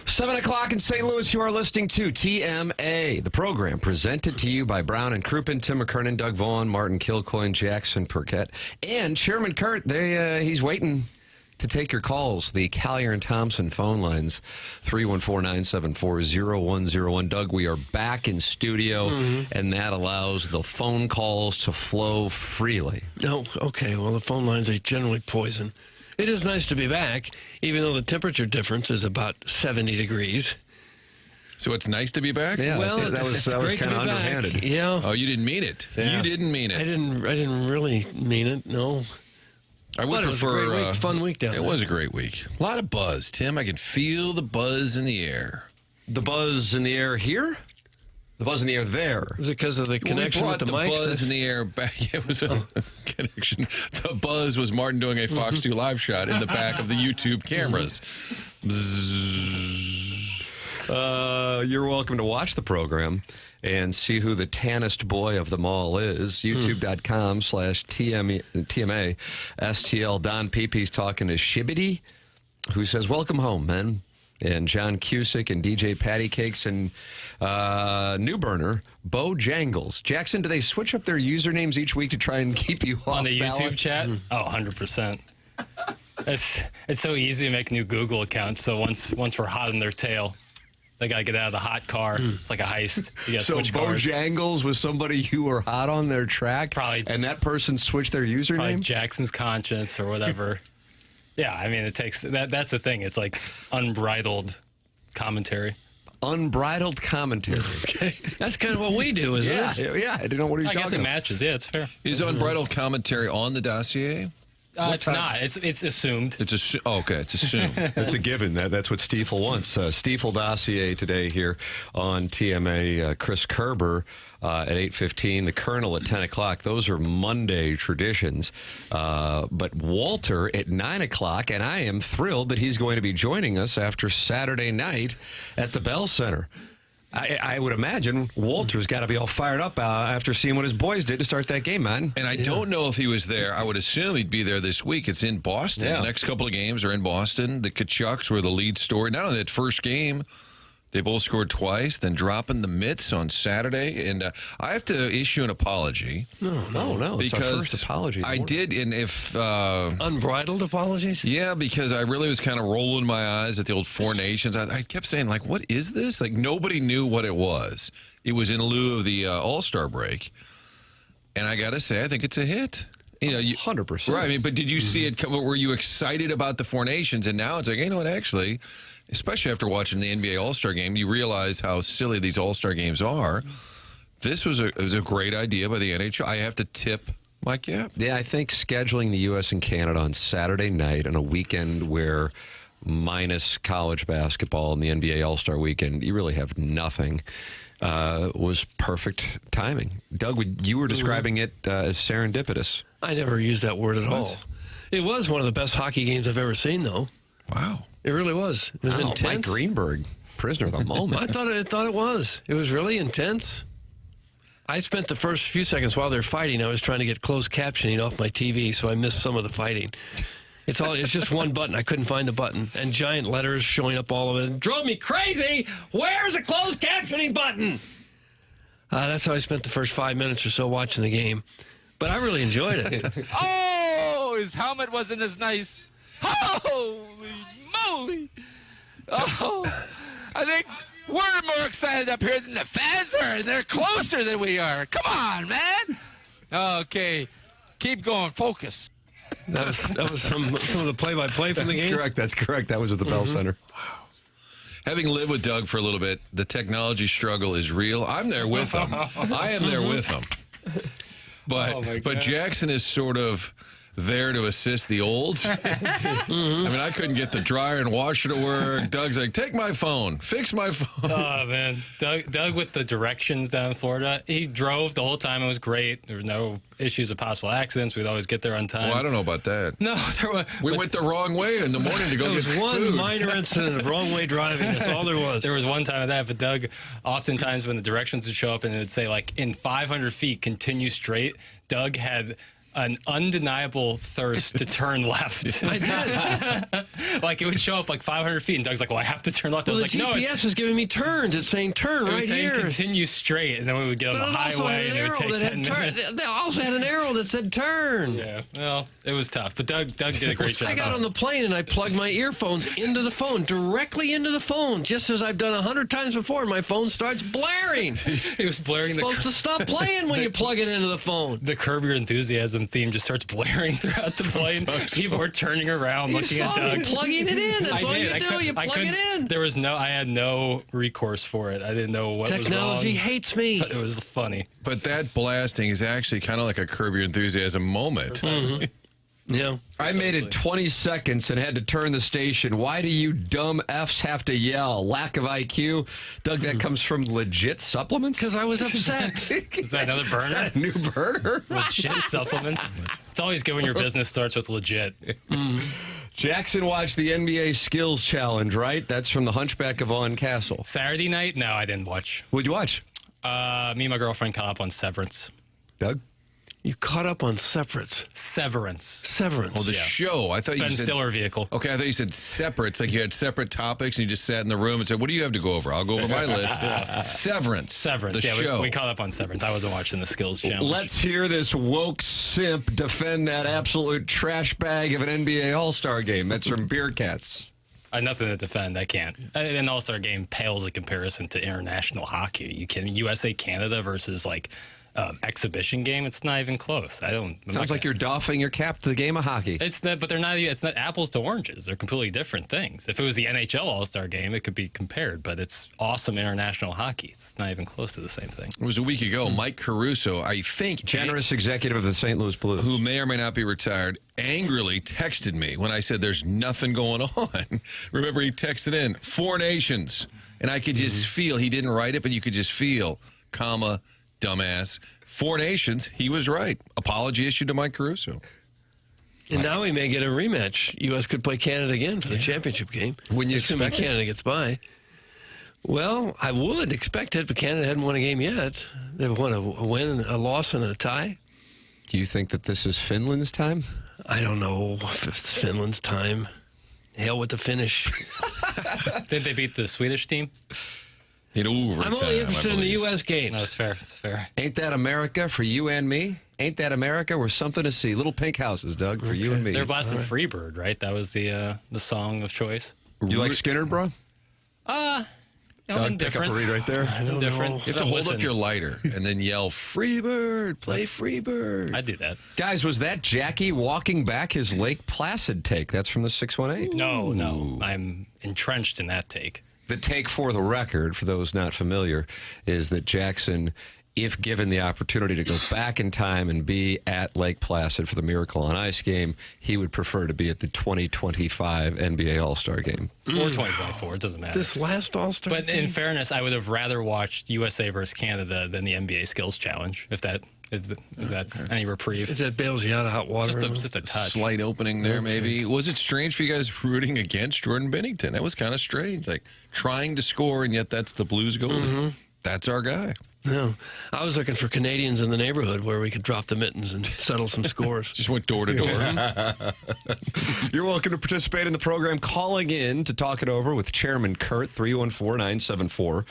7 o'clock in St. Louis, you are listening to TMA, the program presented to you by Brown and Crouppen, Tim McKernan, Doug Vaughn, Martin Kilcoyne, Jackson Burkett, and Chairman Kurt. He's waiting to take your calls. The Collier and Thompson phone lines, 314-974-0101. Doug, we are back in studio, and that allows the phone calls to flow freely. Oh, okay. Well, the phone lines are generally poison. It is nice to be back, even though the temperature difference is about 70 degrees. So it's nice to be back? Yeah, Well, that was kind of underhanded. Yeah. Oh, you didn't mean it. Yeah. You didn't mean it. I didn't really mean it, no. I would But it was a prefer great week, fun week down there. It was a great week. A lot of buzz, Tim. I can feel the buzz in the air. The buzz in the air here? The buzz in the air there. Was it because of the connection we with brought the the mics? buzz in the air back. It was a connection. The buzz was Martin doing a Fox 2 live shot in the back of the YouTube cameras. You're welcome to watch the program and see who the tannest boy of them all is. YouTube.com/TMA STL. Don Peepe's talking to Shibbity, who says, "Welcome home, man." And John Cusick and DJ Patty Cakes and New Burner, Bo Jangles. Jackson, do they switch up their usernames each week to try and keep you off on the YouTube balance? chat? Oh, 100%. It's so easy to make new Google accounts. So once we're hot on their tail, they got to get out of the hot car. It's like a heist. You got to So switch cars. Bojangles was somebody you were hot on their track, Probably- and that person switched their username? Probably Jackson's conscience or whatever. Yeah, I mean, it takes that's the thing. It's like unbridled commentary. Unbridled commentary. Okay. That's kind of what we do, isn't it? Yeah, I didn't know what are you I talking guess it about. matches. Yeah, it's fair. Is unbridled commentary on the dossier? It's not. It's assumed. It's okay, it's assumed. It's a given. That's what Stiefel wants. Stiefel dossier today here on TMA. Chris Kerber at 8:15. The Colonel at 10 o'clock. Those are Monday traditions. But Walter at 9 o'clock, and I am thrilled that he's going to be joining us after Saturday night at the Bell Center. I would imagine Walter's got to be all fired up after seeing what his boys did to start that game, man. And I don't know if he was there. I would assume he'd be there this week. It's in Boston. Yeah. The next couple of games are in Boston. The Tkachuks were the lead story. Not only that first game, they both scored twice, then dropping the mitts on Saturday. And I have to issue an apology. No. It's our Because first apology. I did, and if... Unbridled apologies? Yeah, because I really was kind of rolling my eyes at the old Four Nations. I kept saying, like, what is this? Like, nobody knew what it was. It was in lieu of the All-Star break. And I got to say, I think it's a hit. You know, 100%. Right, I mean, but did you see it come? Were you excited about the Four Nations? And now it's like, you know what, actually, especially after watching the NBA All-Star game, you realize how silly these All-Star games are. This was a great idea by the NHL. I have to tip my cap. Yeah, I think scheduling the U.S. and Canada on Saturday night on a weekend where minus college basketball and the NBA All-Star weekend, you really have nothing, was perfect timing. Doug, you were describing it as serendipitous. I never used that word at all. It was one of the best hockey games I've ever seen, though. Wow. It really was. It was intense. Mike Greenberg, prisoner of the moment. I thought it was. It was really intense. I spent the first few seconds while they're fighting, I was trying to get closed captioning off my TV, so I missed some of the fighting. It's just one button. I couldn't find the button. And giant letters showing up all over it. It drove me crazy. Where's the closed captioning button? That's how I spent the first 5 minutes or so watching the game. But I really enjoyed it. Oh, his helmet wasn't as nice. Holy moly. Oh, I think we're more excited up here than the fans are, and they're closer than we are. Come on, man. Okay, keep going. Focus. That was from some of the play-by-play from the game? That's correct. That was at the Bell Center. Having lived with Doug for a little bit, the technology struggle is real. I'm there with him. I am there with him. But Jackson is sort of there to assist the olds. I mean, I couldn't get the dryer and washer to work. Doug's like, take my phone, fix my phone. Oh, man. Doug with the directions down in Florida, he drove the whole time. It was great. There were no issues of possible accidents. We'd always get there on time. Well, I don't know about that. No, there were. We went the wrong way in the morning to go There get was one food. minor incident of wrong way driving. That's all there was. There was one time of that, but Doug, oftentimes when the directions would show up and it would say, like, in 500 feet, continue straight, Doug had an undeniable thirst to turn left. I did. Like, it would show up like 500 feet, and Doug's like, well, I have to turn left. I Well, was the like, no, GPS was giving me turns. It's saying turn it right was saying here. continue straight, and then we would get on But the it also had highway, an and it would arrow take that 10 had minutes. turn. They also had an arrow that said turn. Yeah, well, it was tough, but Doug did a great job. I got on the plane and I plugged my earphones into the phone, directly into the phone, just as I've done 100 times before. My phone starts blaring. It was blaring. It's supposed to stop playing when you plug it into the phone. The Curb Your Enthusiasm theme just starts blaring throughout the plane. People are turning around, You looking saw at me Doug. plugging it in. That's I all did. you do. You plug it in. There was I had no recourse for it. I didn't know what Technology was wrong. hates me. But it was funny. But that blasting is actually kind of like a Curb Your Enthusiasm moment. Yeah. I made it 20 seconds and had to turn the station. Why do you dumb Fs have to yell? Lack of IQ? Doug, that comes from legit supplements? Because I was upset. Is that another burner? Is that a new burner? Legit supplements. It's always good when your business starts with legit. Jackson watched the NBA Skills Challenge, right? That's from the Hunchback of Vaughn Castle. Saturday night? No, I didn't watch. What'd you watch? Me and my girlfriend caught up on Severance. Doug? You caught up on Severance. Severance. Oh, the show. I thought you Ben said Stiller vehicle. Okay, I thought you said separate. It's like you had separate topics and you just sat in the room and said, what do you have to go over? I'll go over my list. Severance. The show. show. We caught up on Severance. I wasn't watching the Skills Challenge. Let's hear this woke simp defend that absolute trash bag of an NBA All-Star game. That's from Beer Cats. I have nothing to defend. I can't. An All-Star game pales in comparison to international hockey. You can USA Canada versus like exhibition game. It's not even close. Sounds like you're doffing your cap to the game of hockey. It's not, but they're not. It's not apples to oranges. They're completely different things. If it was the NHL All-Star game, it could be compared. But it's awesome international hockey. It's not even close to the same thing. It was a week ago. Mike Caruso, I think, Generous executive of the St. Louis Blues, who may or may not be retired, angrily texted me when I said there's nothing going on. Remember, he texted in 4 nations, and I could just feel, he didn't write it, but you could just feel, comma, dumbass, 4 nations. He was right. Apology issued to Mike Caruso. And now we may get a rematch. U.S. could play Canada again for the championship game. When you assuming expect it? Canada gets by. Well, I would expect it, but Canada hadn't won a game yet. They've won a win, a loss, and a tie. do you think that this is Finland's time? I don't know if it's Finland's time. Hell with the finish. Did they beat the Swedish team? In overtime, I'm only interested I in the believe. U.S. games. No, it's fair. It's fair. Ain't that America for you and me? Ain't that America? We're something to see. Little pink houses, Doug, for you and me. They're blasting Freebird, right? That was the song of choice. You like Skinner, bro? Doug, pick up a read right there. I don't Different. know. You have to hold up your lighter and then yell, Freebird, play Freebird. I do that. Guys, was that Jackie walking back his Lake Placid take? That's from the 618. No. I'm entrenched in that take. The take for the record, for those not familiar, is that Jackson, if given the opportunity to go back in time and be at Lake Placid for the Miracle on Ice game, he would prefer to be at the 2025 NBA All-Star game. Or 2024. It doesn't matter. This last All-Star But in fairness, I would have rather watched USA versus Canada than the NBA Skills Challenge, if that's any reprieve. If that bails you out of hot water. Just a touch. Slight opening there, maybe. Was it strange for you guys rooting against Jordan Bennington? That was kind of strange. Like trying to score, and yet that's the Blues goalie. That's our guy. No. I was looking for Canadians in the neighborhood where we could drop the mittens and settle some scores. Just went door to door. You're welcome to participate in the program, calling in to talk it over with Chairman Kurt, 314-974-0101.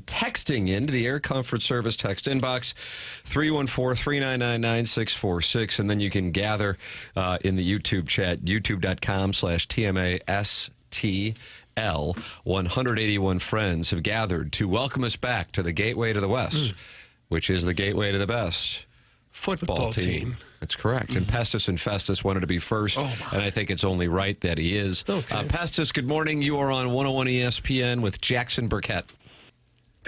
Texting in to the Air Comfort Service text inbox, 314-399-9646. And then you can gather in the YouTube chat, youtube.com/TMASTL. 181 friends have gathered to welcome us back to the gateway to the West, which is the gateway to the best football team. That's correct. And Pestis and Festus wanted to be first, and I think it's only right that he is. Okay. Pestis, good morning. You are on 101 ESPN with Jackson Burkett.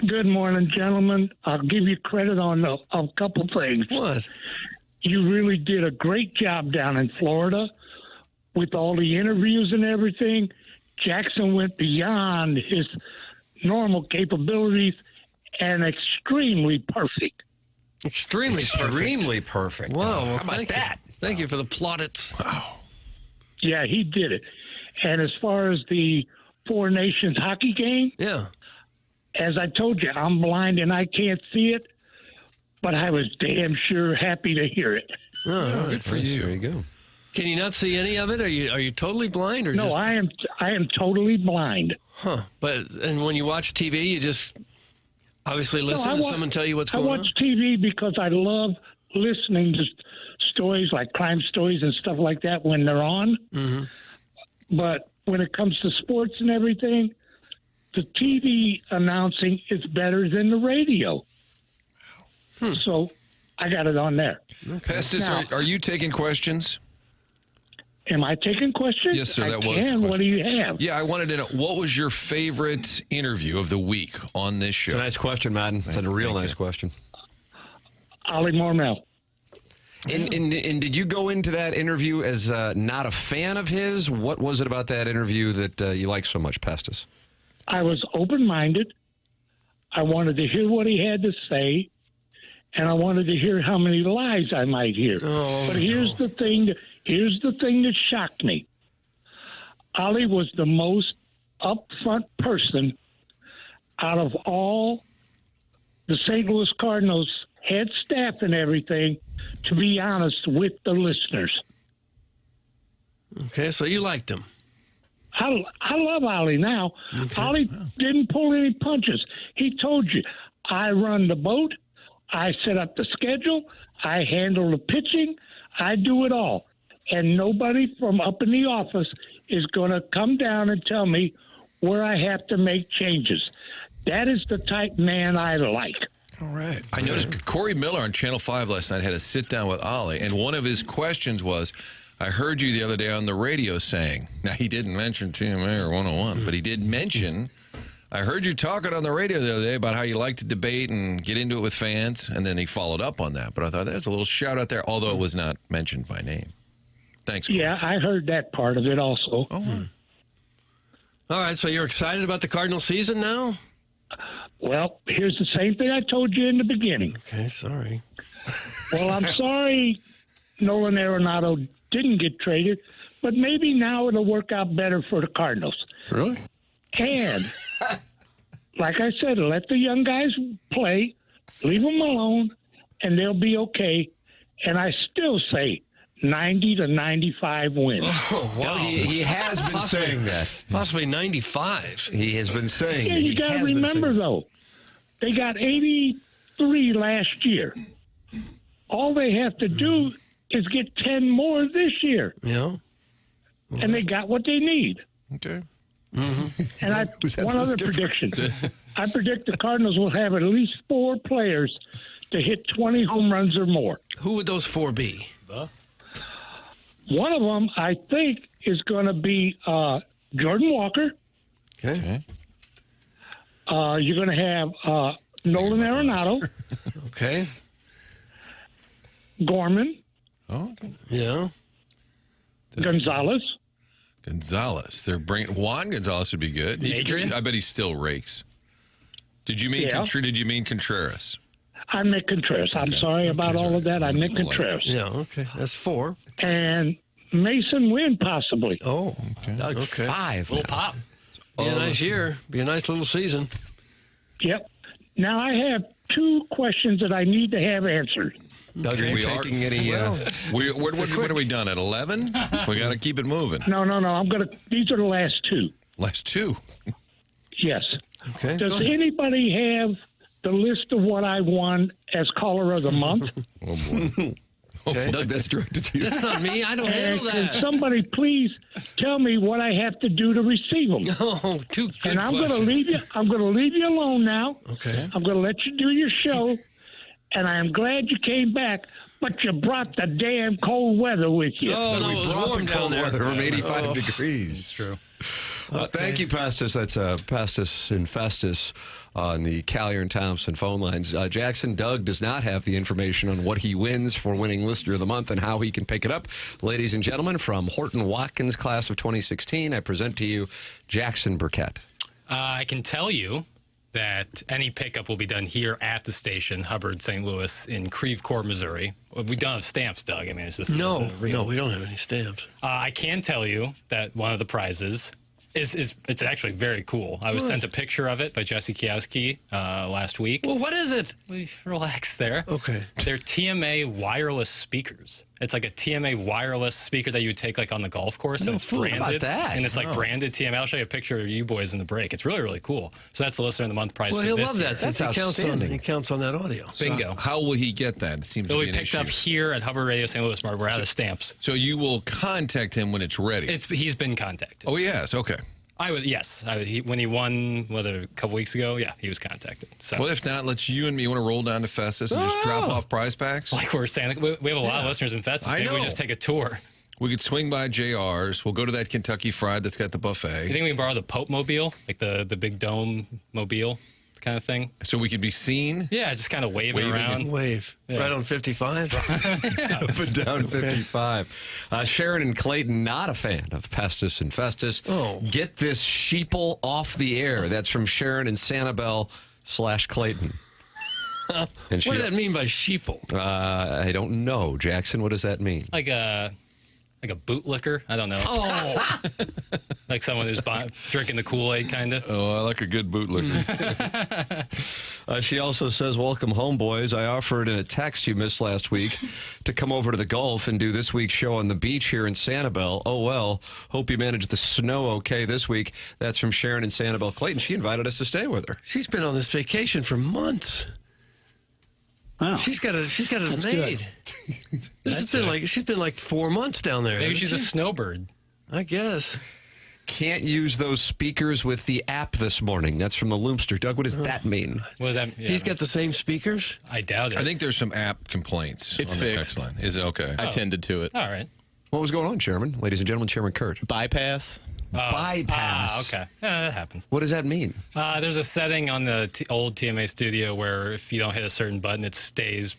Good morning, gentlemen. I'll give you credit on a couple things. What? You really did a great job down in Florida with all the interviews and everything. Jackson went beyond his normal capabilities and extremely perfect. Extremely perfect. Wow. Well, How about that? Thank you for the plaudits. Yeah, he did it. And as far as the Four Nations hockey game, Yeah. as I told you, I'm blind and I can't see it. but I was damn sure happy to hear it. Oh, Good for Nice, you. There you go. can you not see any of it? Are you totally blind or No, just? I am totally blind. Huh? And when you watch TV, you just obviously listen I to wa- someone tell you what's I going watch on. TV because I love listening to stories like crime stories and stuff like that when they're on. Mm-hmm. But when it comes to sports and everything, the TV announcing is better than the radio. So I got it on there. Pestis, Now- are you taking questions? Am I taking questions? Yes, sir, I that was the can. What do question. you have? Yeah, I wanted to know, what was your favorite interview of the week on this show? It's a nice question, Madden. It's a real Thank nice you. question. Ollie Mormel. And did you go into that interview as not a fan of his? What was it about that interview that you like so much, Pestis? I was open-minded. I wanted to hear what he had to say, and I wanted to hear how many lies I might hear. But here's the thing. Here's the thing that shocked me. Ollie was the most upfront person out of all the St. Louis Cardinals head staff and everything, to be honest with the listeners. Okay, so you liked him. I love Ollie now. Ollie didn't pull any punches. He told you, I run the boat, I set up the schedule, I handle the pitching, I do it all. And nobody from up in the office is going to come down and tell me where I have to make changes. That is the type man I like. All right. I noticed Corey Miller on Channel 5 last night had a sit-down with Ollie, and one of his questions was, I heard you the other day on the radio saying, now he didn't mention TMA or 101, but he did mention, I heard you talking on the radio the other day about how you like to debate and get into it with fans, and then he followed up on that. But I thought that's a little shout out there, although it was not mentioned by name. Thanks, Corey. Yeah, I heard that part of it also. All right, so you're excited about the Cardinal season now? Well, here's the same thing I told you in the beginning. Okay, sorry. Well, I'm sorry Nolan Arenado didn't get traded, but maybe now it'll work out better for the Cardinals. Really? And, like I said, let the young guys play, leave them alone, and they'll be okay. And I still say 90 to 95 wins. Oh, wow. Doug, he has been saying that. Possibly 95. He has been saying Yeah, that. you He got to has been remember, saying- though, they got 83 last year. All they have to do is get 10 more this year, Yeah. and they got what they need. Okay. And Was that one the other skipper? prediction. I predict the Cardinals will have at least 4 players to hit 20 home runs or more. Who would those 4 be? One of them, I think, is going to be Jordan Walker. Okay. You're going to have Nolan Arenado, Okay. Gorman, Oh, okay. Yeah. Gonzalez. Gonzalez. They're bringing Juan Gonzalez would be good. Adrian? I bet he still rakes. Did you mean Yeah. Did you mean Contreras? I meant Contreras. I'm sorry about all of that. I meant Contreras. Yeah, okay. That's 4. And Mason Wynn, possibly. Oh. Doug, Okay. 5. Little now. pop. Be a nice year. Be a nice little season. Yep. Now I have 2 questions that I need to have answered. Doug, are you We are- taking any... What are we done at 11? We got to keep it moving. No. I'm going to. These are the last 2. Last 2. Yes. Okay. Does anybody have the list of what I won as caller of the month? Oh boy. Okay. Doug, that's directed to you. That's not me. I don't And handle can that. somebody please tell me what I have to do to receive them? Oh, 2 good And I'm going to questions. leave you. I'm going to leave you alone now. Okay. I'm going to let you do your show, and I am glad you came back. But you brought the damn cold weather with you. Oh, no, we it was brought warm the down cold there. weather from 85 degrees. True. Thank you, Pestis. That's Pestis and Festus on the Callier and Thompson phone lines. Jackson, Doug does not have the information on what he wins for winning Listener of the Month and how he can pick it up. Ladies and gentlemen, from Horton Watkins class of 2016, I present to you Jackson Burkett. I can tell you that any pickup will be done here at the station, Hubbard, St. Louis, in Creve Coeur, Missouri. We don't have stamps, Doug. I mean, it's just No, it's real. we don't have any stamps. I can tell you that one of the prizes It's actually very cool. I was sent a picture of it by Jesse Kiowski last week. Well, what is it? Relax there. Okay. They're TMA wireless speakers. It's like a TMA wireless speaker that you would take like on the golf course. No and it's fool. branded. How about that? And it's like branded TMA. I'll show you a picture of you boys in the break. It's really, really cool. So that's the Listener of the Month prize Well, for he'll this love year. that since That's he counts on that audio. Bingo. How will he get that? It seems It'll to be be an picked issue. up here at Hubbard Radio St. Louis. We're out of stamps. So you will contact him when it's ready. He's been contacted. Oh, yes. Okay. When he won, a couple weeks ago, he was contacted. So, Well, if not, let's you and me want to roll down to Festus and just drop off prize packs. like we were saying, we have a lot of listeners in Festus. I Maybe we know. just take a tour. We could swing by JR's. We'll go to that Kentucky Fried that's got the You buffet. think we can borrow the Pope Mobile, like the big dome mobile kind of thing? So we could be seen. Yeah, just kind of waving around. Wave. Yeah. Right on 55. Up and down 55. Sharon and Clayton, not a fan of Pestis and Festus. Oh. Get this sheeple off the air. That's from Sharon and Sanibel/Clayton. And What did that mean by sheeple? I don't know, Jackson. What does that mean? Like a bootlicker. I don't know. Oh. Like someone who's drinking the Kool-Aid, kind of. Oh, I like a good bootlicker. She also says, welcome home, boys. I offered in a text you missed last week to come over to the Gulf and do this week's show on the beach here in Sanibel. Oh, well, hope you managed the snow okay this week. That's from Sharon and Sanibel Clayton. She invited us to stay with her. She's been on this vacation for months. Wow. She's got it made. She's been like 4 months down there. Maybe hasn't she's a she? snowbird. I guess. Can't use those speakers with the app this morning. That's from the Loomster. Doug, what does that mean? What does that? Yeah, He's got the same speakers. I doubt it. I think there's some app complaints It's on the fixed. text line. Is it okay? I tended to it. All right. What was going on, Chairman? Ladies and gentlemen, Chairman Kurt. Bypass. Bypass. Okay. That happens. What does that mean? There's a setting on the old TMA studio where if you don't hit a certain button,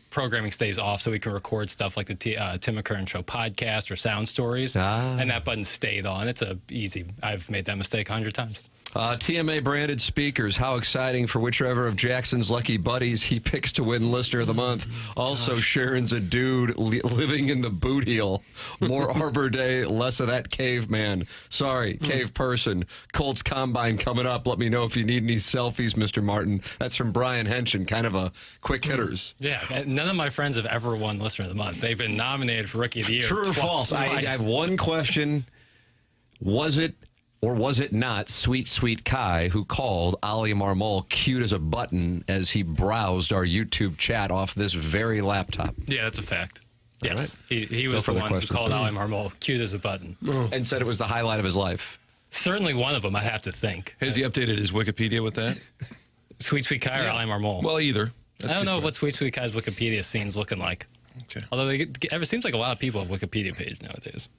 programming stays off, so we can record stuff like the Tim McKernan Show podcast or sound stories. And that button stayed on. It's easy. I've made that mistake 100 times. TMA branded speakers. How exciting for whichever of Jackson's lucky buddies he picks to win Listener of the Month. Also, Sharon's a dude living in the boot heel. More Arbor Day, less of that caveman. Sorry, cave person. Colts Combine coming up. Let me know if you need any selfies, Mr. Martin. That's from Brian Henshin, kind of a quick hitters. Yeah. None of my friends have ever won Listener of the Month. They've been nominated for Rookie of the Year. True or false? I have one question. Was it or was it not Sweet Sweet Kai who called Ali Marmol cute as a button as he browsed our YouTube chat off this very laptop? Yeah, that's a fact. Yes. right. He was the further one who questions. called Ali Marmol cute as a button. And said it was the highlight of his life. Certainly one of them, I have to think. Has he updated his Wikipedia with that? Sweet Sweet Kai or Ali Marmol? Well, either. I don't know what Sweet Sweet Kai's Wikipedia scene's looking like. Okay. Although it seems like a lot of people have Wikipedia page nowadays,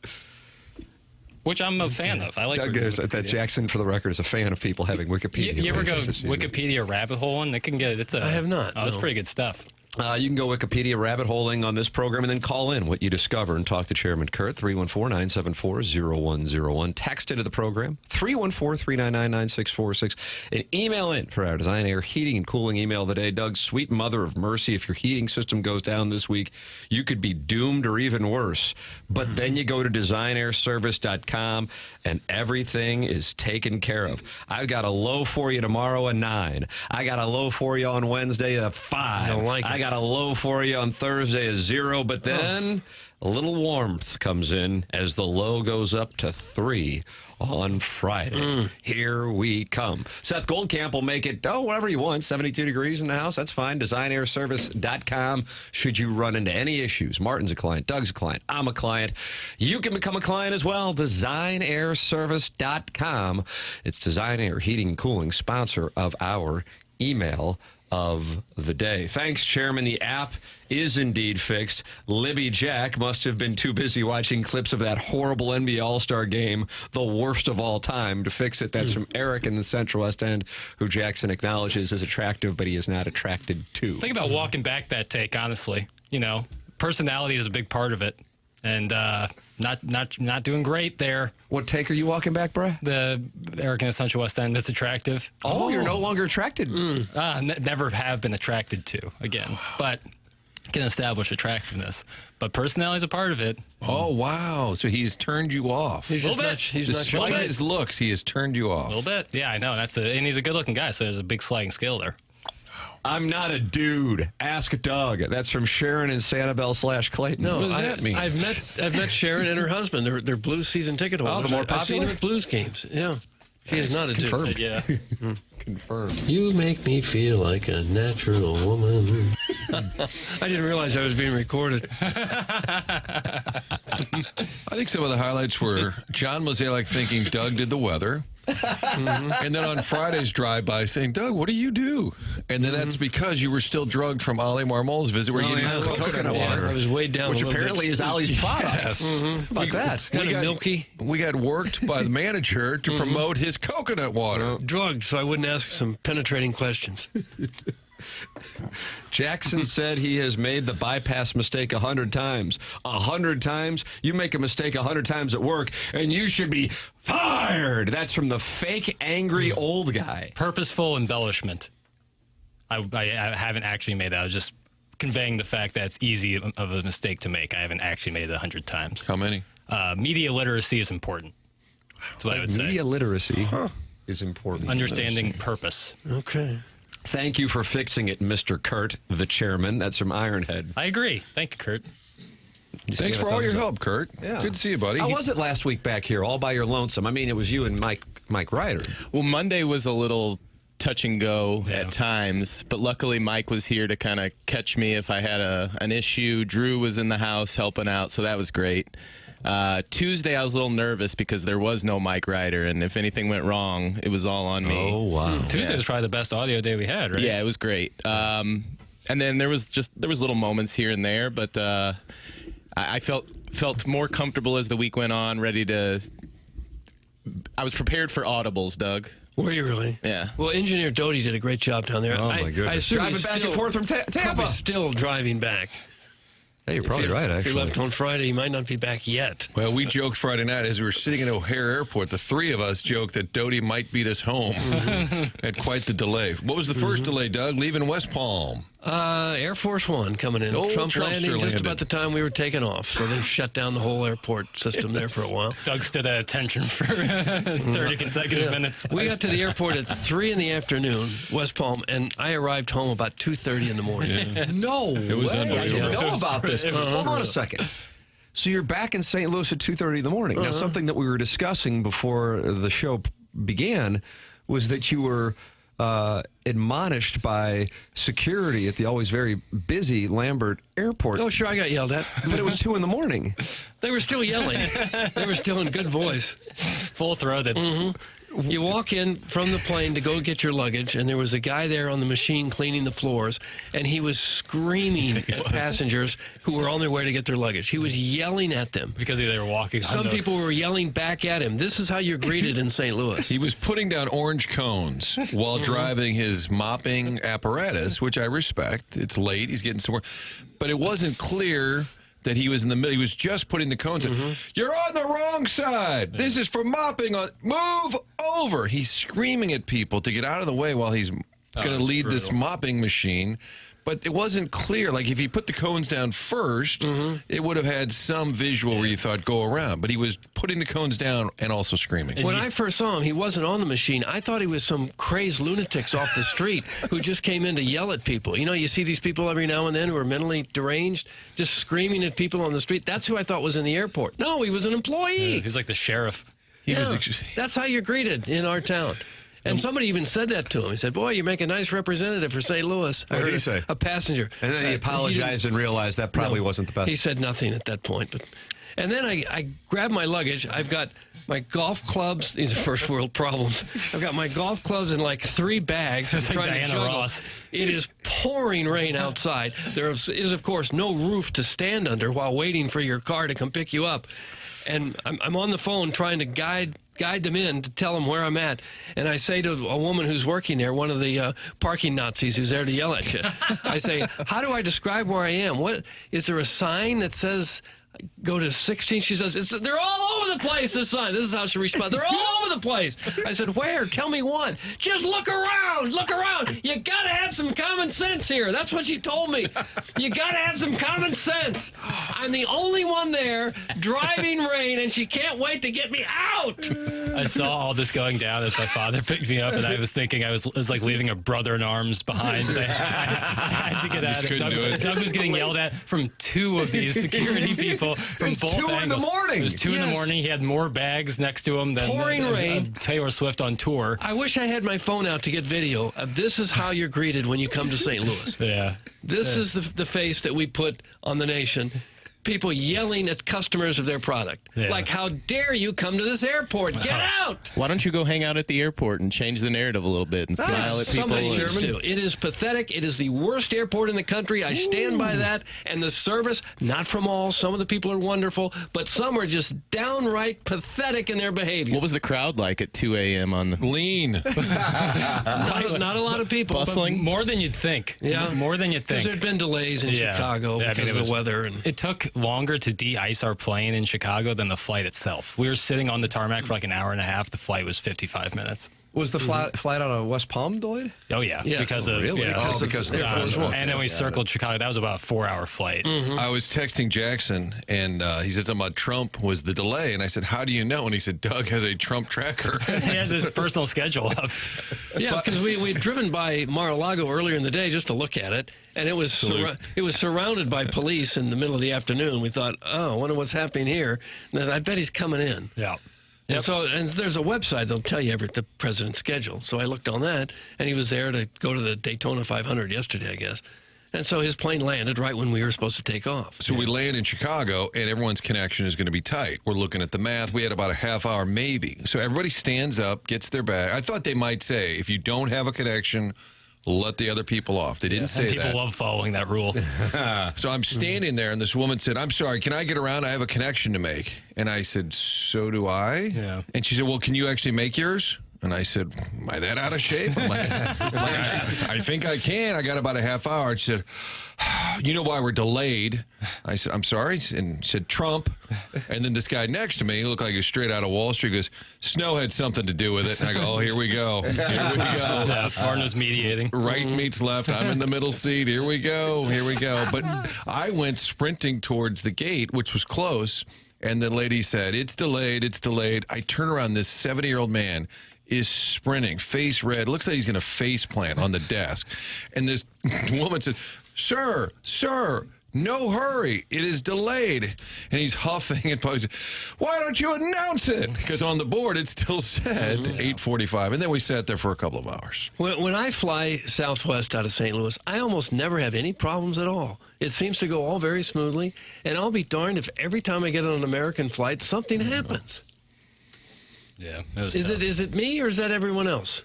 which I'm a fan of. I like Doug reading is that Wikipedia. Jackson, for the record, is a fan of people having Wikipedia. You ever go pages, you know. Wikipedia rabbit hole and it can get it's a I have not, Oh, it's no. pretty good stuff. You can go Wikipedia rabbit holing on this program and then call in what you discover and talk to Chairman Kurt, 314-974-0101. Text into the program, 314-399-9646. And email in for our Design Air Heating and Cooling email of the day. Doug, sweet mother of mercy, if your heating system goes down this week, you could be doomed or even worse. But then you go to designairservice.com and everything is taken care of. I've got a low for you tomorrow, a 9. I got a low for you on Wednesday, a 5. I don't like it. I got a low for you on Thursday, a 0, but then a little warmth comes in as the low goes up to 3 on Friday. Here we come. Seth Goldcamp will make it, whatever you want, 72 degrees in the house. That's fine. DesignairService.com. Should you run into any issues, Martin's a client, Doug's a client, I'm a client. You can become a client as well. DesignairService.com. It's Design Air Heating and Cooling, sponsor of our email of the day. Thanks, Chairman. The app is indeed fixed. Libby Jack must have been too busy watching clips of that horrible NBA All-Star game, the worst of all time, to fix it. That's from Eric in the Central West End, who Jackson acknowledges is attractive, but he is not attracted to. Think about walking back that take, honestly. You know, personality is a big part of it. And not doing great there. What take are you walking back, bruh? The Eric in the Central West End that's attractive. Oh, you're no longer attracted. Never have been attracted to again. But can establish attractiveness. But personality is a part of it. Oh, wow. So he's turned you off. He's just Little not, bit. he's not Despite sure. his looks, he has turned you A off. little bit. Yeah, I know. And he's a good-looking guy, so there's a big sliding scale there. I'm not a dude. Ask Doug. That's from Sharon in Sanibel /Clayton. No, What does that mean? I've met Sharon and her husband. They're Blues season ticket holders. the more I've seen popular? them at Blues games. Yeah. He is not a dude. Said, yeah. Confirmed. You make me feel like a natural woman. I didn't realize I was being recorded. I think some of the highlights were John Mozeliak thinking Doug did the weather. And then on Friday's drive-by saying, Doug, what do you do? And then that's because you were still drugged from Ali Marmol's visit where you didn't have coconut water. I was weighed down Which a little apparently bit. is Ali's product. Yes. How about that? Kind of milky. We got worked by the manager to promote his coconut water. Drugged, so I wouldn't ask some penetrating questions. Jackson said he has made the bypass mistake 100 times. 100 times? You make a mistake 100 times at work, and you should be fired. That's from the fake angry old guy. Purposeful embellishment. I haven't actually made that. I was just conveying the fact that it's easy of a mistake to make. I haven't actually made it 100 times. How many? Media literacy is important. That's what I would say. Media literacy is important. Understanding purpose. Okay. Thank you for fixing it, Mr. Kurt, the chairman. That's from Ironhead. I agree. Thank you, Kurt. Thanks for all your help, Kurt. Yeah. Good to see you, buddy. How was it last week back here, all by your lonesome? I mean, it was you and Mike Ryder. Well, Monday was a little touch and go at times, but luckily Mike was here to kind of catch me if I had an issue. Drew was in the house helping out, so that was great. Tuesday, I was a little nervous because there was no Mike Ryder, and if anything went wrong, it was all on me. Oh, wow. Tuesday was probably the best audio day we had, right? Yeah, it was great. And then there was little moments here and there, but I felt more comfortable as the week went on, ready to. I was prepared for audibles, Doug. Were you really? Yeah. Well, Engineer Doty did a great job down there. Oh, my goodness. I assume Driving he's back and still- forth from Tampa. Probably still driving back. Hey, you're probably right, If actually. he left on Friday, he might not be back yet. Well, we joked Friday night as we were sitting at O'Hare Airport. The three of us joked that Doty might beat us home. Had quite the delay. What was the first delay, Doug? Leaving West Palm. Air Force One coming in. Old Trump Trumpster landing just landed. about the time we were taking off. So they shut down the whole airport system there for a while. Doug stood at attention for 30 consecutive minutes. We got to the airport at 3 in the afternoon, West Palm, and I arrived home about 2:30 in the morning. No, It was way. I unbelievable. didn't know about this. Hold on a second. So you're back in St. Louis at 2:30 in the morning. Now, something that we were discussing before the show began was that you were admonished by security at the always very busy Lambert Airport. Oh, sure, I got yelled at. But it was 2 in the morning. They were still yelling. They were still in good voice. Full-throated. You walk in from the plane to go get your luggage, and there was a guy there on the machine cleaning the floors, and he was screaming at passengers who were on their way to get their luggage. He was yelling at them. Because they were walking. Some people were yelling back at him. This is how you're greeted in St. Louis. He was putting down orange cones while driving his mopping apparatus, which I respect. It's late. He's getting somewhere. But it wasn't clear that he was in the middle. He was just putting the cones in. You're on the wrong side. This is for mopping. Move over. He's screaming at people to get out of the way while he's going to that's lead this brutal. mopping machine. But it wasn't clear. Like, if he put the cones down first, it would have had some visual where you thought, go around. But he was putting the cones down and also screaming. When I first saw him, he wasn't on the machine. I thought he was some crazed lunatics off the street who just came in to yell at people. You know, you see these people every now and then who are mentally deranged, just screaming at people on the street. That's who I thought was in the airport. No, he was an employee. He was like the sheriff. That's how you're greeted in our town. And somebody even said that to him. He said, boy, you make a nice representative for St. Louis. I What did heard he say? a passenger. And then he apologized and realized that probably wasn't the best. He said nothing at that point. And then I grabbed my luggage. I've got my golf clubs. These are first world problems. I've got my golf clubs in like 3 bags. I'm It's like trying to Diana juggle. Ross. It is pouring rain outside. There is, of course, no roof to stand under while waiting for your car to come pick you up. And I'm on the phone trying to guide them in to tell them where I'm at. And I say to a woman who's working there, one of the parking Nazis who's there to yell at you, I say, how do I describe where I am? What is there a sign that says go to 16. She says, they're all over the place, this sign. This is how she responds. They're all over the place. I said, where? Tell me one. Just look around. Look around. You got to have some common sense here. That's what she told me. You got to have some common sense. I'm the only one there driving rain, and she can't wait to get me out. I saw all this going down as my father picked me up, and I was thinking it was like leaving a brother in arms behind. I had to get out of it. Doug was getting yelled at from two of these security people from both angles. 2 in the morning. It was 2 in the morning. He had more bags next to him than Pouring rain. Taylor Swift on tour. I wish I had my phone out to get video. This is how you're greeted when you come to St. Louis. Yeah. This is the face that we put on the nation. People yelling at customers of their product. Yeah. Like, how dare you come to this airport? Get out! Why don't you go hang out at the airport and change the narrative a little bit and smile at people? Somebody needs to. It is pathetic. It is the worst airport in the country. I stand by that. And the service, not from all. Some of the people are wonderful, but some are just downright pathetic in their behavior. What was the crowd like at 2 a.m. on the Lean. Not a lot of people. bustling? More than you'd think. Yeah. More than you'd Because think. there'd been delays in Chicago because of the weather. And It took longer to de-ice our plane in Chicago than the flight itself. We were sitting on the tarmac for like an hour and a half. The flight was 55 minutes. Was the flight out of West Palm delayed? Oh, yeah. Yes. Because of, Really? yeah, Oh, because of the Air Force One. and then we circled Chicago. That was about a 4-hour flight. I was texting Jackson, and he said something about Trump was the delay. And I said, how do you know? And he said, Doug has a Trump tracker. He has his personal schedule up. yeah, because we'd driven by Mar-a-Lago earlier in the day just to look at it, and it was surrounded by police in the middle of the afternoon. We thought, oh, I wonder what's happening here. And I bet he's coming in. Yeah. And there's a website that'll tell you the president's schedule. So I looked on that, and he was there to go to the Daytona 500 yesterday, I guess. And so his plane landed right when we were supposed to take off. So we land in Chicago, and everyone's connection is going to be tight. We're looking at the math. We had about a half hour, maybe. So everybody stands up, gets their bag. I thought they might say, if you don't have a connection, let the other people off. They didn't say People that. love following that rule. So I'm standing there, and this woman said, I'm sorry, can I get around? I have a connection to make. And I said, so do I? Yeah. And she said, well, can you actually make yours? And I said, am I that out of shape? I'm like, I think I can. I got about a half hour. And she said, you know why we're delayed? I said, I'm sorry. And she said, Trump. And then this guy next to me, he looked like he was straight out of Wall Street, goes, snow had something to do with it. And I go, oh, here we go. Here we go. Yeah, Vaughn was mediating. Right meets left. I'm in the middle seat. Here we go. Here we go. But I went sprinting towards the gate, which was close. And the lady said, it's delayed. It's delayed. I turn around. This 70-year-old man is sprinting, face red. Looks like he's going to face plant on the desk. And this woman said, sir, no hurry. It is delayed. And he's huffing and posing. Why don't you announce it? Because on the board, it still said 8:45. And then we sat there for a couple of hours. When I fly Southwest out of St. Louis, I almost never have any problems at all. It seems to go all very smoothly. And I'll be darned if every time I get on an American flight, something happens. Yeah. It was Is tough. it me, or is that everyone else?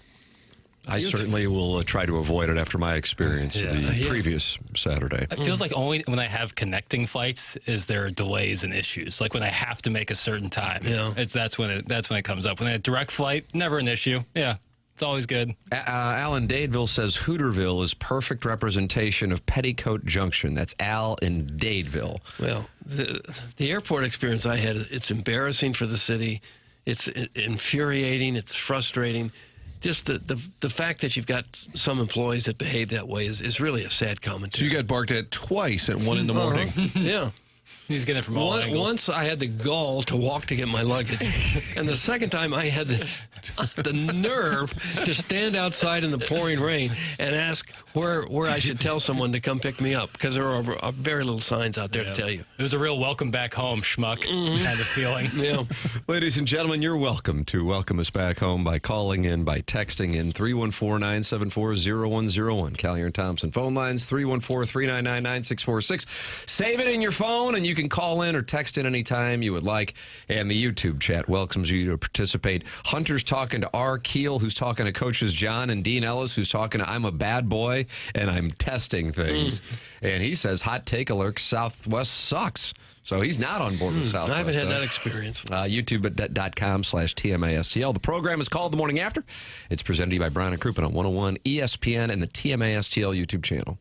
I certainly will try to avoid it after my experience the previous Saturday. It feels like only when I have connecting flights is there delays and issues. Like when I have to make a certain time. Yeah. That's when it comes up. When I have direct flight, never an issue. Yeah. It's always good. Al in Dadeville says Hooterville is perfect representation of Petticoat Junction. That's Al in Dadeville. Well, the airport experience I had, it's embarrassing for the city. It's infuriating. It's frustrating. Just the fact that you've got some employees that behave that way is really a sad So commentary. you got barked at twice at 1 in the morning. Yeah. He's getting it from all angles. Once I had the gall to walk to get my luggage, and the second time I had the nerve to stand outside in the pouring rain and ask where I should tell someone to come pick me up, because there are very little signs out there to tell you. It was a real welcome back home schmuck kind of feeling. Yeah. Ladies and gentlemen, you're welcome to welcome us back home by calling in, by texting in 314-974-0101. Callier and Thompson phone lines 314-399-9646. Save it in your phone, and you can call in or text in anytime you would like. And the YouTube chat welcomes you to participate. Hunter's talking to R. Keel, who's talking to coaches John and Dean Ellis, who's talking to I'm a bad boy and I'm testing things. And he says hot take alert, Southwest sucks. So he's not on board with Southwest. I haven't had that experience. YouTube.com/TMASTL. The program is called The Morning After. It's presented to you by Brown and Crouppen on 101 ESPN and the TMASTL YouTube channel.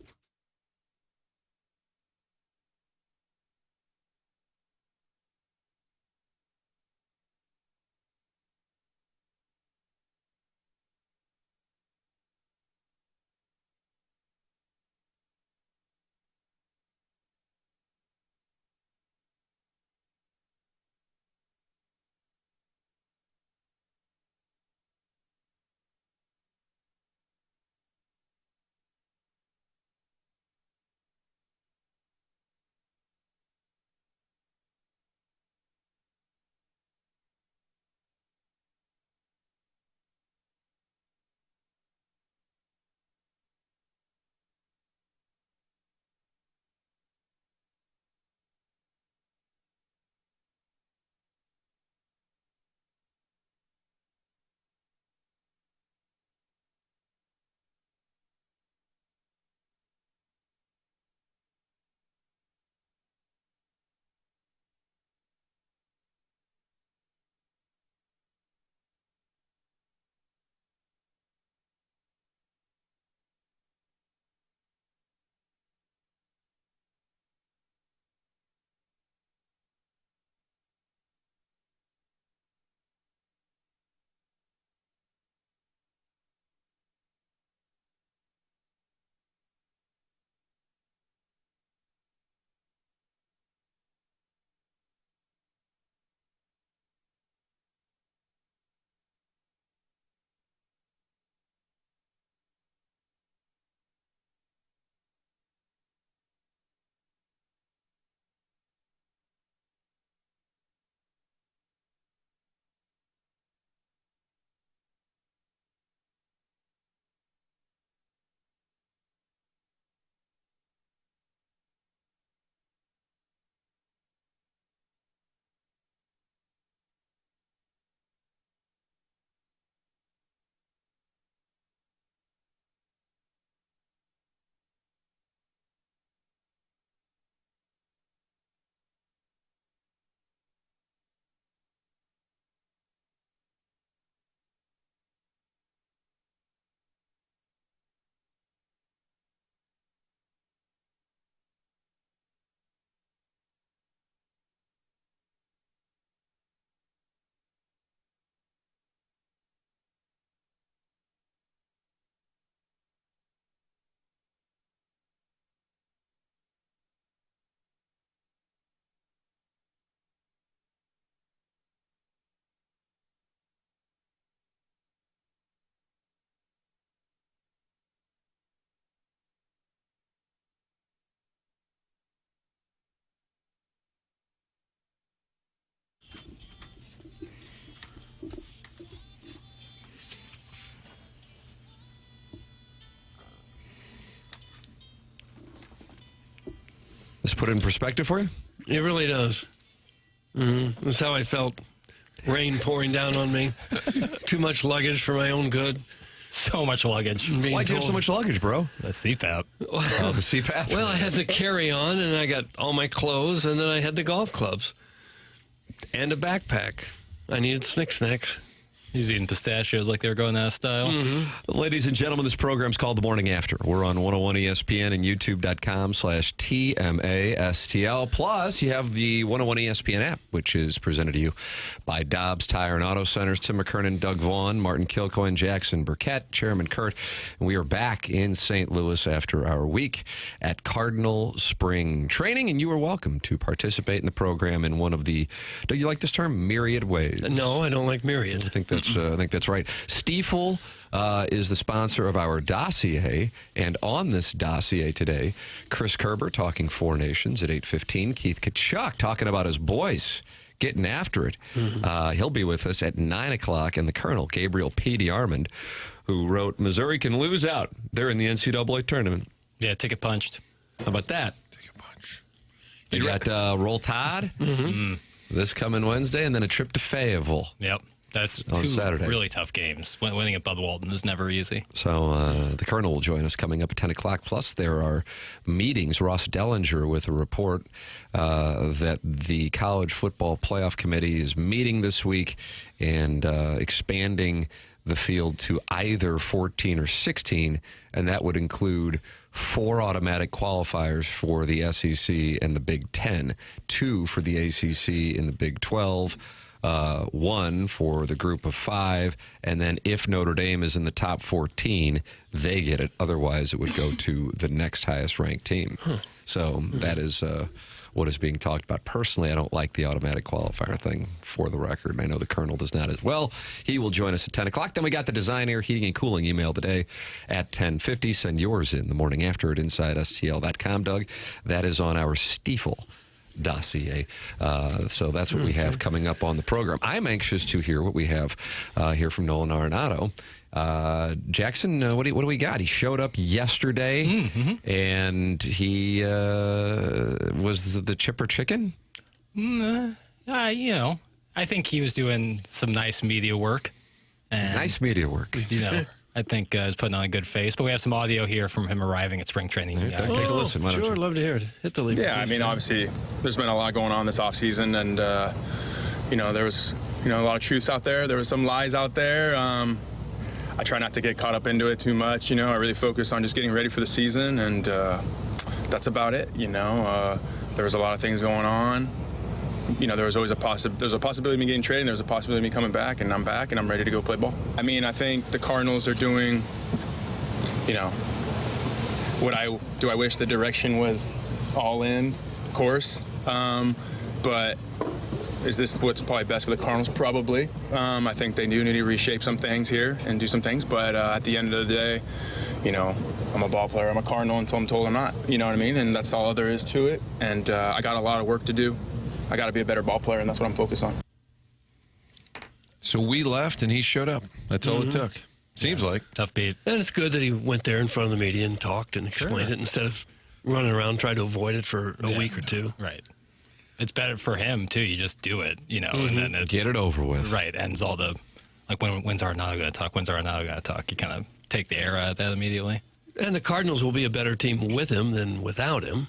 put it in perspective for you? It really does. That's how I felt. Rain pouring down on me. Too much luggage for my own good. So much luggage. Why'd you have so much luggage, bro? The CPAP. Oh, the CPAP. Well, I had the carry-on, and I got all my clothes, and then I had the golf clubs. And a backpack. I needed snacks. He was eating pistachios like they were going out of style. Ladies and gentlemen, this program's called The Morning After. We're on 101 ESPN and YouTube.com/TMASTL. Plus, you have the 101 ESPN app, which is presented to you by Dobbs Tire and Auto Centers. Tim McKernan, Doug Vaughn, Martin Kilcoyne, Jackson Burkett, Chairman Kurt. And we are back in St. Louis after our week at Cardinal Spring Training. And you are welcome to participate in the program in one of the, do you like this term, myriad ways? No, I don't like myriad. I think that's right. Stiefel is the sponsor of our dossier, and on this dossier today, Chris Kerber talking Four Nations at 8:15. Keith Tkachuk talking about his boys getting after it. He'll be with us at 9 o'clock, and the Colonel, Gabriel P. DeArmond, who wrote, Missouri can lose out. They're in the NCAA tournament. Yeah, ticket punched. How about that? Take a punch. You got Roll Tide this coming Wednesday, and then a trip to Fayetteville. Yep. That's On two Saturday. really tough games. Winning at Bud Walton is never easy. So the Colonel will join us coming up at 10 o'clock. Plus, there are meetings. Ross Dellinger with a report that the College Football Playoff Committee is meeting this week and expanding the field to either 14 or 16, and that would include 4 automatic qualifiers for the SEC and the Big Ten, 2 for the ACC and the Big 12, 1 for the group of 5, and then if Notre Dame is in the top 14, they get it. Otherwise, it would go to the next highest ranked team. So that is what is being talked about. Personally, I don't like the automatic qualifier thing, for the record, and I know the Colonel does not as well. He will join us at 10 o'clock. Then we got the Design, Air, Heating, and Cooling email today at 10:50. Send yours in the morning after at InsideSTL.com, Doug. That is on our Stiefel dossier. So that's what we have coming up on the program. I'm anxious to hear what we have here from Nolan Arenado. Jackson, what do we got? He showed up yesterday, and he was the chipper chicken? I think he was doing some nice media work. And, Nice media work. I think he's putting on a good face. But we have some audio here from him arriving at spring training. Take a listen. Why don't Sure, you? I'd love to hear it. Hit the lead. Yeah, I mean, obviously, there's been a lot going on this offseason, and, there was, a lot of truths out there. There was some lies out there. I try not to get caught up into it too much, I really focus on just getting ready for the season, and that's about it, There was a lot of things going on. There was always a possibility of me getting traded, and there was a possibility of me coming back, and I'm back, and I'm ready to go play ball. I mean, I think the Cardinals are doing, I wish the direction was all in, of course, but is this what's probably best for the Cardinals? Probably. I think they do need to reshape some things here and do some things, but at the end of the day, I'm a ball player. I'm a Cardinal until I'm told I'm not. You know what I mean? And that's all there is to it. And I got a lot of work to do. I got to be a better ball player, and that's what I'm focused on. So we left, and he showed up. That's all it took. Seems like. Tough beat. And it's good that he went there in front of the media and talked and explained it instead of running around trying to avoid it for a week or two. Right. It's better for him, too. You just do it, and then Get it over with. Right. Ends all the, when's Arenado going to talk? When's Arenado going to talk? You kind of take the air out of that immediately. And the Cardinals will be a better team with him than without him.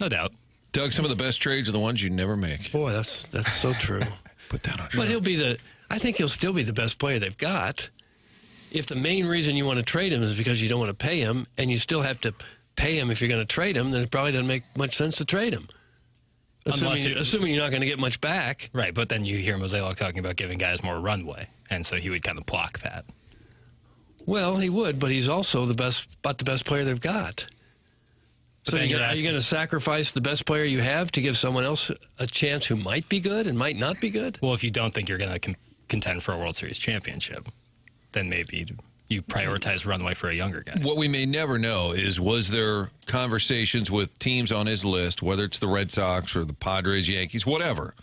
No doubt. Doug, some of the best trades are the ones you never make. Boy, that's so true. Put that on. But I think he'll still be the best player they've got. If the main reason you want to trade him is because you don't want to pay him, and you still have to pay him if you're going to trade him, then it probably doesn't make much sense to trade him. Assuming you're not going to get much back. Right, but then you hear Mozeliak talking about giving guys more runway, and so he would kind of block that. Well, he would, but he's also the best player they've got. So are you going to sacrifice the best player you have to give someone else a chance who might be good and might not be good? Well, if you don't think you're going to contend for a World Series championship, then maybe you prioritize runway for a younger guy. What we may never know is, was there conversations with teams on his list, whether it's the Red Sox or the Padres, Yankees, whatever,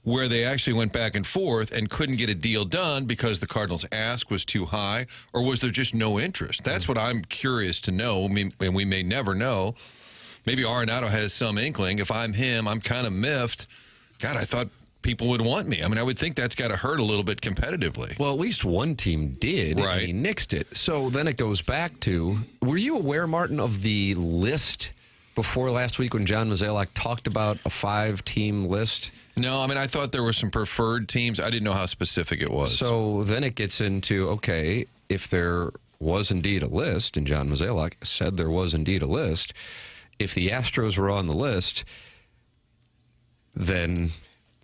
where they actually went back and forth and couldn't get a deal done because the Cardinals' ask was too high, or was there just no interest? That's what I'm curious to know, and we may never know. maybe Arenado has some inkling. If I'm him, I'm kind of miffed. God, I thought people would want me. I mean, I would think that's got to hurt a little bit competitively. Well, at least one team did, Right. and he nixed it. So then it goes back to, were you aware, Martin, of the list before last week when John Mozeliak talked about a 5-team list? No, I mean, I thought there were some preferred teams. I didn't know how specific it was. So then it gets into, okay, if there was indeed a list, and John Mozeliak said there was indeed a list, if the Astros were on the list, then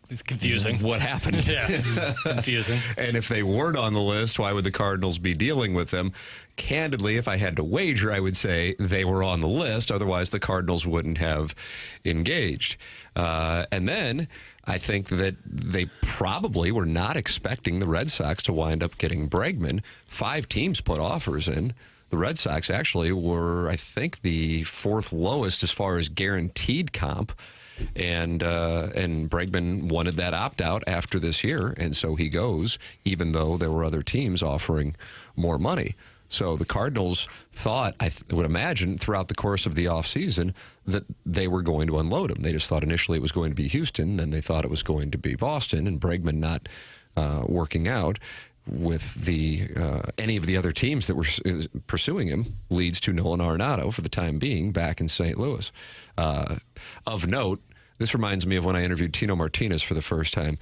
It's confusing. what happened? Yeah, confusing. And if they weren't on the list, why would the Cardinals be dealing with them? Candidly, if I had to wager, I would say they were on the list. Otherwise, the Cardinals wouldn't have engaged. And then I think that they probably were not expecting the Red Sox to wind up getting Bregman. 5 teams put offers in. The Red Sox actually were, I think, the 4th lowest as far as guaranteed comp. And Bregman wanted that opt-out after this year, and so he goes, even though there were other teams offering more money. So the Cardinals thought, I would imagine, throughout the course of the offseason, that they were going to unload him. They just thought initially it was going to be Houston, then they thought it was going to be Boston, and Bregman not working out with the any of the other teams that were pursuing him leads to Nolan Arenado, for the time being, back in St. Louis. Of note, this reminds me of when I interviewed Tino Martinez for the first time.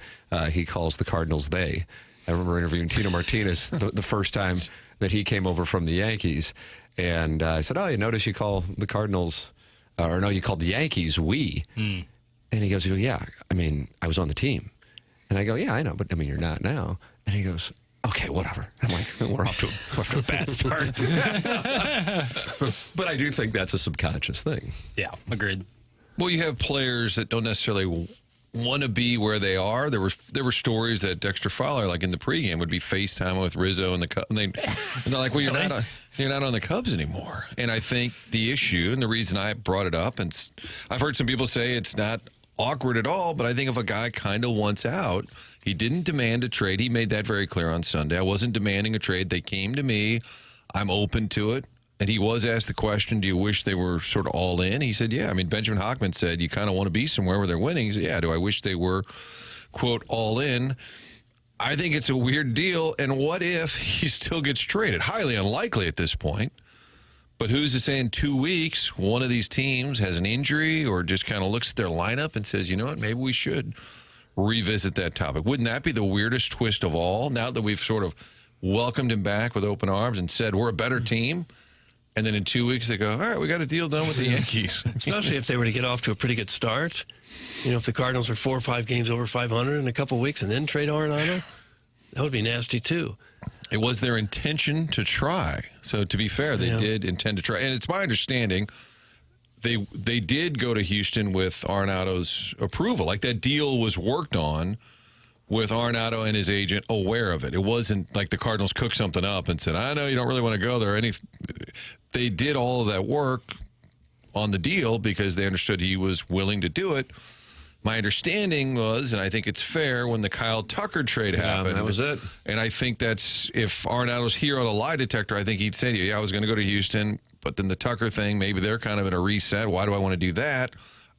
He calls the Cardinals they. I remember interviewing Tino Martinez the first time that he came over from the Yankees. And I said, oh, you notice you call the Cardinals, or no, you called the Yankees we. And he goes, yeah, I mean, I was on the team. And I go, yeah, I know, but I mean, you're not now. And he goes, okay, whatever. I'm like, we're off to a bad start. But I do think that's a subconscious thing. Yeah, agreed. Well, you have players that don't necessarily want to be where they are. There were stories that Dexter Fowler, like in the pregame, would be FaceTime with Rizzo and the Cubs, and they're like, "Well, you're not on the Cubs anymore." And I think the issue, and the reason I brought it up, and I've heard some people say it's not awkward at all, but I think if a guy kind of wants out, he didn't demand a trade. He made that very clear on Sunday. I wasn't demanding a trade. They came to me. I'm open to it. And he was asked the question, do you wish they were sort of all in? He said, yeah. I mean, Benjamin Hochman said, you kind of want to be somewhere where they're winning. He said, yeah, do I wish they were, quote, all in? I think it's a weird deal. And what if he still gets traded? Highly unlikely at this point. But who's to say in 2 weeks, one of these teams has an injury or just kind of looks at their lineup and says, you know what, maybe we should revisit that topic. Wouldn't that be the weirdest twist of all? Now that we've sort of welcomed him back with open arms and said, we're a better team. And then in 2 weeks, they go, all right, we got a deal done with the Yankees. Especially if they were to get off to a pretty good start. You know, if the Cardinals are 4 or 5 games over 500 in a couple of weeks and then trade Arenado, that would be nasty, too. It was their intention to try. So to be fair, they did intend to try. And it's my understanding they did go to Houston with Arenado's approval. Like that deal was worked on with Arenado and his agent aware of it. It wasn't like the Cardinals cooked something up and said, I know you don't really want to go there. They did all of that work on the deal because they understood he was willing to do it. My understanding was, and I think it's fair, when the Kyle Tucker trade happened. That was it. And I think that's, if Arenado's here on a lie detector, I think he'd say to you, yeah, I was going to go to Houston, but then the Tucker thing, maybe they're kind of in a reset. Why do I want to do that?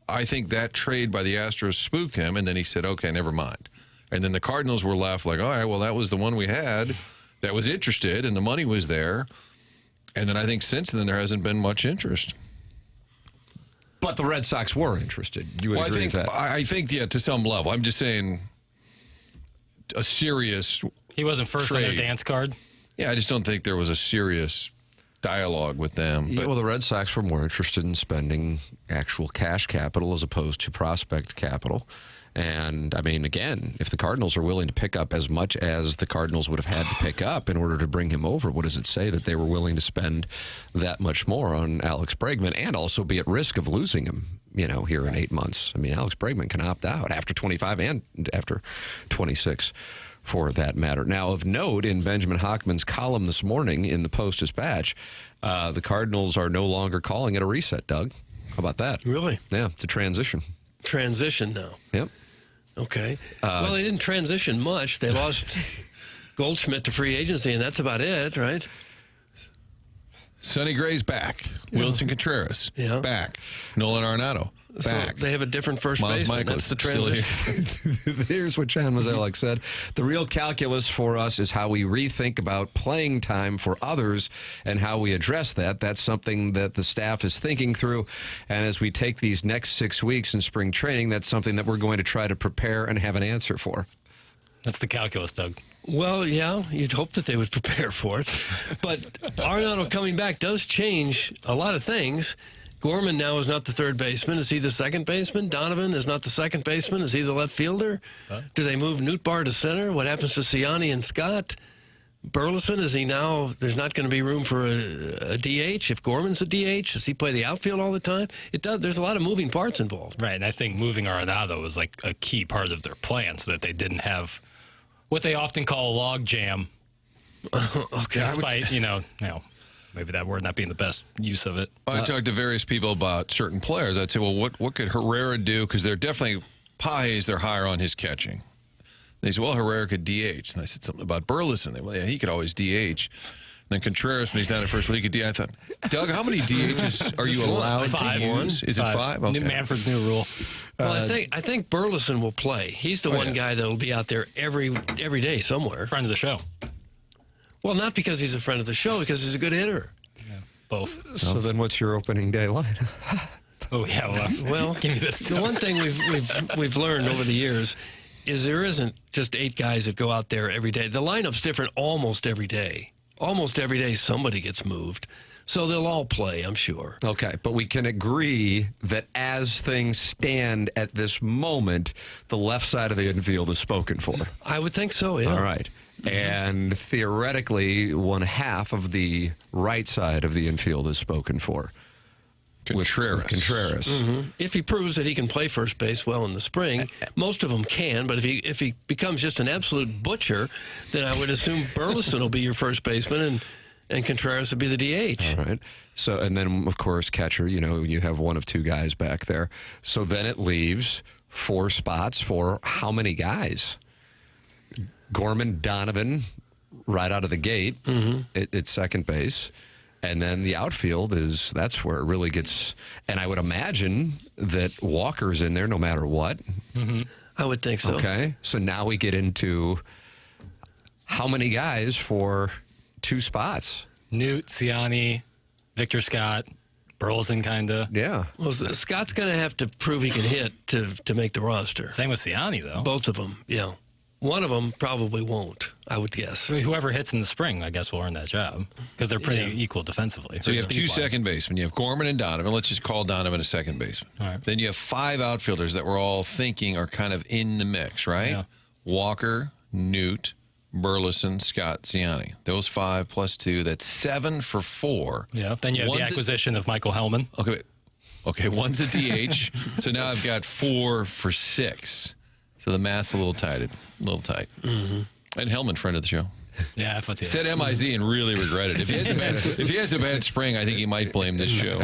I think that trade by the Astros spooked him, and then he said, okay, never mind. And then the Cardinals were left like, all right, well, that was the one we had that was interested, and the money was there. And then I think since then there hasn't been much interest. But the Red Sox were interested. You would agree with that? I think, yeah, to some level. I'm just saying a serious He wasn't first on their dance card. Yeah, I just don't think there was a serious dialogue with them. Yeah, well, the Red Sox were more interested in spending actual cash capital as opposed to prospect capital. And, I mean, again, if the Cardinals are willing to pick up as much as the Cardinals would have had to pick up in order to bring him over, what does it say that they were willing to spend that much more on Alex Bregman and also be at risk of losing him, you know, here in 8 months? I mean, Alex Bregman can opt out after 25 and after 26, for that matter. Now, of note, in Benjamin Hochman's column this morning in the Post-Dispatch, the Cardinals are no longer calling it a reset, Doug. How about that? Really? Yeah, it's a transition. Transition now. Yep. Okay. Well, they didn't transition much. They lost Goldschmidt to free agency, and that's about it, right? Sonny Gray's back. Wilson Contreras Yeah. back. Nolan Arenado back. So they have a different first Miles baseman. Michaelis That's the still here. transition. Here's what John Mozeliak said. The real calculus for us is how we rethink about playing time for others and how we address that. That's something that the staff is thinking through. And as we take these next 6 weeks in spring training, that's something that we're going to try to prepare and have an answer for. That's the calculus, Doug. Well, yeah, you'd hope that they would prepare for it. But Arenado coming back does change a lot of things. Gorman now is not the third baseman. Is he the second baseman? Donovan is not the second baseman. Is he the left fielder? Do they move Nootbaar to center? What happens to Siani and Scott? Burleson, is he now, there's not going to be room for a DH? If Gorman's a DH, does he play the outfield all the time? It does. There's a lot of moving parts involved. Right, and I think moving Arenado was like a key part of their plan so that they didn't have what they often call a log jam. Okay. Despite, maybe that word not being the best use of it. I talked to various people about certain players. I'd say, well, what could Herrera do? Because they're definitely, Pages, they're higher on his catching. They said, well, Herrera could DH. And I said something about Burleson. They, well, yeah, he could always DH. Then Contreras, when he's down at first, he could DH. I thought, Doug, how many DHs are you allowed Five. to use? Is it 5? Okay. Manfred's new rule. Well, I think Burleson will play. He's the one guy that will be out there every day somewhere. Friend of the show. Well, not because he's a friend of the show, because he's a good hitter. Yeah, both. So then what's your opening day line? Oh, yeah. Well, give me this. The one thing we've learned over the years is there isn't just 8 guys that go out there every day. The lineup's different almost every day. Almost every day somebody gets moved. So they'll all play, I'm sure. Okay, but we can agree that as things stand at this moment, the left side of the infield is spoken for. I would think so, yeah. All right. And theoretically, one half of the right side of the infield is spoken for. Contreras. Mm-hmm. If he proves that he can play first base well in the spring, most of them can. But if he becomes just an absolute butcher, then I would assume Burleson will be your first baseman and Contreras would be the DH. All right. So, and then, of course, catcher, you have one of 2 guys back there. So then it leaves 4 spots for how many guys? Gorman, Donovan, right out of the gate at second base. And then the outfield that's where it really gets, and I would imagine that Walker's in there no matter what. Mm-hmm. I would think so. Okay. So now we get into how many guys for 2 spots? Newt, Siani, Victor Scott, Burleson, kind of. Yeah. Well, Scott's going to have to prove he can hit to make the roster. Same with Siani, though. Both of them, yeah. One of them probably won't, I would guess. I mean, whoever hits in the spring, I guess, will earn that job because they're pretty equal defensively. So you have 2 second basemen. You have Gorman and Donovan. Let's just call Donovan a second baseman. All right. Then you have 5 outfielders that we're all thinking are kind of in the mix, right? Yeah. Walker, Newt, Burleson, Scott, Siani. Those 5 plus 2, that's 7 for 4. Yeah. Then you have the acquisition of Michael Hellman. Okay, one's a DH. So now I've got 4 for 6. So the math's a little tight. Mm-hmm. And Hellman, friend of the show. Yeah, I thought Said MIZ and really regretted it. If he has a bad spring, I think he might blame this show.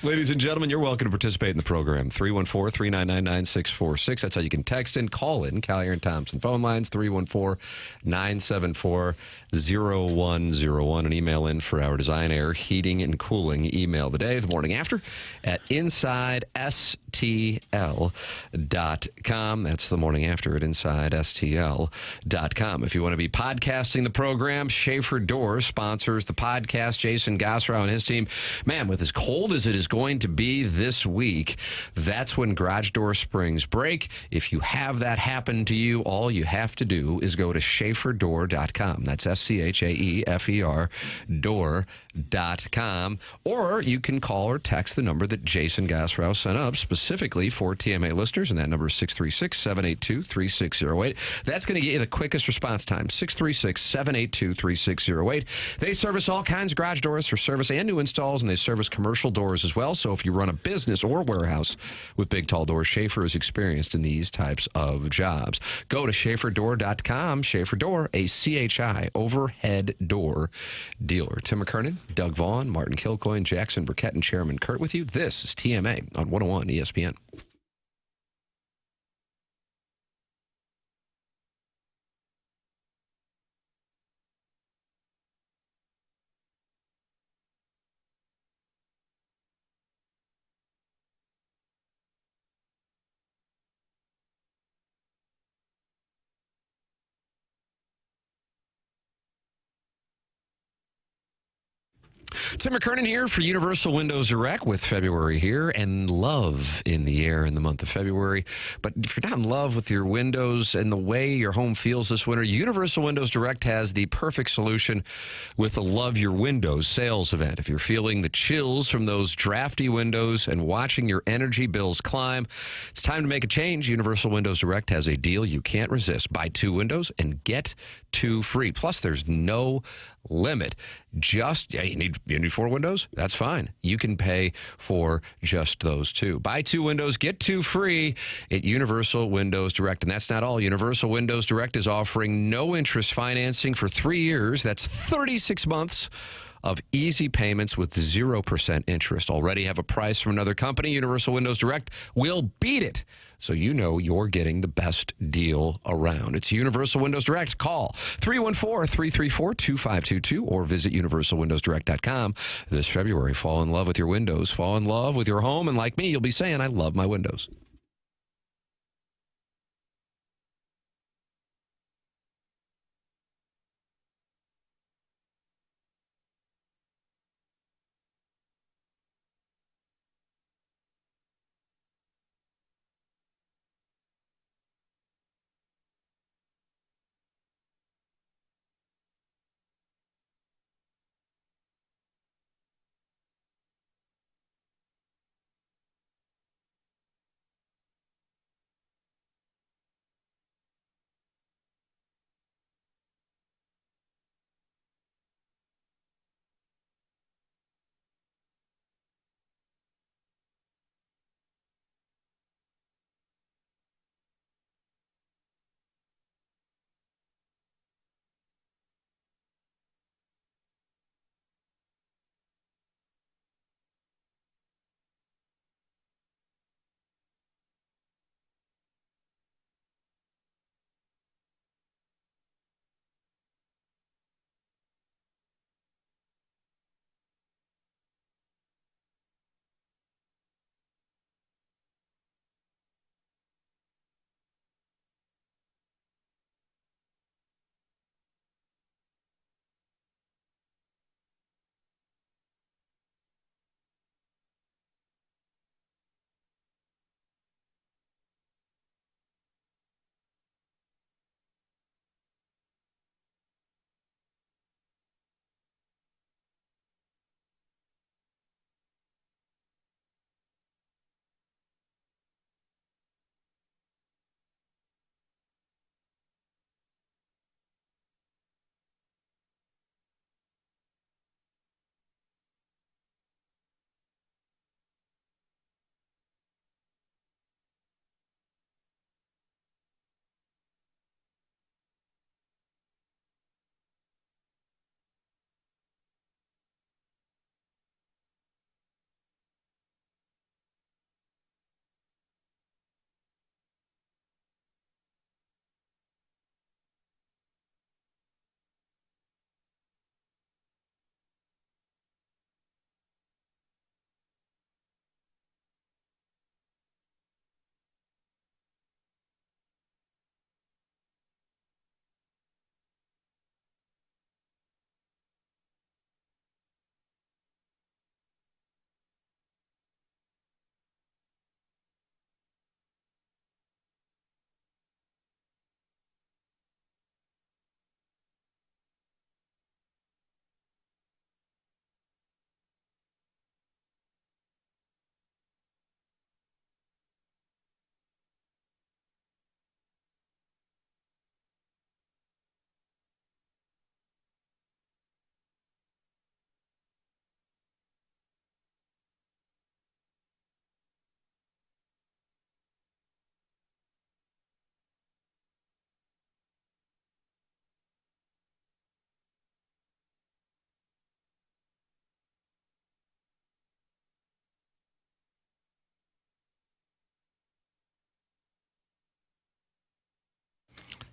Ladies and gentlemen, you're welcome to participate in the program. 314-399-9646. That's how you can text in, call in. Callier and Thompson phone lines, 314-974-0101. And email in for our Design, Air, Heating, and Cooling email today, the morning after, at InsideSTL.com. That's the morning after at InsideSTL.com. If you want to be podcasting the program, Schaefer Door sponsors the podcast. Jason Gossrow and his team. Man, with as cold as it is going to be this week, that's when garage door springs break. If you have that happen to you, all you have to do is go to SchaeferDoor.com. That's SCHAEFER door.com. Or you can call or text the number that Jason Gossrow sent up specifically for TMA listeners, and that number is 636-782-3608. That's going to get you the quickest response time, 636-782-3608. They service all kinds of garage doors for service and new installs, and they service commercial doors as well. So if you run a business or warehouse with big, tall doors, Schaefer is experienced in these types of jobs. Go to SchaeferDoor.com. Schaefer Door, a CHI overhead door dealer. Tim McKernan, Doug Vaughn, Martin Kilcoyne, Jackson Burkett, and Chairman Kurt with you. This is TMA on 101 ESPN. Tim McKernan here for Universal Windows Direct with February here and love in the air in the month of February. But if you're not in love with your windows and the way your home feels this winter, Universal Windows Direct has the perfect solution with the Love Your Windows sales event. If you're feeling the chills from those drafty windows and watching your energy bills climb, it's time to make a change. Universal Windows Direct has a deal you can't resist. Buy 2 windows and get 2 free. Plus, there's no limit. You need 4 windows? That's fine. You can pay for just those 2. Buy 2 windows, get 2 free at Universal Windows Direct. And that's not all. Universal Windows Direct is offering no interest financing for 3 years. That's 36 months of easy payments with 0% interest. Already have a price from another company. Universal Windows Direct will beat it, so you know you're getting the best deal around. It's Universal Windows Direct. Call 314-334-2522 or visit universalwindowsdirect.com. This February, fall in love with your windows, fall in love with your home, and like me, you'll be saying, I love my windows.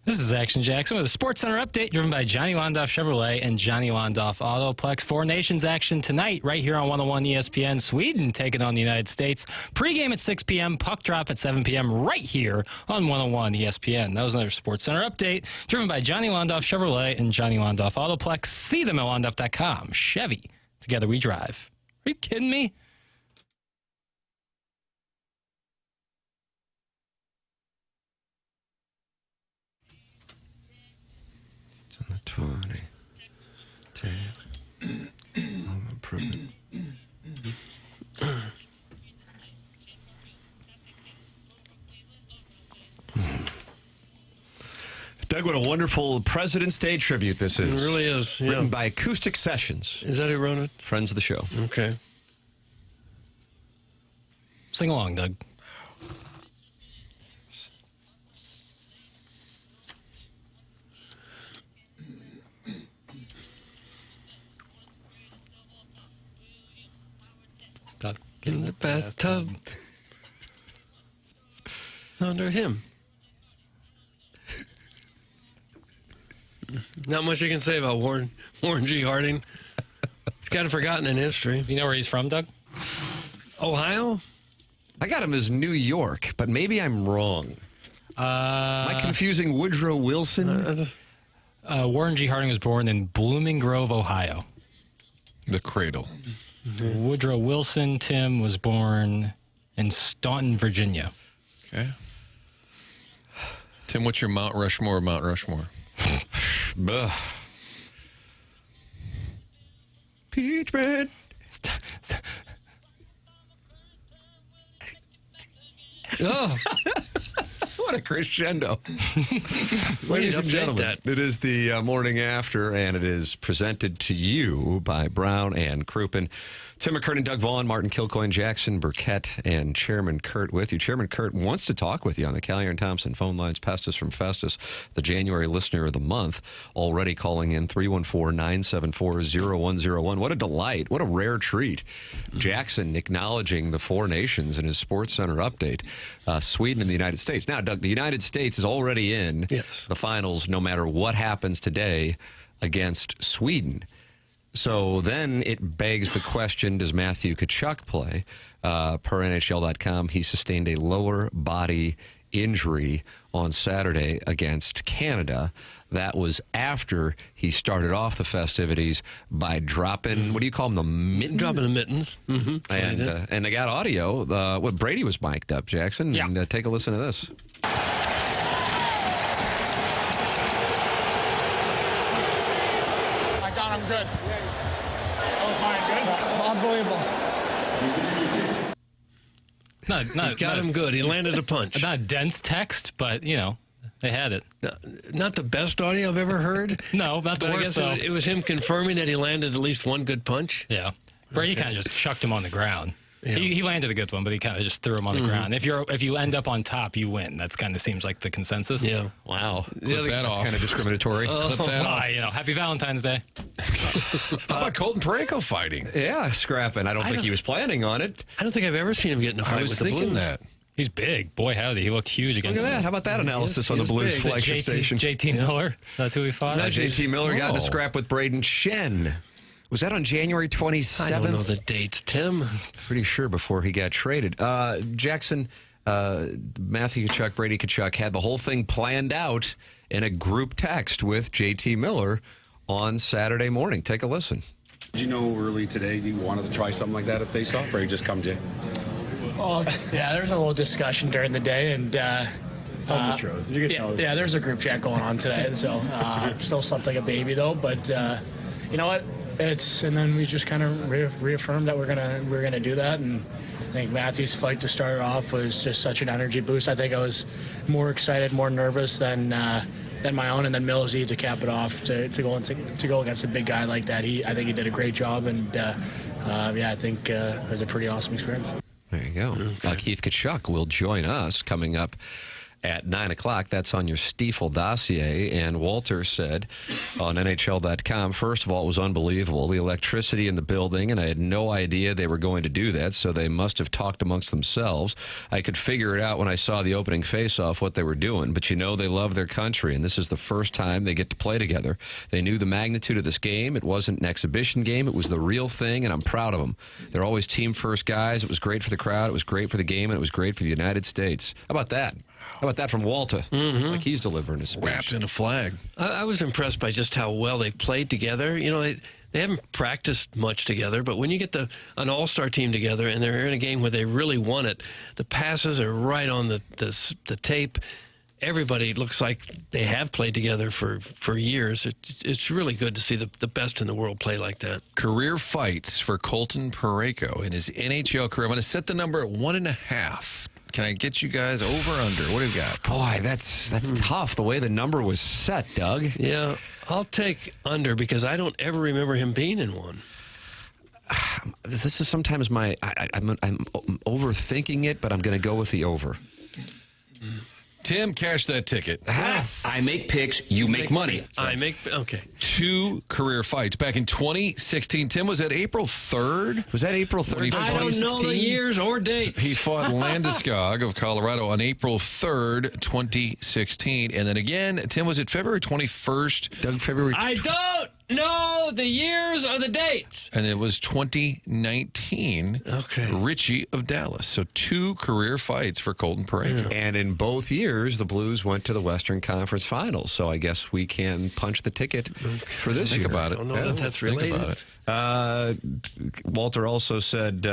This is Action Jackson with a Sports Center update driven by Johnny Wandoff Chevrolet and Johnny Wandoff Autoplex. 4 Nations action tonight right here on 101 ESPN. Sweden taking on the United States. Pre-game at 6 p.m., puck drop at 7 p.m. right here on 101 ESPN. That was another Sports Center update driven by Johnny Wandoff Chevrolet and Johnny Wandoff Autoplex. See them at wandoff.com. Chevy Together we drive. Are you kidding me? It's on the 20. Home improvement. Doug, what a wonderful President's Day tribute this is. It really is. Yeah. Written by Acoustic Sessions. Is that who wrote it? Friends of the show. Okay. Sing along, Doug. Stuck In the bathtub. Under him. Not much you can say about Warren G. Harding. He's kind of forgotten in history. You know where he's from, Doug? Ohio? I got him as New York, but maybe I'm wrong. Am I confusing Woodrow Wilson? Warren G. Harding was born in Blooming Grove, Ohio. The cradle. Woodrow Wilson, Tim, was born in Staunton, Virginia. Okay. Tim, what's your Mount Rushmore? Peach bread. Oh. What a crescendo. Ladies Ladies and gentlemen, it is the Morning After, and it is presented to you by Brown and Crouppen. Tim McKernan, Doug Vaughn, Martin Kilcoyne, Jackson Burkett, and Chairman Kurt with you. Chairman Kurt wants to talk with you on the Callier and Thompson phone lines. Pestis from Festus, the January listener of the month, already calling in 314-974-0101. What a delight. What a rare treat. Jackson acknowledging the four nations in his Sports Center update. Sweden and the United States. Now, Doug, the United States is already in the finals no matter what happens today against Sweden. So then it begs the question, does Matthew Tkachuk play? Per NHL.com, he sustained a lower body injury on Saturday against Canada. That was after he started off the festivities by dropping, what do you call them, the mittens? Dropping the mittens. Mm-hmm. And they got audio. What Brady was mic'd up, Jackson. Yeah. And take a listen to this. I got him good. That was mine good. Unbelievable. He got him good. He landed a punch. Not a dense text, but, you know, they had it. Not the best audio I've ever heard. No, not the But I worst, guess though. it was him confirming that he landed at least one good punch. Yeah. Brady kind of just chucked him on the ground. Yeah. He landed a good one, but he kind of just threw him on the ground. If you end up on top, you win. That's kind of seems like the consensus. Yeah. Wow. Clip that That's off. kind of discriminatory. Clip that off. You know, happy Valentine's Day. How about Colton Parayko fighting? Yeah, scrapping. I don't think he was planning on it. I don't think I've ever seen him get in a fight I was with the thinking Blues. that. He's big. Boy, howdy. He looked huge Look against at that. How about that analysis on the is Blues big. flagship station? JT Miller. That's who he fought. JT Miller got in a scrap with Braden Shen. Was that on January 27th? I don't know the dates, Tim. Pretty sure before he got traded. Jackson, Matthew Tkachuk, Brady Tkachuk had the whole thing planned out in a group text with JT Miller on Saturday morning. Take a listen. Did you know early today you wanted to try something like that at face-off, or you just come to you? Well, yeah, there's a little discussion during the day, and Tell the truth. You can tell. yeah, there's a group chat going on today, so still something like a baby though. But you know what? And then we just kind of reaffirmed that we're gonna do that, and I think Matthew's fight to start off was just such an energy boost. I think I was more excited, more nervous than my own, and then Millsy to cap it off to go against a big guy like that. I think he did a great job, and I think it was a pretty awesome experience. There you go. Keith Tkachuk will join us coming up at 9 o'clock. That's on your Stiefel dossier. And Walter said on NHL.com, first of all, it was unbelievable. The electricity in the building, and I had no idea they were going to do that, so they must have talked amongst themselves. I could figure it out when I saw the opening face-off what they were doing, but you know they love their country, and this is the first time they get to play together. They knew the magnitude of this game. It wasn't an exhibition game. It was the real thing, and I'm proud of them. They're always team-first guys. It was great for the crowd. It was great for the game, and it was great for the United States. How about that? How about that from Walter? It's like he's delivering his speech. Wrapped in a flag. I was impressed by just how well they played together. You know, They haven't practiced much together, but when you get an all-star team together and they're in a game where they really want it, the passes are right on the tape. Everybody looks like they have played together for years. It's really good to see the best in the world play like that. Career fights for Colton Parayko in his NHL career. I'm going to set the number at 1.5. Can I get you guys over under? What do you got? Boy, that's tough, the way the number was set, Doug. Yeah, I'll take under because I don't ever remember him being in one. This is sometimes I'm overthinking it, but I'm going to go with the over. Tim, cash that ticket. Yes. I make picks, you make money. Okay. 2 career fights. Back in 2016, Tim was at April 3rd. Was that April 3rd? I don't know the years or dates. He fought Landeskog of Colorado on April 3rd, 2016. And then again, Tim was at February 21st. Doug, February I don't know the years or the dates. And it was 2019. Okay. Richie of Dallas. So 2 career fights for Colton Parayko. And in both years, the Blues went to the Western Conference Finals. So I guess we can punch the ticket for this year. Think about it. I don't know that that's related. Think about it. Walter also said,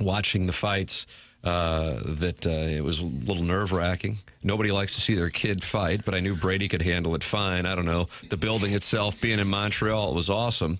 watching the fights, that it was a little nerve-wracking. Nobody likes to see their kid fight, but I knew Brady could handle it fine. I don't know. The building itself, being in Montreal, it was awesome.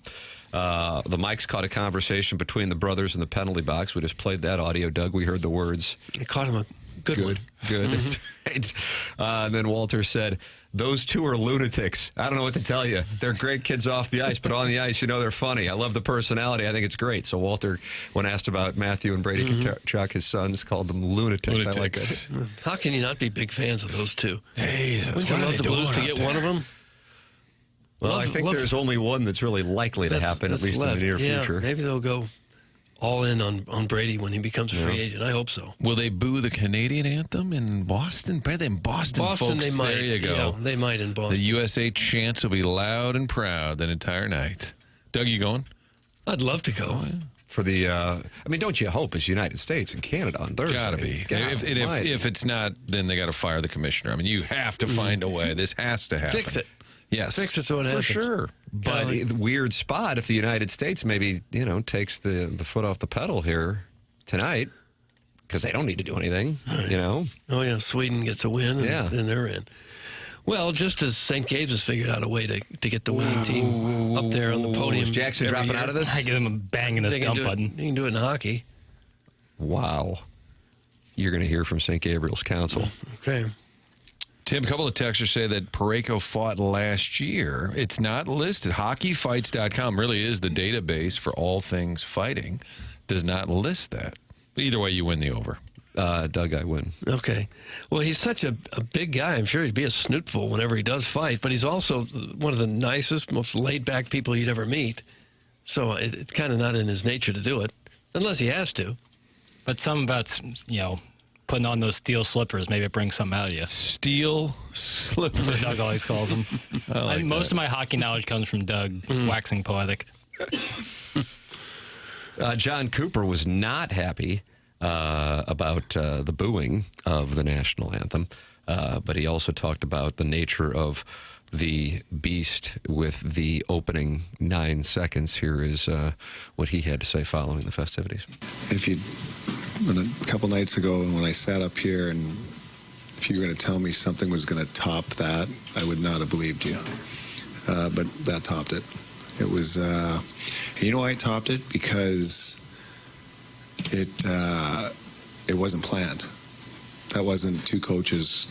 The mics caught a conversation between the brothers in the penalty box. We just played that audio, Doug. We heard the words. It caught him a good one. Good. That's right. And then Walter said, those 2 are lunatics. I don't know what to tell you. They're great kids off the ice, but on the ice, they're funny. I love the personality. I think it's great. So Walter, when asked about Matthew and Brady Tkachuk, his sons, called them lunatics. I like it. How can you not be big fans of those 2? Jesus, Wouldn't you love the Blues to get one of them? Well, I think there's only one that's really likely to happen, at least in the near future. Maybe they'll go all in on Brady when he becomes a free agent. I hope so. Will they boo the Canadian anthem in Boston? Probably in Boston, folks. They might. There you go. Yeah, they might in Boston. The USA chants will be loud and proud that entire night. Doug, you going? I'd love to go. Oh, yeah. For the, don't you hope it's United States and Canada on Thursday? Gotta be. If it's not, then they got to fire the commissioner. You have to find a way. This has to happen. Fix it. Yes. Fix it so it happens. For sure. But the weird spot if the United States maybe, takes the foot off the pedal here tonight, because they don't need to do anything, Oh, yeah. Sweden gets a win, and then they're in. Well, just as St. Gabe's has figured out a way to get the winning team up there on the podium. Is Jackson dropping out of this? I get him banging this dump button. You can do it in hockey. Wow. You're going to hear from St. Gabriel's council. Okay. Tim, a couple of texters say that Parayko fought last year. It's not listed. Hockeyfights.com really is the database for all things fighting. Does not list that. But either way, you win the over. Doug, I win. Okay. Well, he's such a big guy. I'm sure he'd be a snootful whenever he does fight, but he's also one of the nicest, most laid-back people you'd ever meet. So it's kind of not in his nature to do it, unless he has to. But something about, putting on those steel slippers, maybe it brings something out of you. Steel slippers. That's what Doug always calls them. Most of my hockey knowledge comes from Doug, waxing poetic. John Cooper was not happy about the booing of the national anthem, but he also talked about the nature of the beast with the opening 9 seconds. Here is what he had to say following the festivities. A couple nights ago when I sat up here, and if you were going to tell me something was going to top that, I would not have believed you. But that topped it. It was, and you know why it topped it? Because it wasn't planned. That wasn't 2 coaches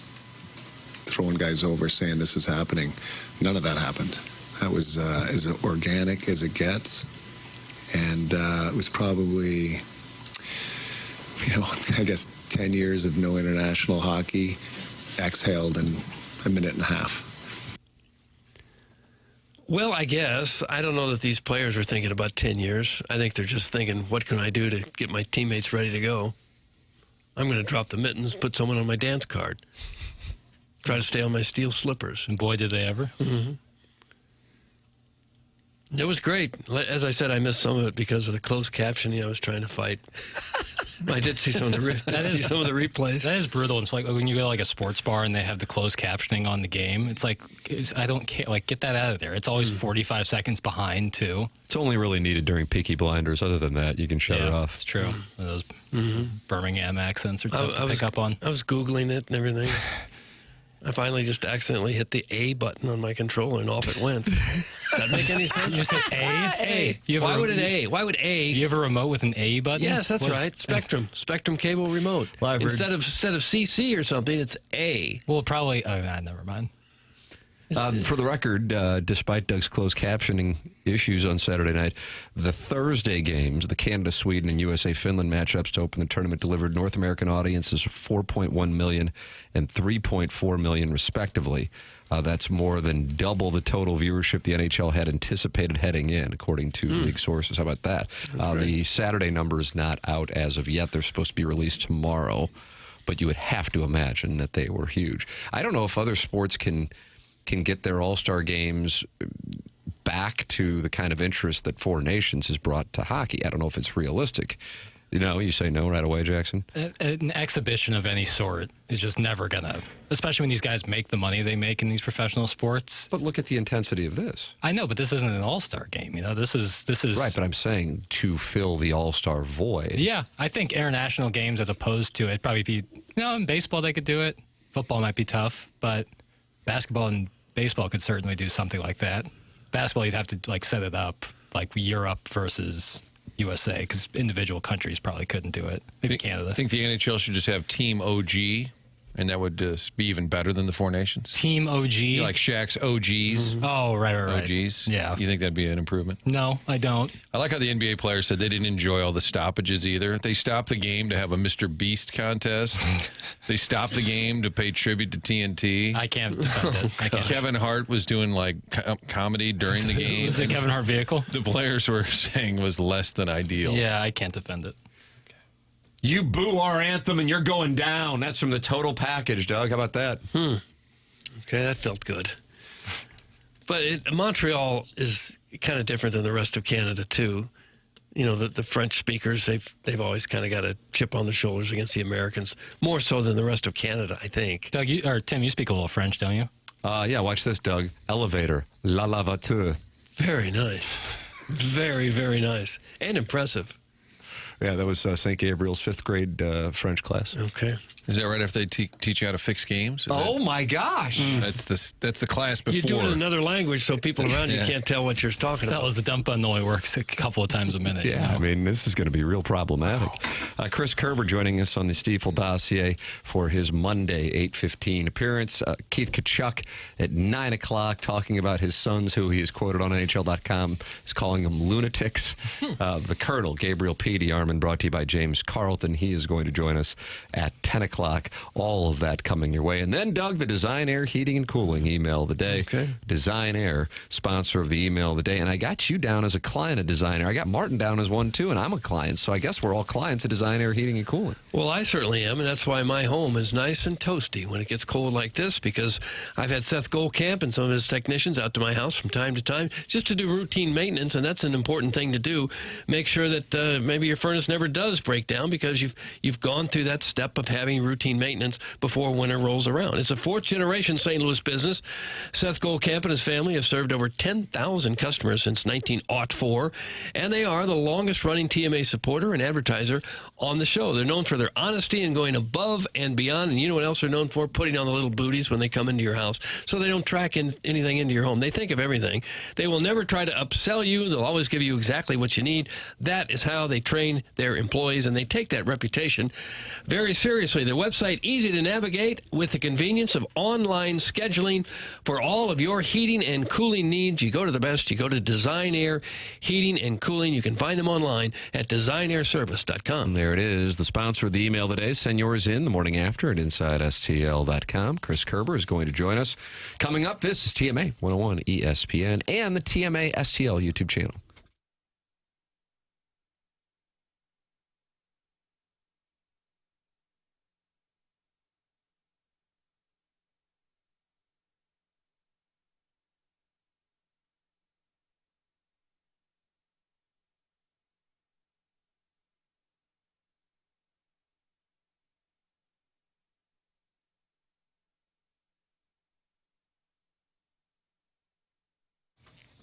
throwing guys over saying this is happening. None of that happened. That was as organic as it gets. And it was probably, I guess 10 years of no international hockey exhaled in a minute and a half. Well, I guess. I don't know that these players are thinking about 10 years. I think they're just thinking, what can I do to get my teammates ready to go? I'm going to drop the mittens, put someone on my dance card. Try to stay on my steel slippers. And boy, did they ever. Mm-hmm. It was great. As I said, I missed some of it because of the closed captioning I was trying to fight. I did see some of the replays. That is brutal. It's like when you go to like a sports bar and they have the closed captioning on the game. It's like I don't care. Like, get that out of there. It's always 45 seconds behind too. It's only really needed during Peaky Blinders. Other than that, you can shut it off. It's true. Those Birmingham accents are tough to pick up on. I was Googling it and everything. I finally just accidentally hit the A button on my controller and off it went. Does that make any sense? You said A? Why would A? You have a remote with an A button? Yes, that's right. Spectrum cable remote. Well, instead of CC or something, it's A. Well, probably. Oh, never mind. For the record, despite Doug's closed captioning issues on Saturday night, the Thursday games, the Canada-Sweden and USA-Finland matchups to open the tournament, delivered North American audiences of 4.1 million and 3.4 million, respectively. That's more than double the total viewership the NHL had anticipated heading in, according to league sources. How about that? The Saturday number is not out as of yet. They're supposed to be released tomorrow, but you would have to imagine that they were huge. I don't know if other sports can get their all-star games back to the kind of interest that Four Nations has brought to hockey. I don't know if it's realistic. You say no right away, Jackson? An exhibition of any sort is just never going to, especially when these guys make the money they make in these professional sports. But look at the intensity of this. I know, but this isn't an all-star game. This is right, but I'm saying to fill the all-star void. Yeah, I think international games as opposed to it probably be, in baseball they could do it. Football might be tough, but basketball and baseball could certainly do something like that. Basketball, you'd have to set it up like Europe versus USA, because individual countries probably couldn't do it. Maybe Canada. I think the NHL should just have Team OG, and that would just be even better than the Four Nations. Team OG? Like Shaq's OGs. Oh, right. OGs. Yeah. You think that'd be an improvement? No, I don't. I like how the NBA players said they didn't enjoy all the stoppages either. They stopped the game to have a Mr. Beast contest. They stopped the game to pay tribute to TNT. I can't defend it. Kevin Hart was doing comedy during the game. Was the Kevin Hart vehicle? The players were saying was less than ideal. Yeah, I can't defend it. You boo our anthem and you're going down. That's from the total package, Doug. How about that? Okay, that felt good. But Montreal is kind of different than the rest of Canada, too. The French speakers, they've always kind of got a chip on their shoulders against the Americans, more so than the rest of Canada, I think. Doug, Tim, you speak a little French, don't you? Yeah, watch this, Doug. Elevator. La lavature. Very nice. Very, very nice. And impressive. Yeah, that was St. Gabriel's 5th grade French class. Okay. Is that right after they teach you how to fix games? My gosh. That's the class before. You do it in another language so people around you can't tell what you're talking about. That was the dump button only works a couple of times a minute. Yeah, I mean, this is going to be real problematic. Chris Kerber joining us on the Stiefel dossier for his Monday 8:15 appearance. Keith Tkachuk at 9 o'clock talking about his sons, who he is quoted on NHL.com is calling them lunatics. The Colonel, Gabriel P. DeArmond, brought to you by James Carlton. He is going to join us at 10 o'clock. All of that coming your way. And then, Doug, the Design Air Heating and Cooling email of the day. Okay. Design Air, sponsor of the email of the day. And I got you down as a client of Design Air. I got Martin down as one, too, and I'm a client. So I guess we're all clients of Design Air Heating and Cooling. Well, I certainly am, and that's why my home is nice and toasty when it gets cold like this, because I've had Seth Goldcamp and some of his technicians out to my house from time to time just to do routine maintenance, and that's an important thing to do. Make sure that maybe your furnace never does break down because you've gone through that step of having routine maintenance before winter rolls around. It's a 4th-generation St. Louis business. Seth Goldcamp and his family have served over 10,000 customers since 1904, and they are the longest-running TMA supporter and advertiser on the show. They're known for their honesty and going above and beyond, and you know what else they're known for? Putting on the little booties when they come into your house so they don't track anything into your home. They think of everything. They will never try to upsell you. They'll always give you exactly what you need. That is how they train their employees, and they take that reputation very seriously. Their website, easy to navigate with the convenience of online scheduling for all of your heating and cooling needs. You go to the best. You go to Design Air Heating and Cooling. You can find them online at designairservice.com. There it is, the sponsor of the email today. Send yours in the morning after at InsideSTL.com. Chris Kerber is going to join us. Coming up, this is TMA 101 ESPN and the TMA STL YouTube channel.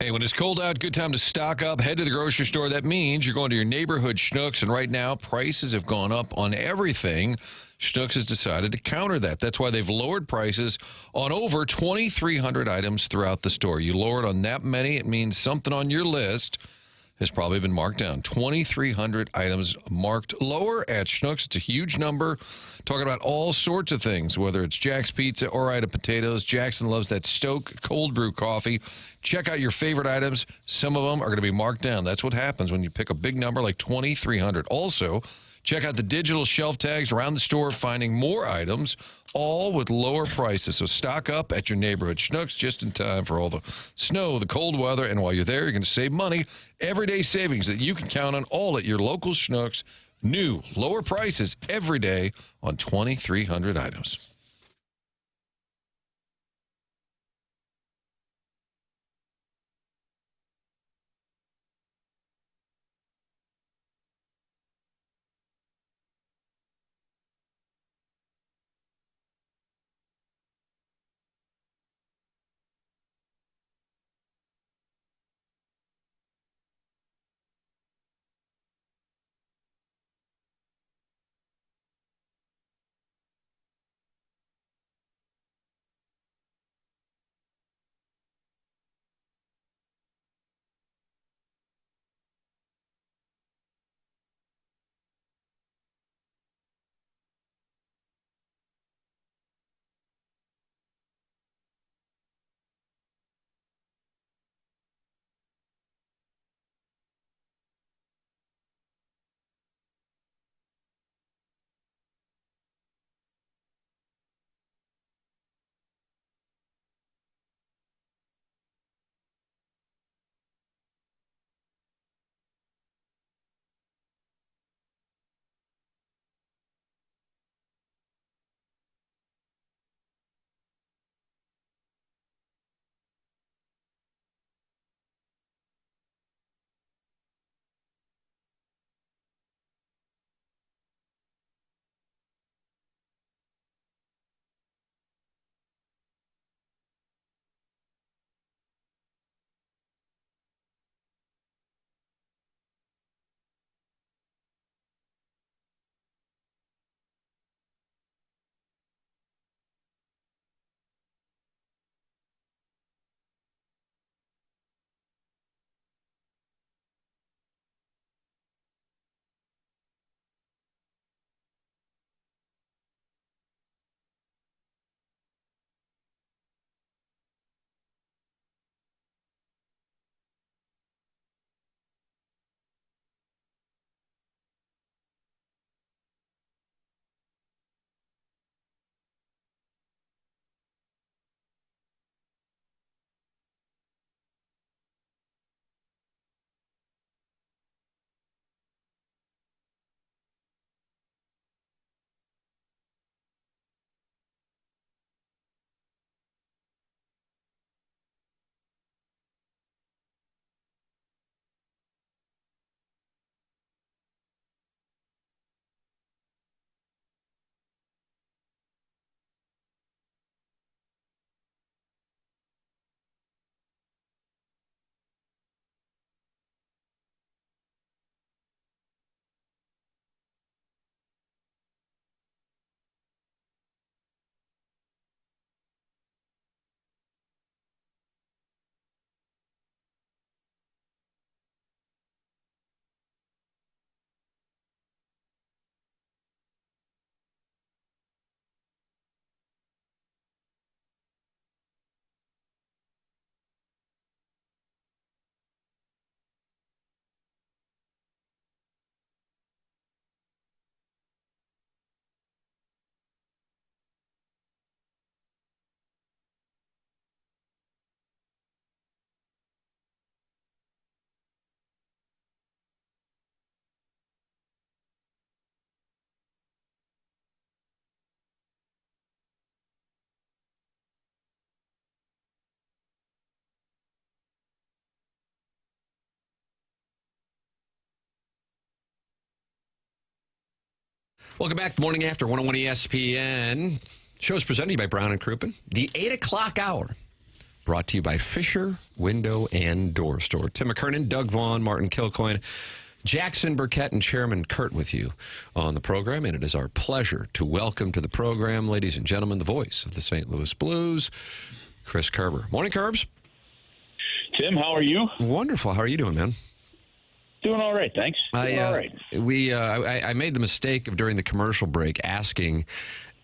Hey, when it's cold out, good time to stock up. Head to the grocery store. That means you're going to your neighborhood Schnucks, and right now, prices have gone up on everything. Schnucks has decided to counter that. That's why they've lowered prices on over 2,300 items throughout the store. You lower it on that many, it means something on your list has probably been marked down. 2,300 items marked lower at Schnucks. It's a huge number. Talking about all sorts of things, whether it's Jack's Pizza or Ida Potatoes. Jackson loves that Stoke cold brew coffee. Check out your favorite items. Some of them are going to be marked down. That's what happens when you pick a big number like 2,300. Also, check out the digital shelf tags around the store, finding more items, all with lower prices. So stock up at your neighborhood Schnucks just in time for all the snow, the cold weather, and while you're there, you're going to save money. Everyday savings that you can count on, all at your local Schnucks. New, lower prices every day on 2,300 items. Welcome back to Morning After 101 ESPN. Show's presented by Brown and Crouppen. The 8 o'clock hour brought to you by Fisher Window and Door Store. Tim McKernan, Doug Vaughn, Martin Kilcoyne, Jackson Burkett, and Chairman Kurt with you on the program. And it is our pleasure to welcome to the program, ladies and gentlemen, the voice of the St. Louis Blues, Chris Kerber. Morning, Kerbs. Tim, how are you? Wonderful. How are you doing, man? Doing all right, thanks. All right. I made the mistake of during the commercial break asking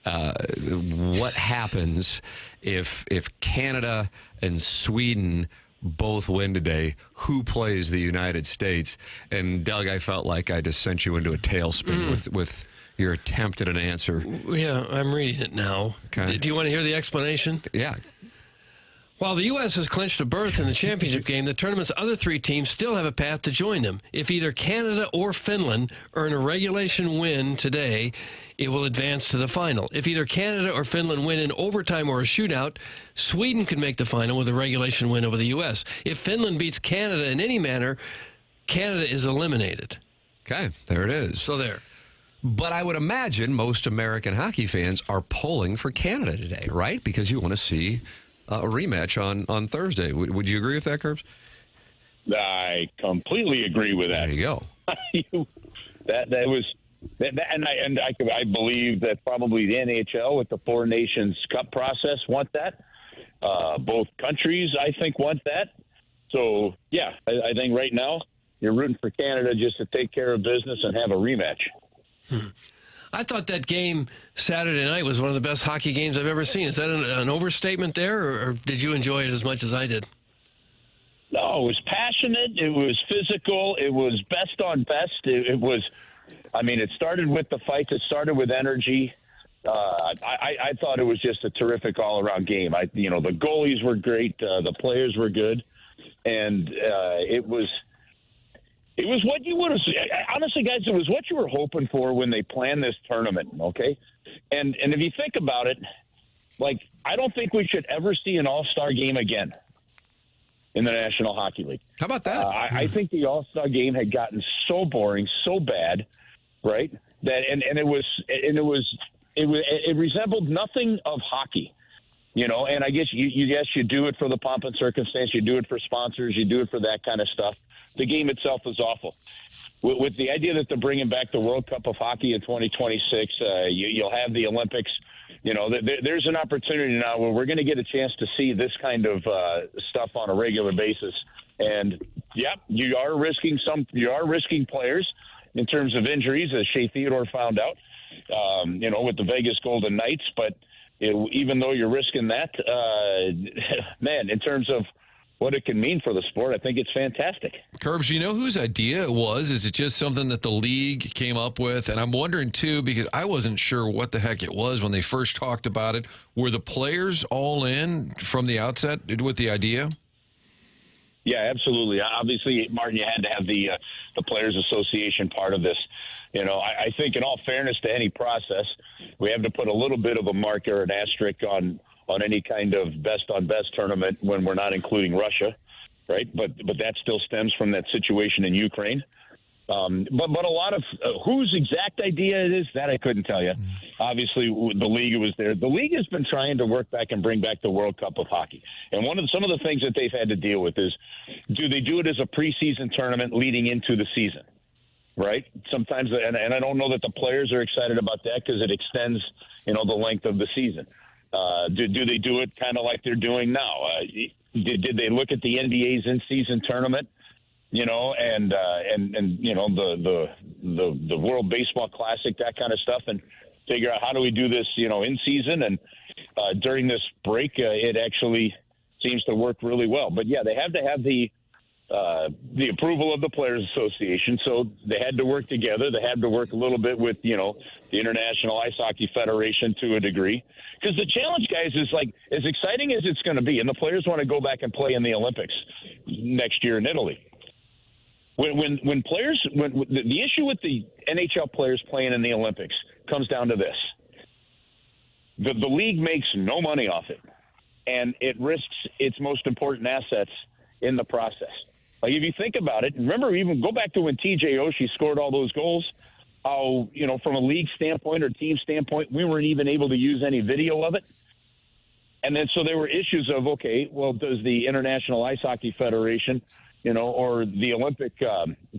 what happens if Canada and Sweden both win today, who plays the United States? And Doug, I felt like I just sent you into a tailspin with your attempt at an answer. Yeah, I'm reading it now. Okay. Do you want to hear the explanation? Yeah. While the U.S. has clinched a berth in the championship game, the tournament's other three teams still have a path to join them. If either Canada or Finland earn a regulation win today, it will advance to the final. If either Canada or Finland win in overtime or a shootout, Sweden can make the final with a regulation win over the U.S. If Finland beats Canada in any manner, Canada is eliminated. Okay, there it is. So there. But I would imagine most American hockey fans are pulling for Canada today, right? Because you want to see a rematch on Thursday. Would you agree with that, Kerbs? I completely agree with that. There you go. I believe that probably the NHL with the Four Nations Cup process want that. Both countries, I think, want that. So, yeah, I think right now you're rooting for Canada just to take care of business and have a rematch. I thought that game Saturday night was one of the best hockey games I've ever seen. Is that an overstatement there, or did you enjoy it as much as I did? No, it was passionate. It was physical. It was best on best. It was, I mean, it started with the fights. It started with energy. I thought it was just a terrific all-around game. The goalies were great. The players were good. And it was what you would have, honestly, guys, it was what you were hoping for when they planned this tournament, okay? And if you think about it, like, I don't think we should ever see an all-star game again in the National Hockey League. How about that? I think the all-star game had gotten so boring, so bad, right? That it resembled nothing of hockey. And I guess you do it for the pomp and circumstance, you do it for sponsors, you do it for that kind of stuff. The game itself is awful. With the idea that they're bringing back the World Cup of Hockey in 2026, you'll have the Olympics. There's an opportunity now where we're going to get a chance to see this kind of stuff on a regular basis. And, yeah, you are risking players in terms of injuries, as Shea Theodore found out, with the Vegas Golden Knights. But even though you're risking that, man, in terms of what it can mean for the sport, I think it's fantastic. Kerbs, you know whose idea it was? Is it just something that the league came up with? And I'm wondering, too, because I wasn't sure what the heck it was when they first talked about it. Were the players all in from the outset with the idea? Yeah, absolutely. Obviously, Martin, you had to have the Players Association part of this. I think in all fairness to any process, we have to put a little bit of a marker, an asterisk on any kind of best-on-best tournament when we're not including Russia, right? But that still stems from that situation in Ukraine. But a lot of whose exact idea it is, that I couldn't tell you. Obviously, the league was there. The league has been trying to work back and bring back the World Cup of Hockey. And some of the things that they've had to deal with is, do they do it as a preseason tournament leading into the season? Right? Sometimes, and I don't know that the players are excited about that because it extends, the length of the season. Do they do it kind of like they're doing now? Did they look at the NBA's in-season tournament, and the World Baseball Classic, that kind of stuff, and figure out how do we do this, in season? And during this break, it actually seems to work really well. But yeah, they have to have the approval of the Players Association, so they had to work together. They had to work a little bit with, the International Ice Hockey Federation to a degree. Because the challenge, guys, is like as exciting as it's going to be, and the players want to go back and play in the Olympics next year in Italy. When the issue with the NHL players playing in the Olympics comes down to this: the league makes no money off it, and it risks its most important assets in the process. Like if you think about it, remember, even go back to when TJ Oshie scored all those goals. How, from a league standpoint or team standpoint, we weren't even able to use any video of it. And then so there were issues of, okay, well, does the International Ice Hockey Federation, or the Olympic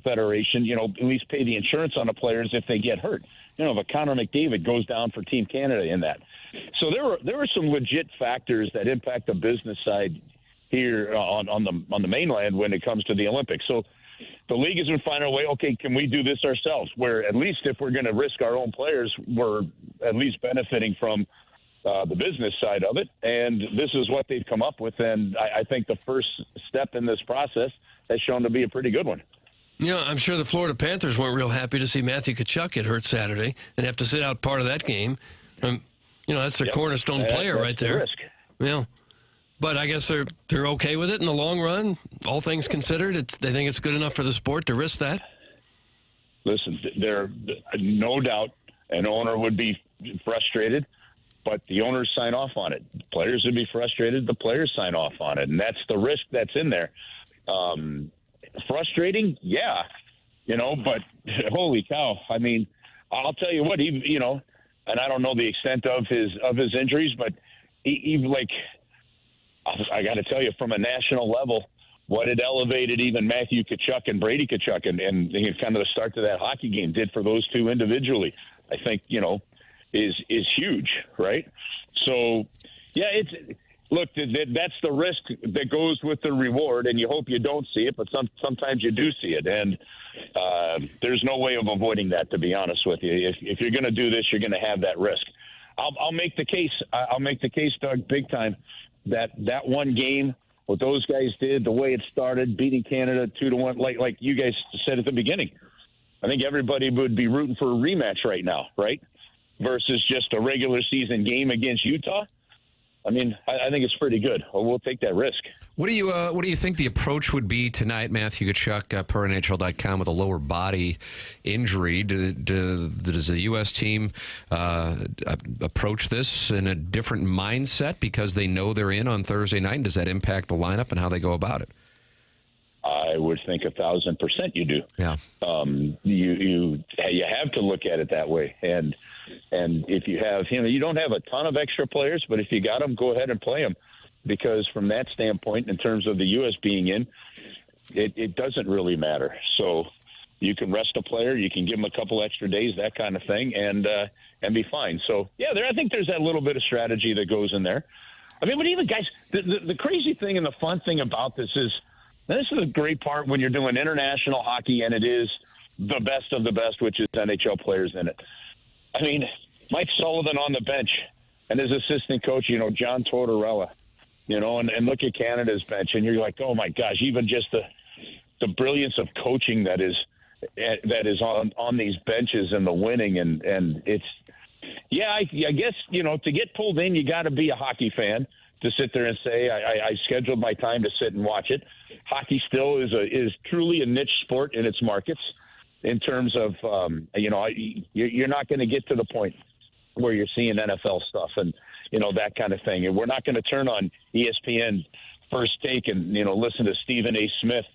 Federation, at least pay the insurance on the players if they get hurt? If a Connor McDavid goes down for Team Canada in that. So there were some legit factors that impact the business side here on the mainland when it comes to the Olympics. So the league has been finding a way, okay, can we do this ourselves? Where at least if we're going to risk our own players, we're at least benefiting from the business side of it. And this is what they've come up with. And I think the first step in this process has shown to be a pretty good one. I'm sure the Florida Panthers weren't real happy to see Matthew Tkachuk get hurt Saturday and have to sit out part of that game. That's their cornerstone player right there. Risk. Yeah. But I guess they're okay with it in the long run. All things considered, they think it's good enough for the sport to risk that. Listen, there no doubt an owner would be frustrated, but the owners sign off on it. The players would be frustrated. The players sign off on it, and that's the risk that's in there. Frustrating, yeah, but holy cow! I mean, I'll tell you what, and I don't know the extent of his injuries, but I got to tell you, from a national level, what it elevated even Matthew Tkachuk and Brady Tkachuk and kind of the start to that hockey game did for those two individually, I think, is huge, right? So, yeah, look, that's the risk that goes with the reward, and you hope you don't see it, but sometimes you do see it, and there's no way of avoiding that, to be honest with you. If you're going to do this, you're going to have that risk. I'll make the case. I'll make the case, Doug, big time. That one game, what those guys did, the way it started, beating Canada 2-1, like you guys said at the beginning, I think everybody would be rooting for a rematch right now, right? Versus just a regular season game against Utah. I mean, I think it's pretty good. We'll take that risk. What do you think the approach would be tonight, Matthew Tkachuk, per NHL.com, with a lower body injury? Does the U.S. team approach this in a different mindset because they know they're in on Thursday night? And does that impact the lineup and how they go about it? I would think 1,000% you do. Yeah. You have to look at it that way. And if you have, you don't have a ton of extra players, but if you got them, go ahead and play them. Because from that standpoint, in terms of the U.S. being in, it doesn't really matter. So you can rest a player, you can give them a couple extra days, that kind of thing, and be fine. So, yeah, I think there's that little bit of strategy that goes in there. I mean, but even guys, the crazy thing and the fun thing about this is a great part when you're doing international hockey, and it is the best of the best, which is NHL players in it. I mean, Mike Sullivan on the bench and his assistant coach, John Tortorella, and look at Canada's bench, and you're like, oh my gosh, even just the brilliance of coaching that is on these benches and the winning, and it's, yeah, I guess, to get pulled in, you got to be a hockey fan to sit there and say, I scheduled my time to sit and watch it. Hockey still is truly a niche sport in its markets in terms of, you're not going to get to the point where you're seeing NFL stuff and, that kind of thing. And we're not going to turn on ESPN First Take and, listen to Stephen A. Smith,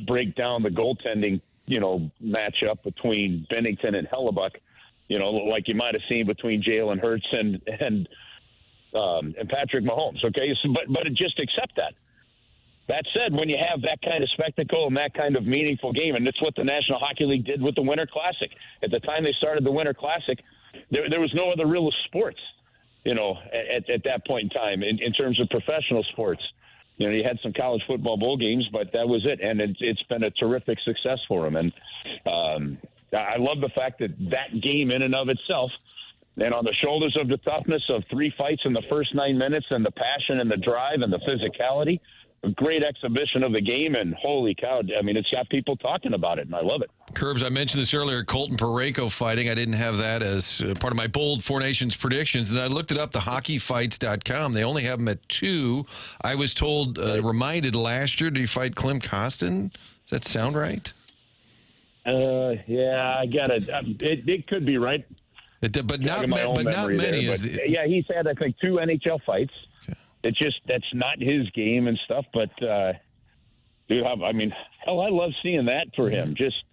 break down the goaltending, matchup between Bennington and Hellebuck, like you might have seen between Jalen Hurts and Patrick Mahomes. Okay. So, but just accept that. That said, when you have that kind of spectacle and that kind of meaningful game, and that's what the National Hockey League did with the Winter Classic. At the time they started the Winter Classic, there was no other real sports, at that point in time in terms of professional sports. You had some college football bowl games, but that was it. And it's been a terrific success for them. And I love the fact that game in and of itself, and on the shoulders of the toughness of 3 fights in the first 9 minutes and the passion and the drive and the physicality, a great exhibition of the game, and holy cow, I mean, it's got people talking about it, and I love it. Kerbs, I mentioned this earlier, Colton Parayko fighting. I didn't have that as part of my bold Four Nations predictions, and I looked it up, the hockeyfights.com. They only have him at 2. I was told, reminded last year, did he fight Klim Kostin? Does that sound right? Yeah, I got it. It could be right. But not many. Yeah, he's had, I think, 2 NHL fights. It's just that's not his game and stuff. But, dude, I mean, hell, I love seeing that for him. Just,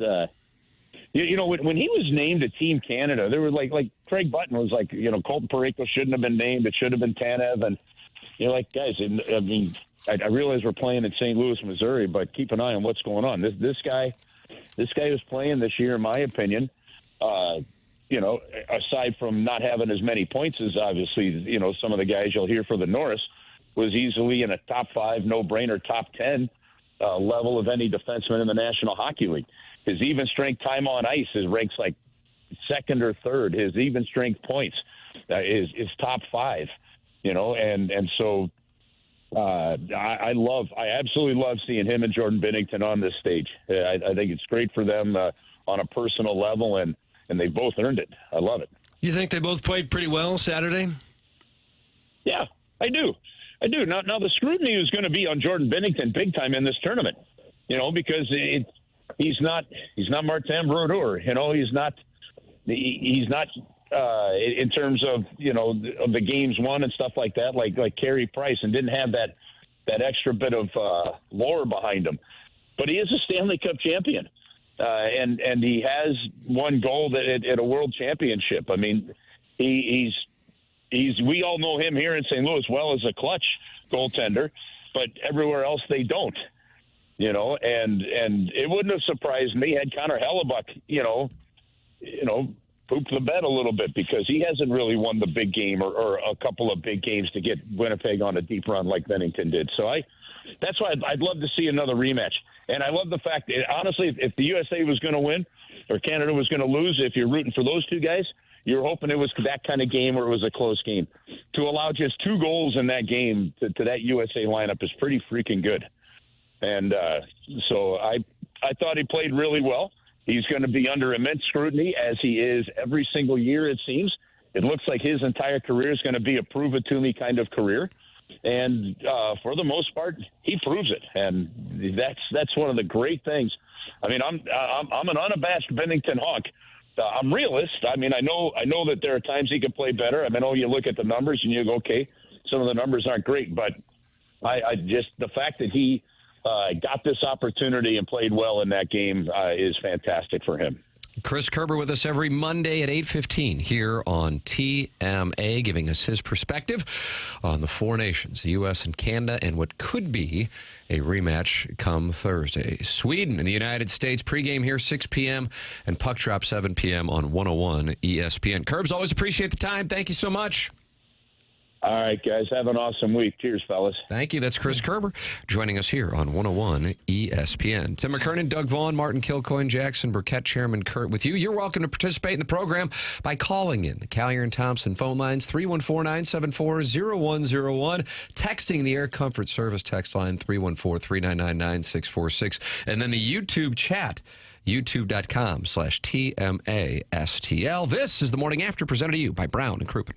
You know, when he was named to Team Canada, there were like Craig Button was like, you know, Colton Parayko shouldn't have been named. It should have been Tanev. And you're like, guys, I mean, I realize we're playing in St. Louis, Missouri, but keep an eye on what's going on. This guy who's playing this year, in my opinion, you know, aside from not having as many points as obviously, you know, some of the guys you'll hear for the Norris, was easily in a top 5, no-brainer, top 10 level of any defenseman in the National Hockey League. His even strength time on ice ranks like second or third. His even strength points is top 5, you know, and so I absolutely love seeing him and Jordan Binnington on this stage. I think it's great for them on a personal level, and they both earned it. I love it. You think they both played pretty well Saturday? Yeah, I do. Now the scrutiny is going to be on Jordan Binnington big time in this tournament, you know, because he's not Martin Brodeur, you know, he's not in terms of, you know, of the games won and stuff like that, like Carey Price, and didn't have that extra bit of lore behind him. But he is a Stanley Cup champion, and he has won gold at a world championship. I mean, he's we all know him here in St. Louis well as a clutch goaltender, but everywhere else they don't. You know, and it wouldn't have surprised me had Connor Hellebuck, you know, pooped the bed a little bit, because he hasn't really won the big game or a couple of big games to get Winnipeg on a deep run like Bennington did. So that's why I'd love to see another rematch. And I love the fact that, honestly, if the USA was going to win or Canada was going to lose, if you're rooting for those two guys, you're hoping it was that kind of game where it was a close game. To allow just 2 goals in that game to that USA lineup is pretty freaking good. And so I thought he played really well. He's going to be under immense scrutiny, as he is every single year, it seems. It looks like his entire career is going to be a prove-it-to-me kind of career. And for the most part, he proves it. And that's one of the great things. I mean, I'm an unabashed Bennington Hawk. I'm realist. I mean, I know that there are times he could play better. I mean, you look at the numbers and you go, okay, some of the numbers aren't great. But I just, the fact that he got this opportunity and played well in that game is fantastic for him. Chris Kerber with us every Monday at 8:15 here on TMA, giving us his perspective on the 4 nations, the U.S. and Canada, and what could be a rematch come Thursday. Sweden and the United States, pregame here 6 p.m. and puck drop 7 p.m. on 101 ESPN. Kerbs, always appreciate the time. Thank you so much. All right, guys. Have an awesome week. Cheers, fellas. Thank you. That's Chris Kerber joining us here on 101 ESPN. Tim McKernan, Doug Vaughn, Martin Kilcoyne, Jackson Burkett, Chairman Kurt with you. You're welcome to participate in the program by calling in the Callier and Thompson phone lines, 314-974-0101, texting the Air Comfort Service text line, 314-399-9646, and then the YouTube chat, youtube.com/TMASTL. This is the Morning After, presented to you by Brown and Crouppen.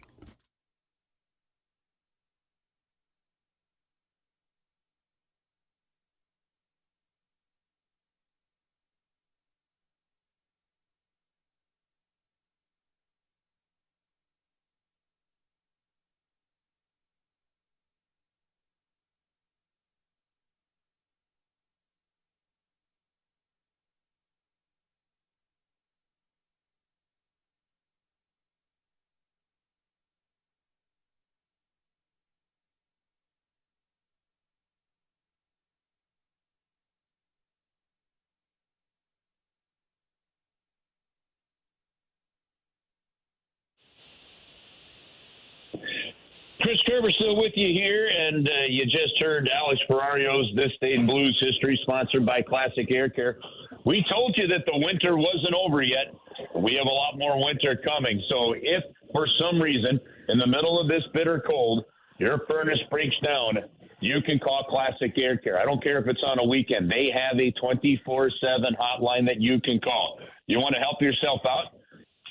Chris Kerber still with you here, and you just heard Alex Ferrario's This Day in Blues History, sponsored by Classic Air Care. We told you that the winter wasn't over yet. We have a lot more winter coming. So if, for some reason, in the middle of this bitter cold, your furnace breaks down, you can call Classic Air Care. I don't care if it's on a weekend. They have a 24/7 hotline that you can call. You want to help yourself out?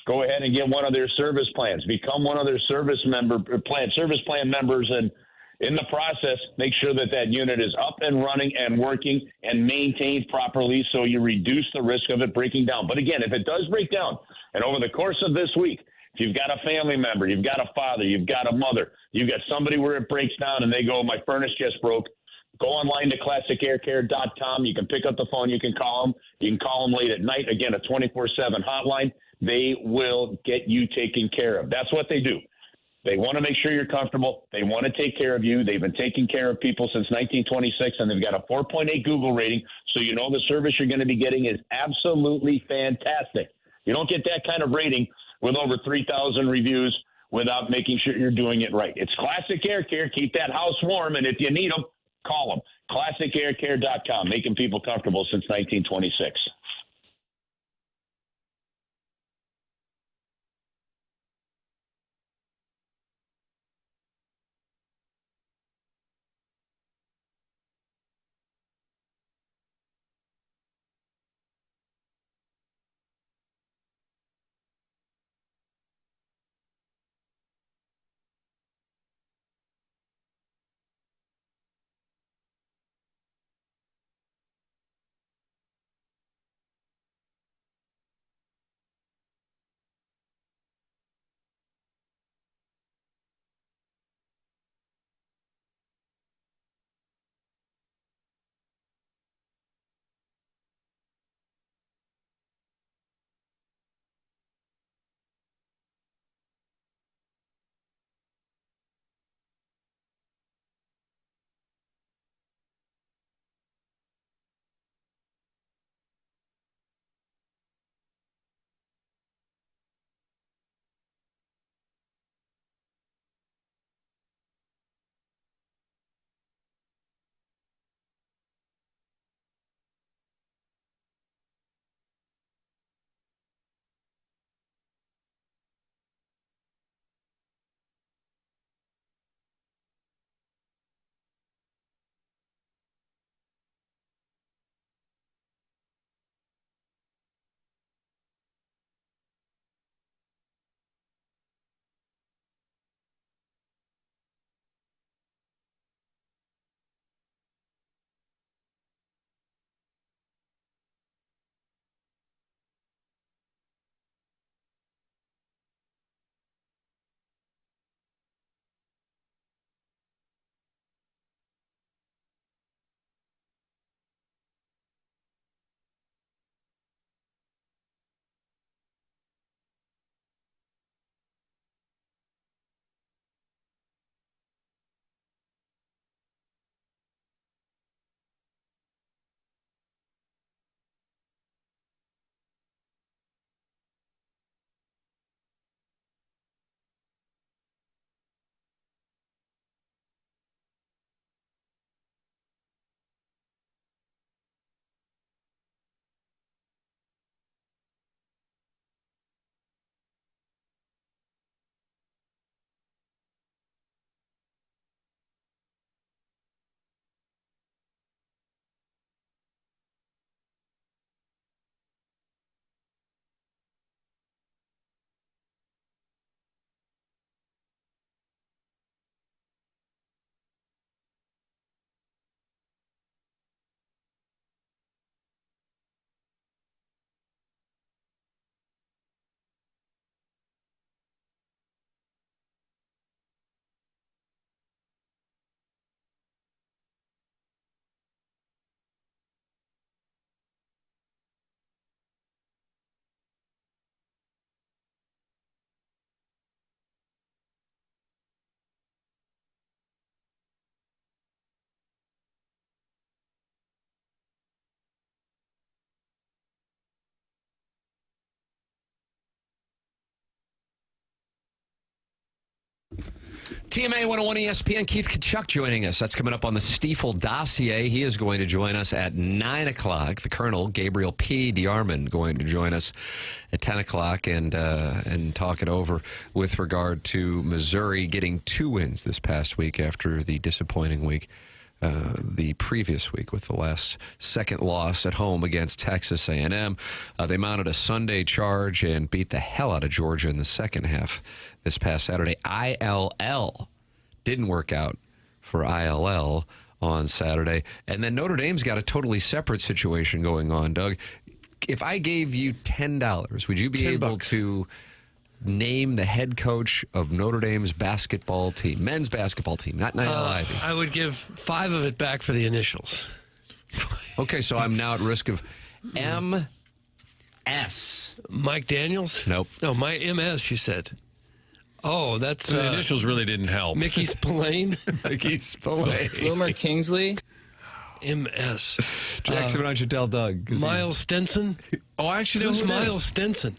Go ahead and get one of their service plans. Become one of their service plan members, and in the process, make sure that unit is up and running and working and maintained properly, so you reduce the risk of it breaking down. But again, if it does break down, and over the course of this week, if you've got a family member, you've got a father, you've got a mother, you've got somebody where it breaks down and they go, my furnace just broke, Go online to classicaircare.com. You can pick up the phone. You can call them. You can call them late at night. Again, a 24/7 hotline. They will get you taken care of. That's what they do. They want to make sure you're comfortable. They want to take care of you. They've been taking care of people since 1926, and they've got a 4.8 Google rating, so you know the service you're going to be getting is absolutely fantastic. You don't get that kind of rating with over 3,000 reviews without making sure you're doing it right. It's Classic Air Care. Keep that house warm, and if you need them, call them. ClassicAirCare.com, making people comfortable since 1926. TMA 101 ESPN, Keith Tkachuk joining us. That's coming up on the Stiefel dossier. He is going to join us at 9 o'clock. The Colonel, Gabriel P. DeArmond, going to join us at 10 o'clock and talk it over with regard to Missouri getting 2 wins this past week after the disappointing week the previous week with the second loss at home against Texas A&M. They mounted a Sunday charge and beat the hell out of Georgia in the second half this past Saturday. ILL didn't work out for ILL on Saturday. And then Notre Dame's got a totally separate situation going on, Doug. If I gave you $10, would you be able to name the head coach of Notre Dame's basketball team, men's basketball team, not Niall Ivy. I would give 5 of it back for the initials. Okay, so I'm now at risk of M. S. Mike Daniels? Nope. No, my MS, you said. Oh, that's... So the initials really didn't help. Mickey Spillane? Mickey Spillane. Wilmer Kingsley? MS. Jackson, why don't you tell Doug? Miles Stenson? Oh, I actually know Who's who it Miles is. Stenson?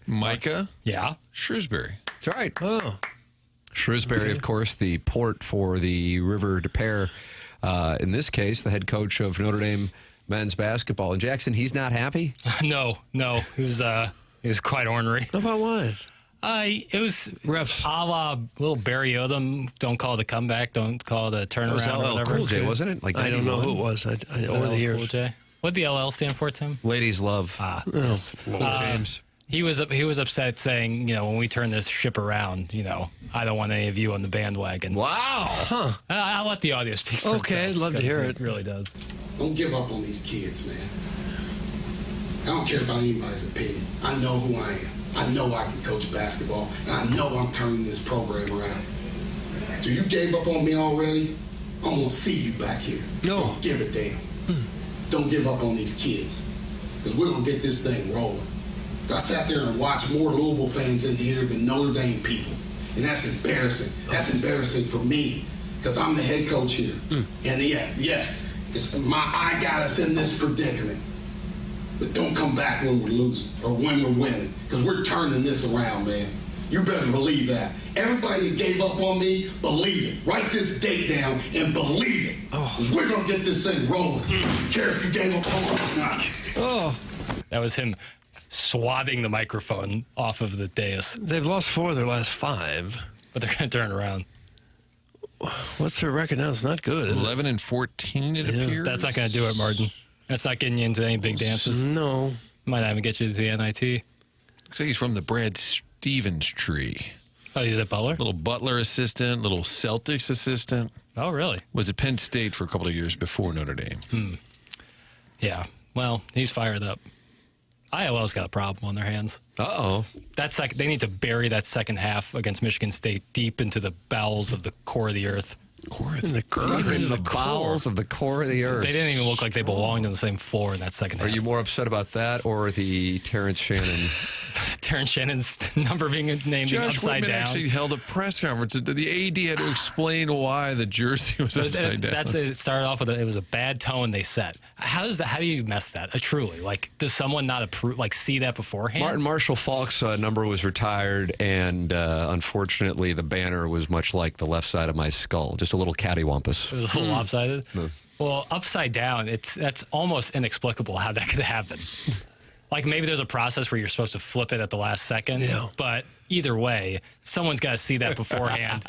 Micah Yeah. Shrewsbury. That's right. Oh. Shrewsbury, of course, the port for the River de Pere. In this case, the head coach of Notre Dame men's basketball. And Jackson, he's not happy? No. He was quite ornery. How about what? It was refs. A la little Barry Odom. Don't call it a comeback. Don't call it a turnaround. It was or LL whatever. Cool J, wasn't it? Like I don't know 91? who it was. Over the years. Cool J. What'd the LL stand for, Tim? Ladies love. Yes. Cool James. He was upset saying, when we turn this ship around, I don't want any of you on the bandwagon. Wow. Huh. I'll let the audio speak for Okay, itself, I'd love to 'cause hear it it. really does. Don't give up on these kids, man. I don't care about anybody's opinion. I know who I am. I know I can coach basketball, and I know I'm turning this program around. So you gave up on me already? I'm going to see you back here. No. Don't give a damn. Don't give up on these kids, because we're going to get this thing rolling. I sat there and watched more Louisville fans in here than Notre Dame people, and that's embarrassing. That's embarrassing for me, because I'm the head coach here. And yes, I got us in this predicament. But don't come back when we're losing or when we're winning, because we're turning this around, man. You better believe that. Everybody that gave up on me, believe it. Write this date down and believe it. Because we're going to get this thing rolling. Care if you gave up on me or not. Oh. That was him swathing the microphone off of the dais. They've lost 4 of their last 5. But they're going to turn around. What's their record now? It's not good, is it? 11 and 14, it appears. That's not going to do it, Martin. That's not getting you into any big dances. No. Might not even get you to the NIT. Looks like he's from the Brad Stevens tree. Oh, he's at Butler? Little Butler assistant, little Celtics assistant. Oh, really? Was at Penn State for a couple of years before Notre Dame. Yeah. Well, he's fired up. ILL's got a problem on their hands. Uh-oh. They need to bury that second half against Michigan State deep into the bowels of the core of the earth. In the bowels of the core of the earth. They didn't even look like they belonged on the same floor in that second half. Are you more upset about that or the Terrence Shannon? Terrence Shannon's number being named Josh upside Whitman down. actually held a press conference. The AD had to explain why the jersey was upside down. It started off with it was a bad tone they set. How do you mess that? Truly, does someone not approve? See that beforehand? Martin Marshall Falk's number was retired, and unfortunately, the banner was much like the left side of my skull, just a little cattywampus. It was a little lopsided. Well, upside down, that's almost inexplicable how that could happen. Maybe there's a process where you're supposed to flip it at the last second, but either way, someone's got to see that beforehand.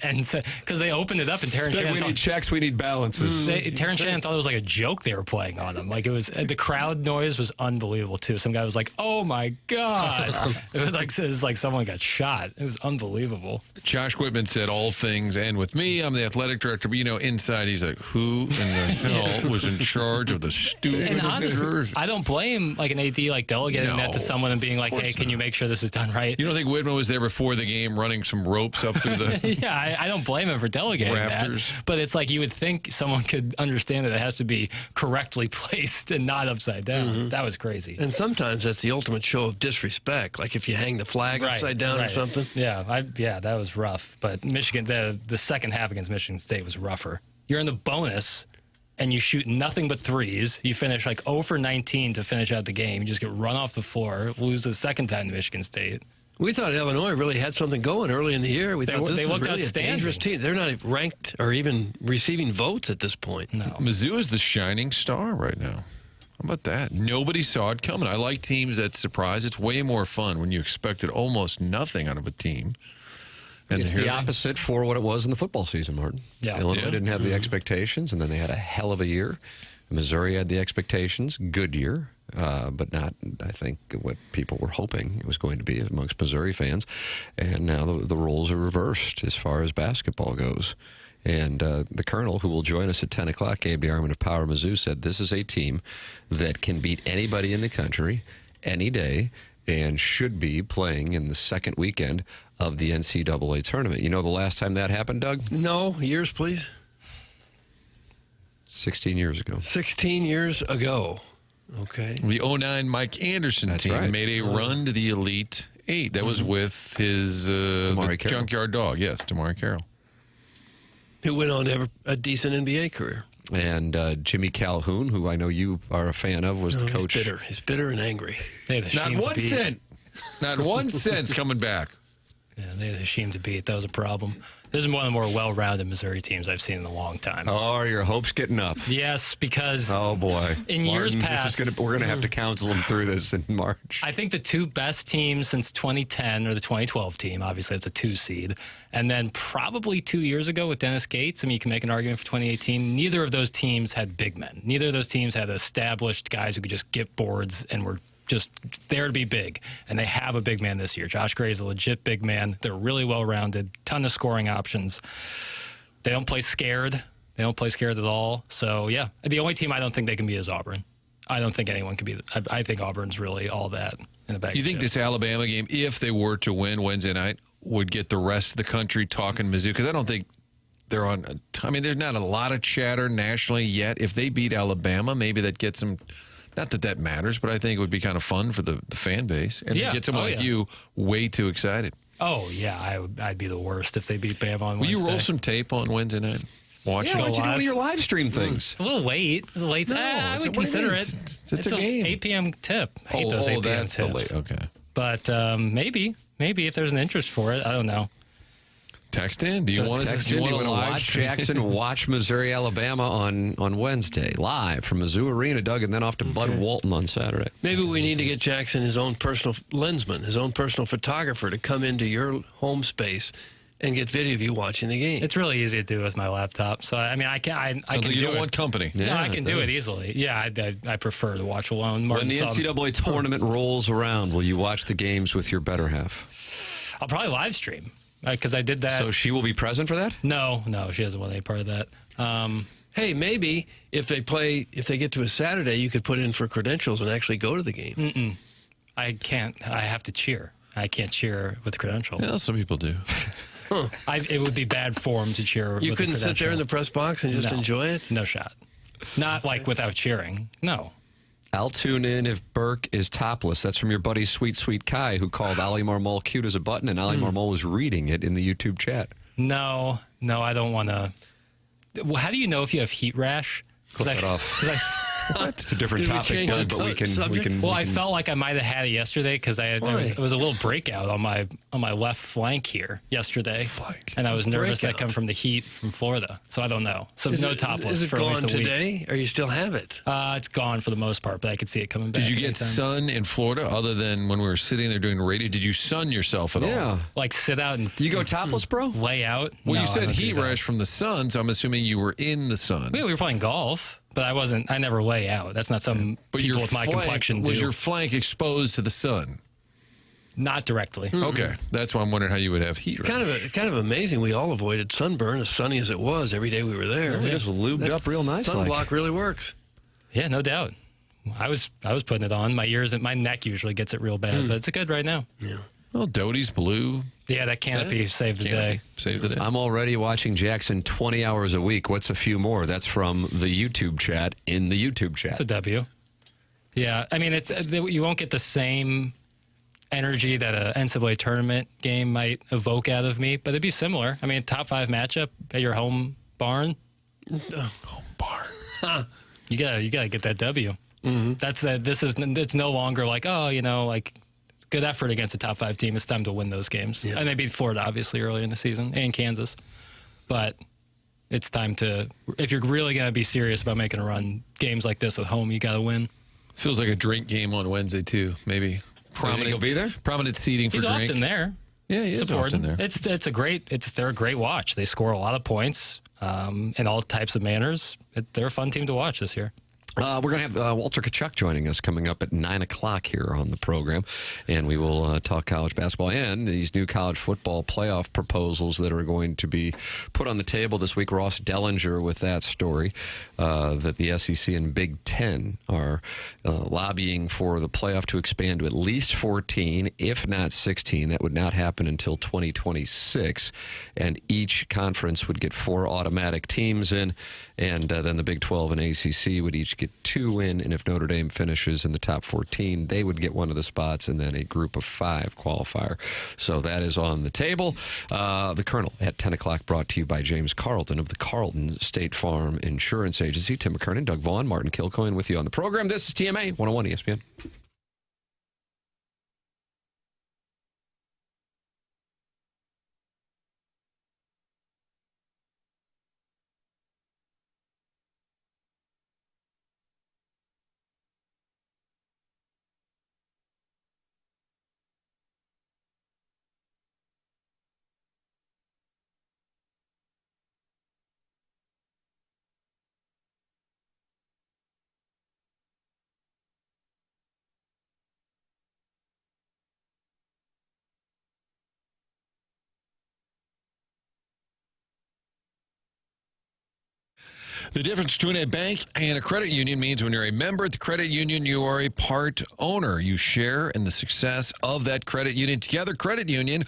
And because they opened it up and Terrence Shannon we need checks, we need balances. Terrence Shannon thought it was like a joke they were playing on him. It was the crowd noise was unbelievable too. Some guy was like, "Oh my god!" It was like someone got shot. It was unbelievable. Josh Whitman said all things end with me. I'm the athletic director, but inside he's like, who in the hell was in charge of the stupid And honestly, jersey? I don't blame an AD delegating that to someone and being like, "Hey, can you make sure this is done right?" You don't think Whitman was there before the game running some ropes up through the Yeah, I don't blame him for delegating rafters? that. But it's you would think someone could understand that it has to be correctly placed and not upside down. That was crazy. And sometimes that's the ultimate show of disrespect. If you hang the flag upside down or something. Yeah, that was rough. But Michigan, the second half against Michigan State was rougher. You're in the bonus, and you shoot nothing but threes. You finish 0 for 19 to finish out the game. You just get run off the floor, lose the second time to Michigan State. We thought Illinois really had something going early in the year. We thought they was looked really outstanding. a dangerous team. They're not ranked or even receiving votes at this point. No. Mizzou is the shining star right now. How about that? Nobody saw it coming. I like teams that surprise. It's way more fun when you expected almost nothing out of a team. And It's the opposite for what it was in the football season, Martin. Yeah. Illinois didn't have the expectations, and then they had a hell of a year. Missouri had the expectations, good year, but not, I think, what people were hoping it was going to be amongst Missouri fans. And now the roles are reversed as far as basketball goes. And the Colonel, who will join us at 10 o'clock, Gabe DeArmond of Power Mizzou, said this is a team that can beat anybody in the country any day. and should be playing in the second weekend of the NCAA tournament. You know the last time that happened, Doug? No, years, please. 16 years ago. 16 years ago. Okay. The 09 Mike Anderson team made a run to the Elite Eight. That was with his junkyard dog. Yes, Damari Carroll. Who went on to have a decent NBA career. And Jimmy Calhoun, who I know you are a fan of, was the coach. He's bitter. He's bitter and angry. Not 1 cent. Not 1 cent's coming back. Yeah, they had a shame to beat. That was a problem. This is one of the more well-rounded Missouri teams I've seen in a long time. Oh, are your hopes getting up? Yes, because oh boy, in years past, we're going to have to counsel them through this in March. I think the two best teams since 2010 are the 2012 team. Obviously, it's a 2 seed, and then probably 2 years ago with Dennis Gates. I mean, you can make an argument for 2018. Neither of those teams had big men. Neither of those teams had established guys who could just get boards and were just there to be big, and they have a big man this year. Josh Gray's a legit big man. They're really well-rounded, ton of scoring options. They don't play scared. They don't play scared at all. So, yeah, the only team I don't think they can be is Auburn. I don't think anyone can be. I think Auburn's really all that in the bag. You think this Alabama game, if they were to win Wednesday night, would get the rest of the country talking Mizzou? Because I don't think they're on. I mean, there's not a lot of chatter nationally yet. If they beat Alabama, maybe that gets them. Not that that matters, but I think it would be kind of fun for the fan base. And yeah. get someone like you way too excited. Oh, yeah. I'd be the worst if they beat Bama on Wednesday. Will you roll some tape on Wednesday night? Watch it. What'd you do with your live stream things? It's a little late. It's late. No, I would consider it. It's a game. 8 p.m. tip. I hate those 8 p.m. that's tips. the late. Okay. But maybe if there's an interest for it. I don't know. Text in. Do you want to watch Jackson watch Missouri Alabama on Wednesday live from Mizzou Arena, Doug, and then off to Bud Walton on Saturday? Maybe we need to get Jackson his own personal lensman, his own personal photographer to come into your home space and get video of you watching the game. It's really easy to do with my laptop. So I mean, I can. You don't want company. Yeah, I can do it easily. Yeah, I prefer to watch alone. When the NCAA tournament rolls around, will you watch the games with your better half? I'll probably live stream. Because I did that. So she will be present for that? No, she doesn't want any part of that. Hey, maybe if they get to a Saturday, you could put in for credentials and actually go to the game. Mm-mm. I can't. I have to cheer. I can't cheer with the credential. Yeah, some people do. It would be bad form to cheer. You with couldn't the sit there in the press box and just enjoy it? No shot. Not like without cheering. No. I'll tune in if Burke is topless. That's from your buddy Sweet Sweet Kai, who called Ali Marmol cute as a button, and Ali Marmol was reading it in the YouTube chat. No, I don't want to. Well, how do you know if you have heat rash? Click that off. It's a different topic, Doug, but we can. Well, I felt like I might have had it yesterday because it was a little breakout on my left flank here yesterday, and I was nervous that come from the heat from Florida. So I don't know. So no topless for at least a week. Is it gone today, or you still have it? It's gone for the most part, but I could see it coming back. Did you get sun in Florida other than when we were sitting there doing radio? Did you sun yourself at all? Yeah. Like sit out and you go topless, bro? Lay out. Well, No, you I said don't heat do that. rash from the sun, so I'm assuming you were in the sun. We were playing golf. But I never lay out. That's not some people with my complexion do. Was your flank exposed to the sun? Not directly. Okay. That's why I'm wondering how you would have heat. It's kind of amazing. We all avoided sunburn, as sunny as it was, every day we were there. We just lubed up real nice. Sunblock really works. Yeah, no doubt. I was putting it on. My ears and my neck usually gets it real bad, but it's good right now. Yeah. Well, Doty's blue. Yeah, that canopy saved the day. Saved the day. I'm already watching Jackson 20 hours a week. What's a few more? That's from the YouTube chat in the YouTube chat. It's a W. Yeah, I mean, you won't get the same energy that a NCAA tournament game might evoke out of me, but it'd be similar. I mean, top 5 matchup at your home barn. Home barn. You gotta get that W. Mm-hmm. It's no longer like, good effort against a top 5 team. It's time to win those games. Yeah. And they beat Florida, obviously, early in the season, and Kansas. But it's time to, if you're really going to be serious about making a run, games like this at home, you got to win. Feels like a drink game on Wednesday, too. Maybe. Prominent. He'll be there? Prominent seating for He's drink. He's often there. Yeah, he is often there. They're a great watch. They score a lot of points in all types of manners. They're a fun team to watch this year. We're going to have Walter Tkachuk joining us coming up at 9 o'clock here on the program, and we will talk college basketball and these new college football playoff proposals that are going to be put on the table this week. Ross Dellinger with that story that the SEC and Big Ten are lobbying for the playoff to expand to at least 14, if not 16. That would not happen until 2026, and each conference would get 4 automatic teams in, and then the Big 12 and ACC would each get 2 in, and if Notre Dame finishes in the top 14, they would get one of the spots, and then a group of 5 qualifier. So that is on the table. The Colonel at 10 o'clock, brought to you by James Carlton of the Carlton State Farm Insurance Agency. Tim McKernan, Doug Vaughn, Martin Kilcoyne with you on the program. This is TMA 101 ESPN. The difference between a bank and a credit union means when you're a member at the credit union, you are a part owner. You share in the success of that credit union. Together Credit Union,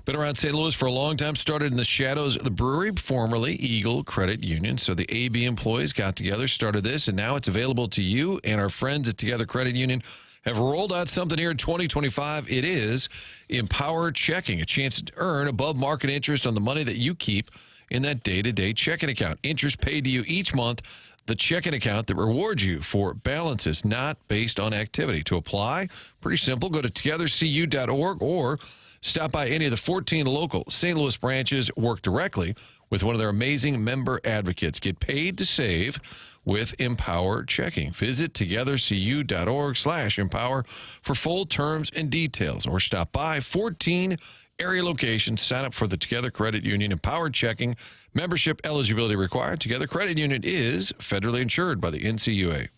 been around St. Louis for a long time, started in the shadows of the brewery, formerly Eagle Credit Union. So the AB employees got together, started this, and now it's available to you. And our friends at Together Credit Union have rolled out something here in 2025. It is Empower Checking, a chance to earn above market interest on the money that you keep in that day-to-day checking account. Interest paid to you each month, the checking account that rewards you for balances not based on activity. To apply, pretty simple. Go to togethercu.org or stop by any of the 14 local St. Louis branches. Work directly with one of their amazing member advocates. Get paid to save with Empower Checking. Visit togethercu.org/empower for full terms and details, or stop by 14 area locations. Sign up for the Together Credit Union Empower Checking. Membership eligibility required. Together Credit Union is federally insured by the NCUA.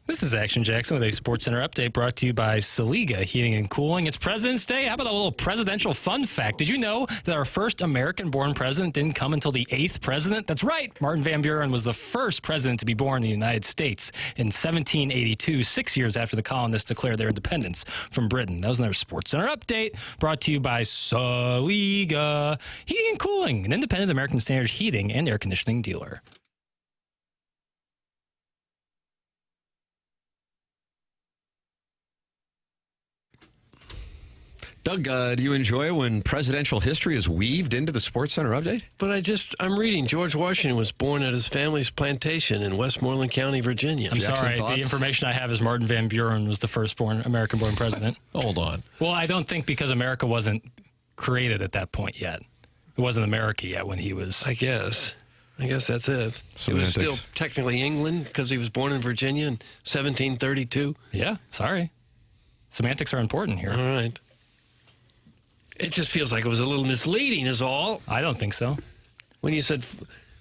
This is Action Jackson with a Sports Center update brought to you by Saliga Heating and Cooling. It's President's Day. How about a little presidential fun fact? Did you know that our first American-born president didn't come until the 8th president? That's right. Martin Van Buren was the first president to be born in the United States in 1782, 6 years after the colonists declared their independence from Britain. That was another Sports Center update brought to you by Saliga Heating and Cooling, an independent American Standard heating and air conditioning dealer. Doug, do you enjoy when presidential history is weaved into the Sports Center update? But I'm reading George Washington was born at his family's plantation in Westmoreland County, Virginia. I'm sorry. The information I have is Martin Van Buren was the first American-born president. Hold on. Well, I don't think because America wasn't created at that point yet. It wasn't America yet when he was. I guess that's it. Semantics. It was still technically England because he was born in Virginia in 1732. Yeah, sorry. Semantics are important here. All right. It just feels like it was a little misleading is all. I don't think so. When you said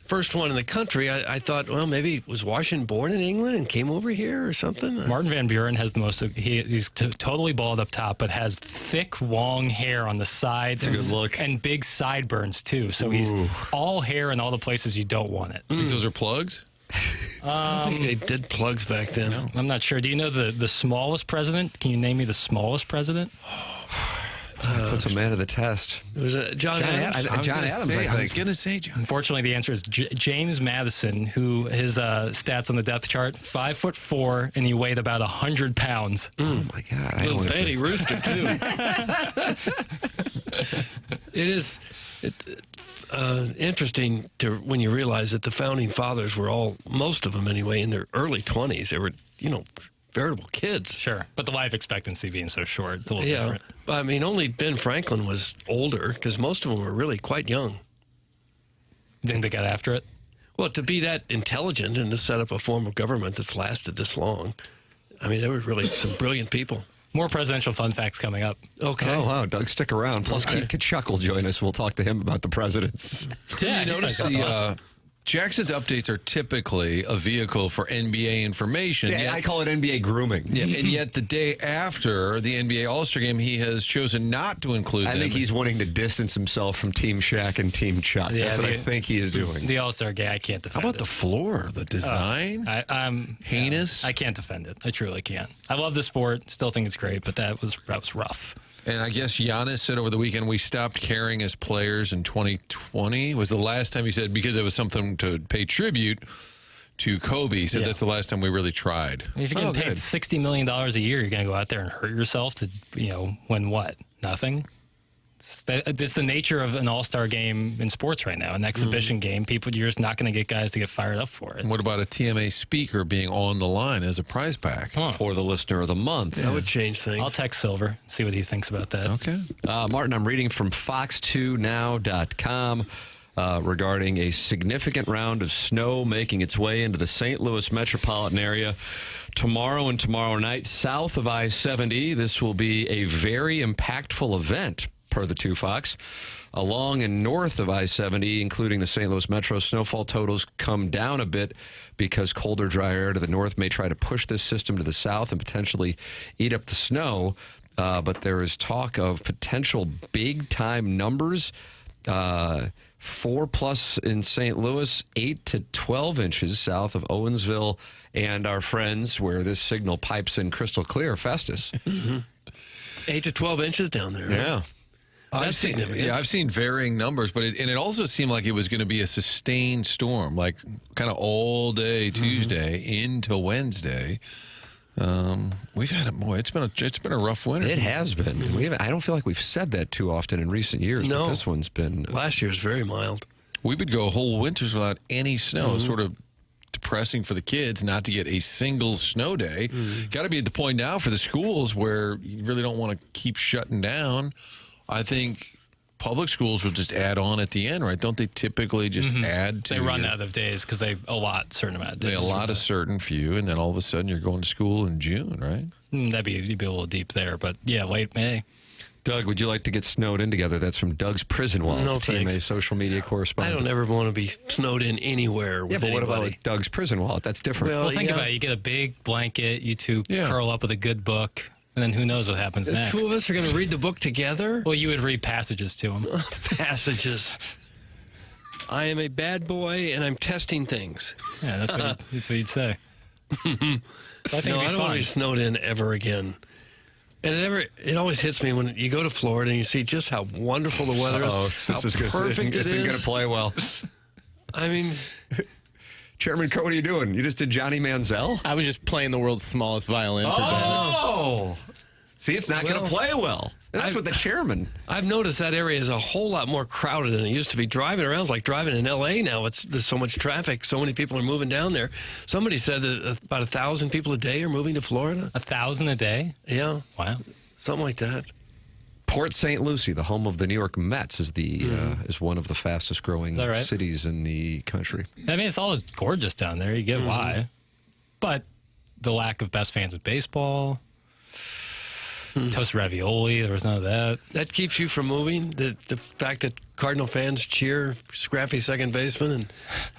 first one in the country, I thought, well, maybe was Washington born in England and came over here or something? Martin Van Buren has the most, he's totally bald up top, but has thick, long hair on the sides. That's a good look. And big sideburns, too. So he's all hair in all the places you don't want it. Think those are plugs? I don't think they did plugs back then. No, I'm not sure. Do you know the smallest president? Can you name me the smallest president? Puts a man to the test. It was John Adams. John Adams, I was going to say John. Unfortunately, the answer is James Madison, who his stats on the depth chart, 5'4", and he weighed about 100 pounds. Oh, my God. Little Betty Rooster, too. It is interesting when you realize that the founding fathers were most of them anyway, in their early 20s. They were, veritable kids. Sure. But the life expectancy being so short, it's a little different. I mean, only Ben Franklin was older because most of them were really quite young. You think they got after it? Well, to be that intelligent and to set up a form of government that's lasted this long, I mean, they were really some brilliant people. More presidential fun facts coming up. Okay. Oh, wow. Doug, stick around. Plus, Tkachuk will join us. We'll talk to him about the presidents. Did you notice Jackson's updates are typically a vehicle for NBA information. Yeah, I call it NBA grooming. Yeah, and yet the day after the NBA All-Star Game, he has chosen not to include them. I think he's wanting to distance himself from Team Shaq and Team Chuck. Yeah, That's what I think he is doing. The All-Star Game, I can't defend How about it. the floor, the design? I'm heinous. I can't defend it. I truly can't. I love the sport. Still think it's great, but that was rough. And I guess Giannis said over the weekend, we stopped caring as players in 2020. Was the last time he said, because it was something to pay tribute to Kobe. He said that's the last time we really tried. If you're getting paid $60 million a year, you're going to go out there and hurt yourself to, win what? Nothing? It's the nature of an all-star game in sports right now, an exhibition game. You're just not going to get guys to get fired up for it. And what about a TMA speaker being on the line as a prize pack? For the listener of the month? That would change things. I'll text Silver, see what he thinks about that. Okay. Martin, I'm reading from fox2now.com regarding a significant round of snow making its way into the St. Louis metropolitan area tomorrow and tomorrow night south of I-70. This will be a very impactful event, per the 2 Fox. Along and north of I-70, including the St. Louis Metro, snowfall totals come down a bit because colder, dry air to the north may try to push this system to the south and potentially eat up the snow. But there is talk of potential big-time numbers. 4+ in St. Louis, 8 to 12 inches south of Owensville, and our friends where this signal pipes in crystal clear, Festus. 8 to 12 inches down there. Yeah. That's significant. I've seen varying numbers, but it also seemed like it was going to be a sustained storm, like kind of all day Tuesday into Wednesday. We've had it, boy. It's been a rough winter. It has been. I don't feel like we've said that too often in recent years. No, but this one's been. Last year's very mild. We would go whole winters without any snow. Sort of depressing for the kids not to get a single snow day. Got to be at the point now for the schools where you really don't want to keep shutting down. I think public schools will just add on at the end, right? Don't they typically just add to? They run out of days because they allot a certain amount of days. They allot a certain few, and then all of a sudden you're going to school in June, right? You'd be a little deep there, but yeah, late May. Doug, would you like to get snowed in together? That's from Doug's Prison Wallet, No, TMA thanks. social media correspondent. I don't ever want to be snowed in anywhere with but what anybody. about Doug's Prison Wallet? That's different. Well, think about it. You get a big blanket, you two curl up with a good book, and then who knows what happens The next. two of us are going to read the book together? Well, you would read passages to him. Passages. I am a bad boy, and I'm testing things. Yeah, that's what you'd say. I think I don't want fun. to be snowed in ever again. And it always hits me when you go to Florida and you see just how wonderful the weather is. How perfect it This isn't going to is. play well. I mean, Chairman Coe, what are you doing? You just did Johnny Manziel? I was just playing the world's smallest violin for Ben. Oh! See, it's not going to play well. That's what the chairman. I've noticed that area is a whole lot more crowded than it used to be. Driving around is like driving in L.A. now. There's so much traffic. So many people are moving down there. Somebody said that about 1,000 people a day are moving to Florida. 1,000 a day? Yeah. Wow. Something like that. Port St. Lucie, the home of the New York Mets, is is one of the fastest growing Is that right? cities in the country. I mean, it's all gorgeous down there. You get why. But the lack of best fans of baseball, toasted ravioli, there was none of that. That keeps you from moving? The fact that Cardinal fans cheer scrappy second baseman and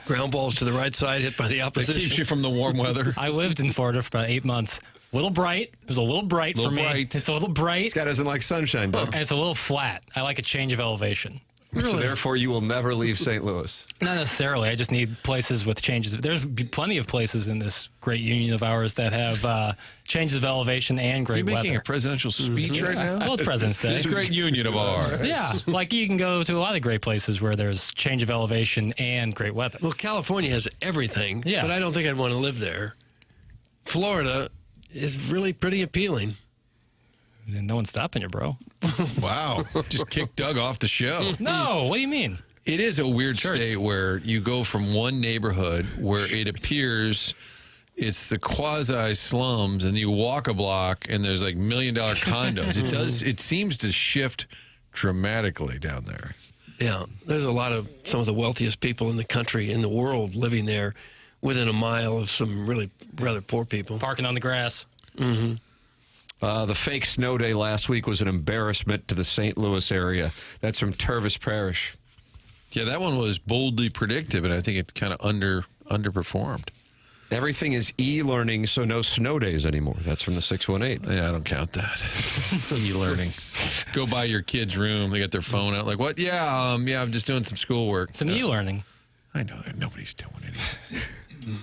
ground balls to the right side hit by the That opposition? keeps you from the warm weather. I lived in Florida for about 8 months. Little bright. It was a little bright for me. It's a little bright. This guy doesn't like sunshine, Doug. And it's a little flat. I like a change of elevation. So therefore, you will never leave St. Louis. Not necessarily. I just need places with changes. There's plenty of places in this great union of ours that have changes of elevation and great You're making weather. a presidential speech right now? Well, it's President's Day. This great union of ours. Yeah, like you can go to a lot of great places where there's change of elevation and great weather. Well, California has everything, Yeah. but I don't think I'd want to live there. Florida is really pretty appealing. No one's stopping you, bro. Wow. Just kicked Doug off the show. No, what do you mean? It is a weird state where you go from one neighborhood where it appears it's the quasi slums, and you walk a block and there's like $1 million condos. It seems to shift dramatically down there. Yeah, there's a lot of some of the wealthiest people in the country, in the world, living there within a mile of some really rather poor people. Parking on the grass. Mm-hmm. The fake snow day last week was an embarrassment to the St. Louis area. That's from Tervis Parish. Yeah, that one was boldly predictive, and I think it kind of underperformed. Everything is e-learning, so no snow days anymore. That's from the 618. Yeah, I don't count that. E-learning. Go by your kid's room. They got their phone out. Like, what? Yeah, I'm just doing some schoolwork. Some e-learning. I know. Nobody's doing anything.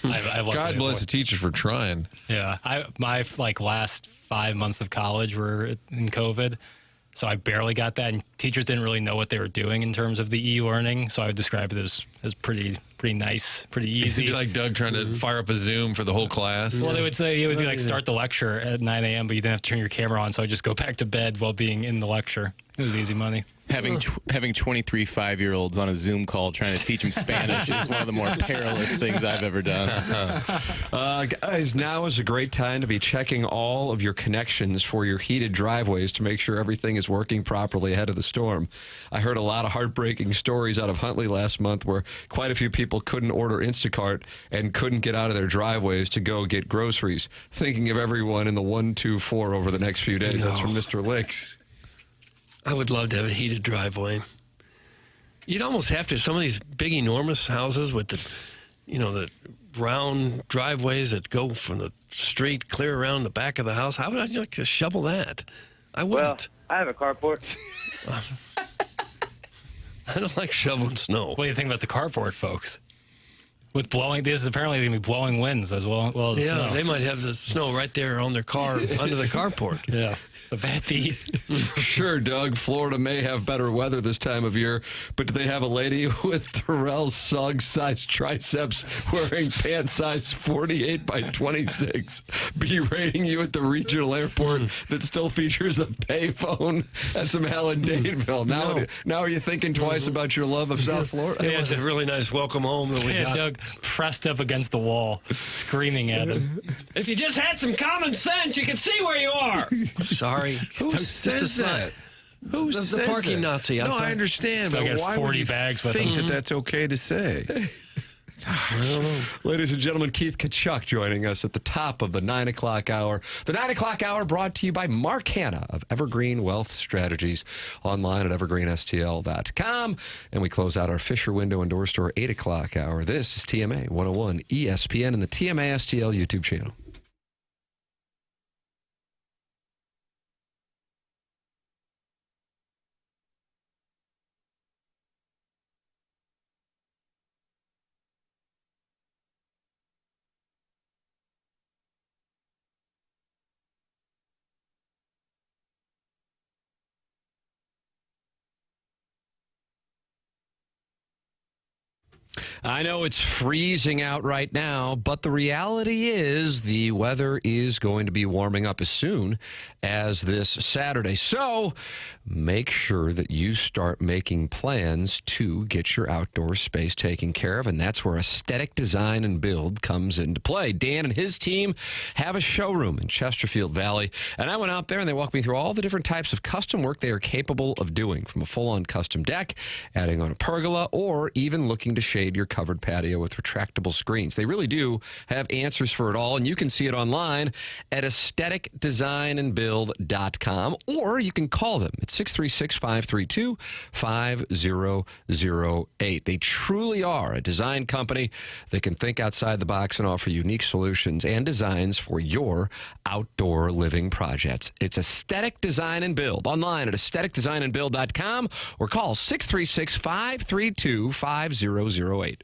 God bless the teachers for trying. Yeah, my last 5 months of college were in COVID, so I barely got that, and teachers didn't really know what they were doing in terms of the e-learning. So I would describe it as pretty nice, pretty easy. It'd be like Doug trying to fire up a Zoom for the whole class. Well, they would say it would be like start the lecture at 9 a.m., but you didn't have to turn your camera on, so I just go back to bed while being in the lecture. It was easy money. Having 23 5-year-olds on a Zoom call trying to teach them Spanish is one of the more perilous things I've ever done. Guys, now is a great time to be checking all of your connections for your heated driveways to make sure everything is working properly ahead of the storm. I heard a lot of heartbreaking stories out of Huntley last month where quite a few people couldn't order Instacart and couldn't get out of their driveways to go get groceries. Thinking of everyone in the 124 over the next few days. That's from Mr. Licks. I would love to have a heated driveway. You'd almost have to. Some of these big, enormous houses with the round driveways that go from the street clear around the back of the house. How would I like to shovel that? I wouldn't. Well, I have a carport. I don't like shoveling snow. What do you think about the carport, folks? With blowing, this is apparently going to be blowing winds as well as Yeah, snow. they might have the snow right there on their car under the carport. Yeah. It's a bad beat. Sure, Doug, Florida may have better weather this time of year, but do they have a lady with Terrell Suggs-sized triceps wearing pant size 48 by 26 berating you at the regional airport that still features a payphone at some hell in Dadeville? Now are you thinking twice about your love of South Florida? It was a really nice welcome home that we got. Doug pressed up against the wall, screaming at him. If you just had some common sense, you could see where you are. Sorry. Who says that? Who the says parking that? Nazi outside. No, I understand, Doug but had why 40 would you bags with think him. that that's okay to say? Ladies and gentlemen, Keith Tkachuk joining us at the top of the 9 o'clock hour. The 9 o'clock hour brought to you by Mark Hanna of Evergreen Wealth Strategies, online at evergreenstl.com. And we close out our Fisher Window and Door Store 8 o'clock hour. This is TMA 101 ESPN and the TMA STL YouTube channel. I know it's freezing out right now, but the reality is the weather is going to be warming up as soon as this Saturday. So make sure that you start making plans to get your outdoor space taken care of, and that's where aesthetic design and build comes into play. Dan and his team have a showroom in Chesterfield Valley, and I went out there and they walked me through all the different types of custom work they are capable of doing, from a full-on custom deck, adding on a pergola, or even looking to shade your covered patio with retractable screens. They really do have answers for it all, and you can see it online at aestheticdesignandbuild.com, or you can call them at 636-532-5008. They truly are a design company that can think outside the box and offer unique solutions and designs for your outdoor living projects. It's Aesthetic Design and Build, online at aestheticdesignandbuild.com, or call 636-532-5008.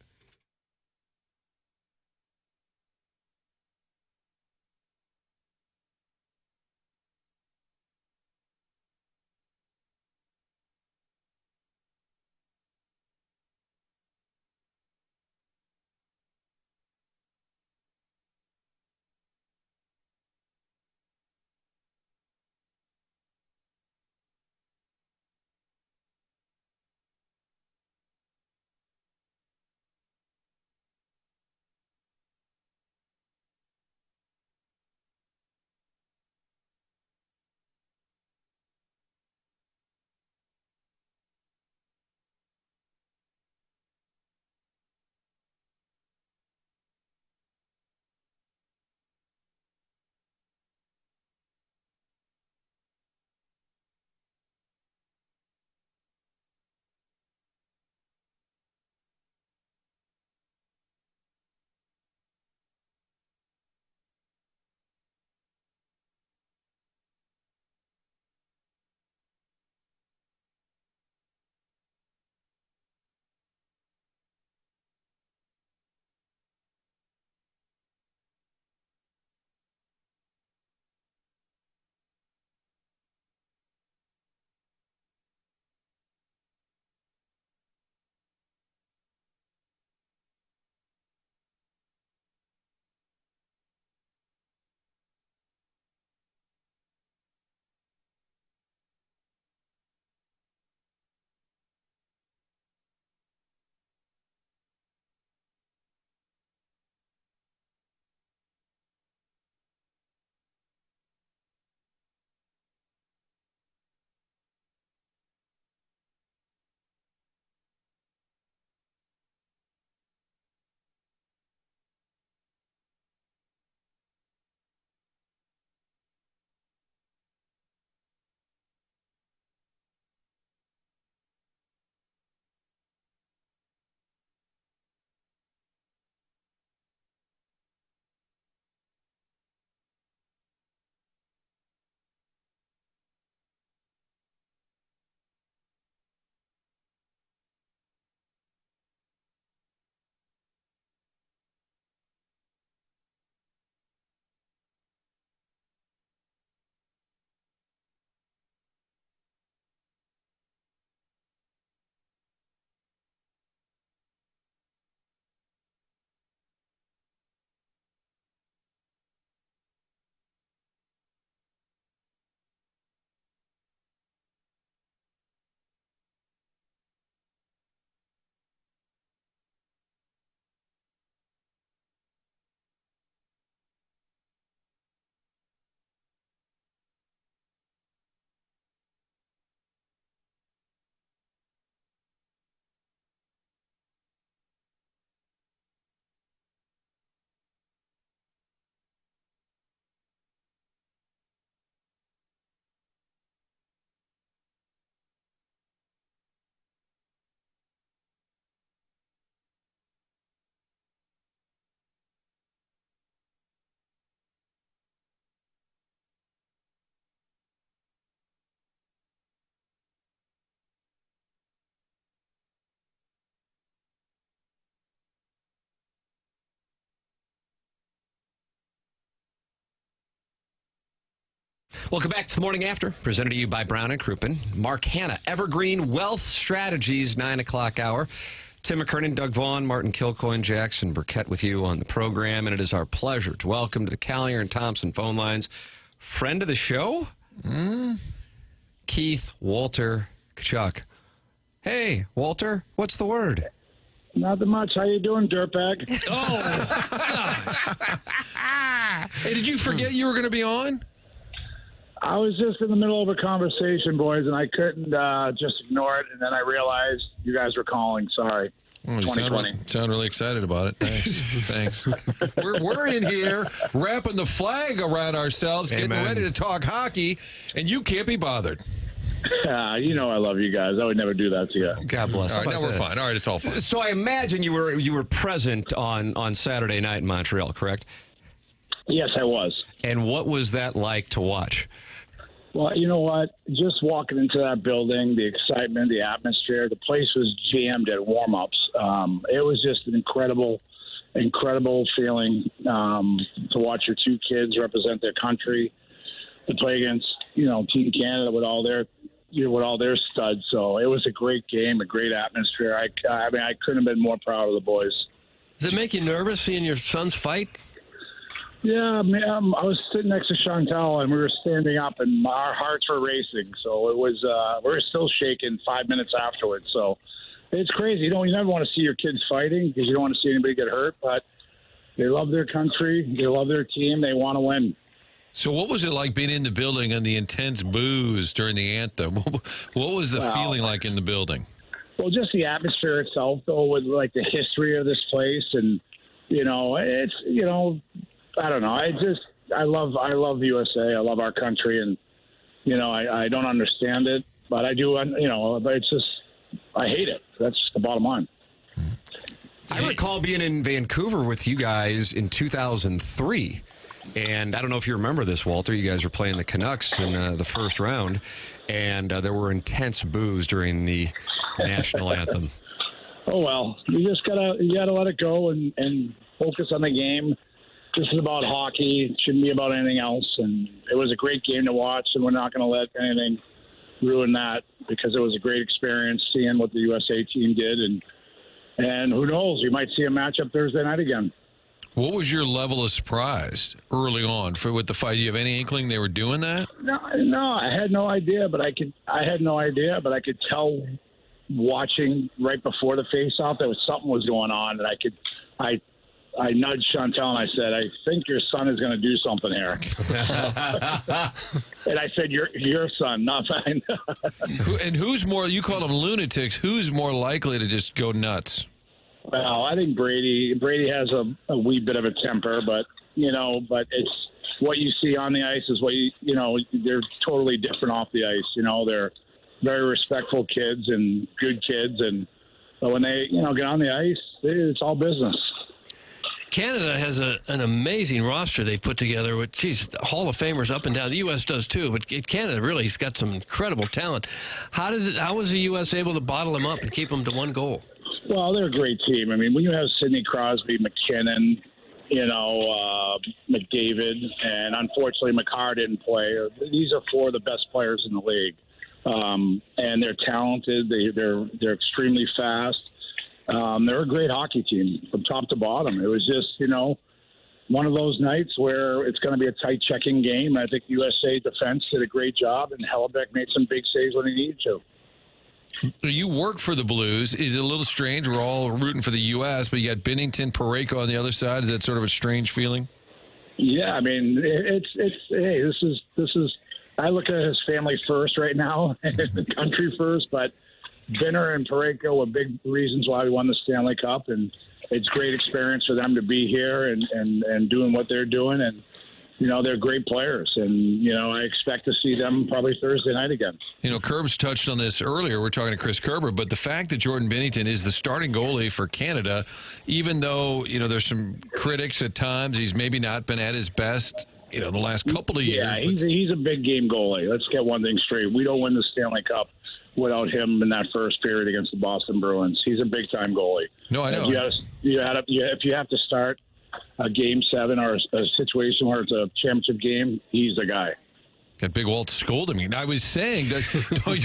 Welcome back to the Morning After, presented to you by Brown and Crouppen. Mark Hanna, Evergreen Wealth Strategies, 9 o'clock hour. Tim McKernan, Doug Vaughn, Martin Kilcoyne, Jackson Burkett with you on the program, and it is our pleasure to welcome to the Collier and Thompson phone lines, friend of the show, Keith Walter Tkachuk. Hey, Walter, what's the word? Nothing much. How you doing, dirtbag? Oh, gosh. Hey, did you forget you were going to be on? I was just in the middle of a conversation, boys, and I couldn't just ignore it. And then I realized you guys were calling. Sorry. Oh, you sound really excited about it. Thanks. We're in here wrapping the flag around ourselves, getting ready to talk hockey, and you can't be bothered. You know I love you guys. I would never do that to you. God bless. All right, now we're fine. All right, it's all fine. So I imagine you were present on Saturday night in Montreal, correct? Yes, I was. And what was that like to watch? Well, you know what? Just walking into that building, the excitement, the atmosphere, the place was jammed at warm-ups. It was just an incredible feeling to watch your two kids represent their country, to play against, Team Canada with all their studs. So it was a great game, a great atmosphere. I mean, I couldn't have been more proud of the boys. Does it make you nervous seeing your sons fight? Yeah, I was sitting next to Chantal, and we were standing up, and our hearts were racing. So it was, we were still shaking 5 minutes afterwards. So it's crazy. You never want to see your kids fighting because you don't want to see anybody get hurt. But they love their country, they love their team, they want to win. So what was it like being in the building and the intense boos during the anthem? What was the feeling like in the building? Well, just the atmosphere itself, though, with like the history of this place, and it's I don't know. I love the USA. I love our country, and I don't understand it, but I do. But it's just I hate it. That's just the bottom line. I recall being in Vancouver with you guys in 2003. And I don't know if you remember this, Walter. You guys were playing the Canucks in the first round, and there were intense boos during the national anthem. Oh well, you gotta let it go and focus on the game. This is about hockey. It shouldn't be about anything else. And it was a great game to watch, and we're not going to let anything ruin that because it was a great experience seeing what the USA team did. And who knows, we might see a matchup Thursday night again. What was your level of surprise early on with the fight? Do you have any inkling they were doing that? No, I had no idea, but I could tell watching right before the face-off that something was going on, and I nudged Chantal and I said, I think your son is going to do something here. And I said, your son, not mine. And who's more, you call them lunatics, who's more likely to just go nuts? Well, I think Brady has a wee bit of a temper, but it's what you see on the ice is what they're totally different off the ice. They're very respectful kids and good kids. But when they, get on the ice, it's all business. Canada has an amazing roster they've put together with, Hall of Famers up and down. The U.S. does too, but Canada really has got some incredible talent. How was the U.S. able to bottle them up and keep them to one goal? Well, they're a great team. I mean, when you have Sidney Crosby, McKernan, McDavid, and unfortunately McCarr didn't play. These are four of the best players in the league, and they're talented. They're extremely fast. They're a great hockey team from top to bottom. It was just, one of those nights where it's going to be a tight checking game. I think USA defense did a great job, and Hellebuck made some big saves when he needed to. You work for the Blues. Is it a little strange? We're all rooting for the U.S., but you got Binnington, Parayko on the other side. Is that sort of a strange feeling? Yeah, I mean, hey, this is. I look at his family first right now, and the country first. But Binner and Parayko were big reasons why we won the Stanley Cup, and it's great experience for them to be here and doing what they're doing. And they're great players, and I expect to see them probably Thursday night again. Kerb's touched on this earlier. We're talking to Chris Kerber, but the fact that Jordan Binnington is the starting goalie for Canada, even though there's some critics at times, he's maybe not been at his best. The last couple of years. Yeah, he's a big game goalie. Let's get one thing straight: we don't win the Stanley Cup without him in that first period against the Boston Bruins. He's a big time goalie. No, I know. If you have to start a game 7 or a situation where it's a championship game, he's the guy. That Big Walt scolded me. I was saying that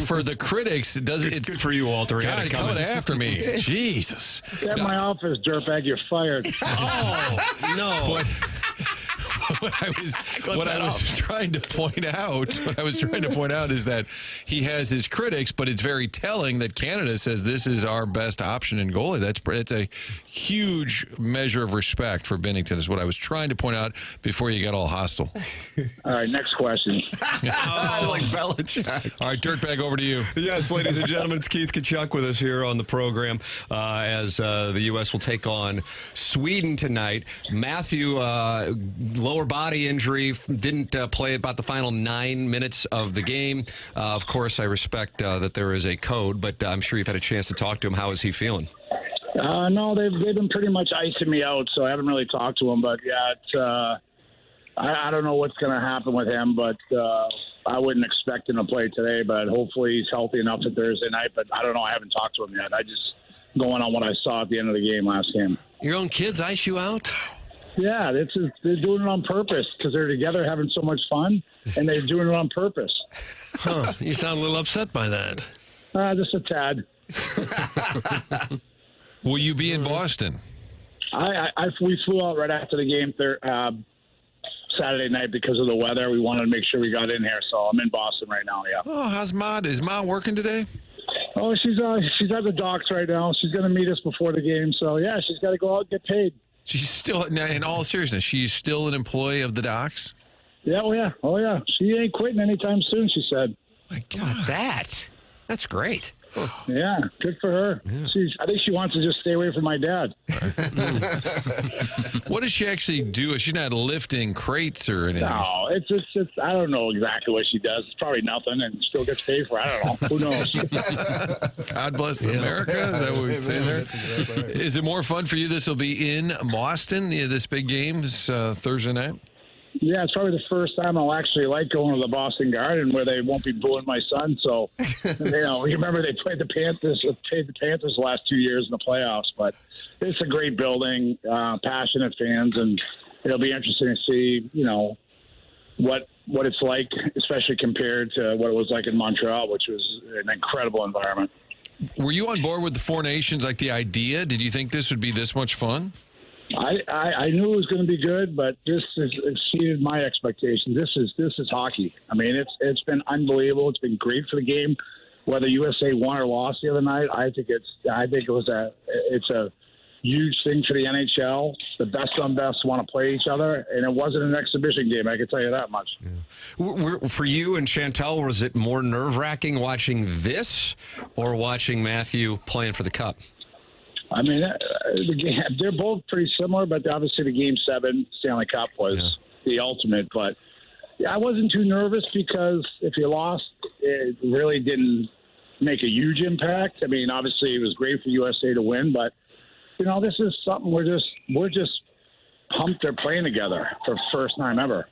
for the critics, it's good for you, Walter. God, coming after me. Jesus. Get my office, dirtbag. You're fired. Oh, no. What I was trying to point out is that he has his critics, but it's very telling that Canada says this is our best option in goalie. It's a huge measure of respect for Binnington is what I was trying to point out before you got all hostile. All right, next question. I like Belichick. All right, dirtbag, over to you. Yes, ladies and gentlemen, it's Keith Tkachuk with us here on the program as the U.S. will take on Sweden tonight. Matthew, lower body injury, didn't play about the final 9 minutes of the game. Of course, I respect that there is a code, but I'm sure you've had a chance to talk to him. How is he feeling? No, they've been pretty much icing me out, so I haven't really talked to him. But yeah, I don't know what's going to happen with him, but I wouldn't expect him to play today. But hopefully he's healthy enough for Thursday night. But I don't know. I haven't talked to him yet. I just going on what I saw at the end of the game last game. Your own kids ice you out? Yeah, they're doing it on purpose because they're together having so much fun, and they're doing it on purpose. Huh. You sound a little upset by that. Just a tad. Will you be in Boston? We flew out right after the game Saturday night because of the weather. We wanted to make sure we got in here, so I'm in Boston right now, yeah. Oh, how's Ma? Is Ma working today? Oh, she's at the docks right now. She's going to meet us before the game, so yeah, she's got to go out and get paid. She's still, in all seriousness, she's still an employee of the docks? Yeah, oh yeah. She ain't quitting anytime soon, she said. My God. That's great. Yeah, good for her. Yeah. I think she wants to just stay away from my dad. What does she actually do? She's not lifting crates or anything. No, it's I don't know exactly what she does. It's probably nothing, and still gets paid for it. I don't know. Who knows? God bless America. Is that what we say there? Is it more fun for you? This will be in Boston, this big game this Thursday night? Yeah, it's probably the first time I'll actually like going to the Boston Garden where they won't be booing my son. So, you remember they played the Panthers the last 2 years in the playoffs. But it's a great building, passionate fans, and it'll be interesting to see, what it's like, especially compared to what it was like in Montreal, which was an incredible environment. Were you on board with the Four Nations, like the idea? Did you think this would be this much fun? I knew it was going to be good, but this has exceeded my expectations. This is hockey. I mean, it's been unbelievable. It's been great for the game. Whether USA won or lost the other night, I think it's a huge thing for the NHL. The best on best want to play each other, and it wasn't an exhibition game. I can tell you that much. Yeah. For you and Chantel, was it more nerve-wracking watching this or watching Matthew playing for the Cup? I mean, they're both pretty similar, but obviously the Game 7 Stanley Cup was the ultimate. But I wasn't too nervous because if you lost, it really didn't make a huge impact. I mean, obviously it was great for USA to win, but, this is something we're just pumped they're playing together for the first time ever.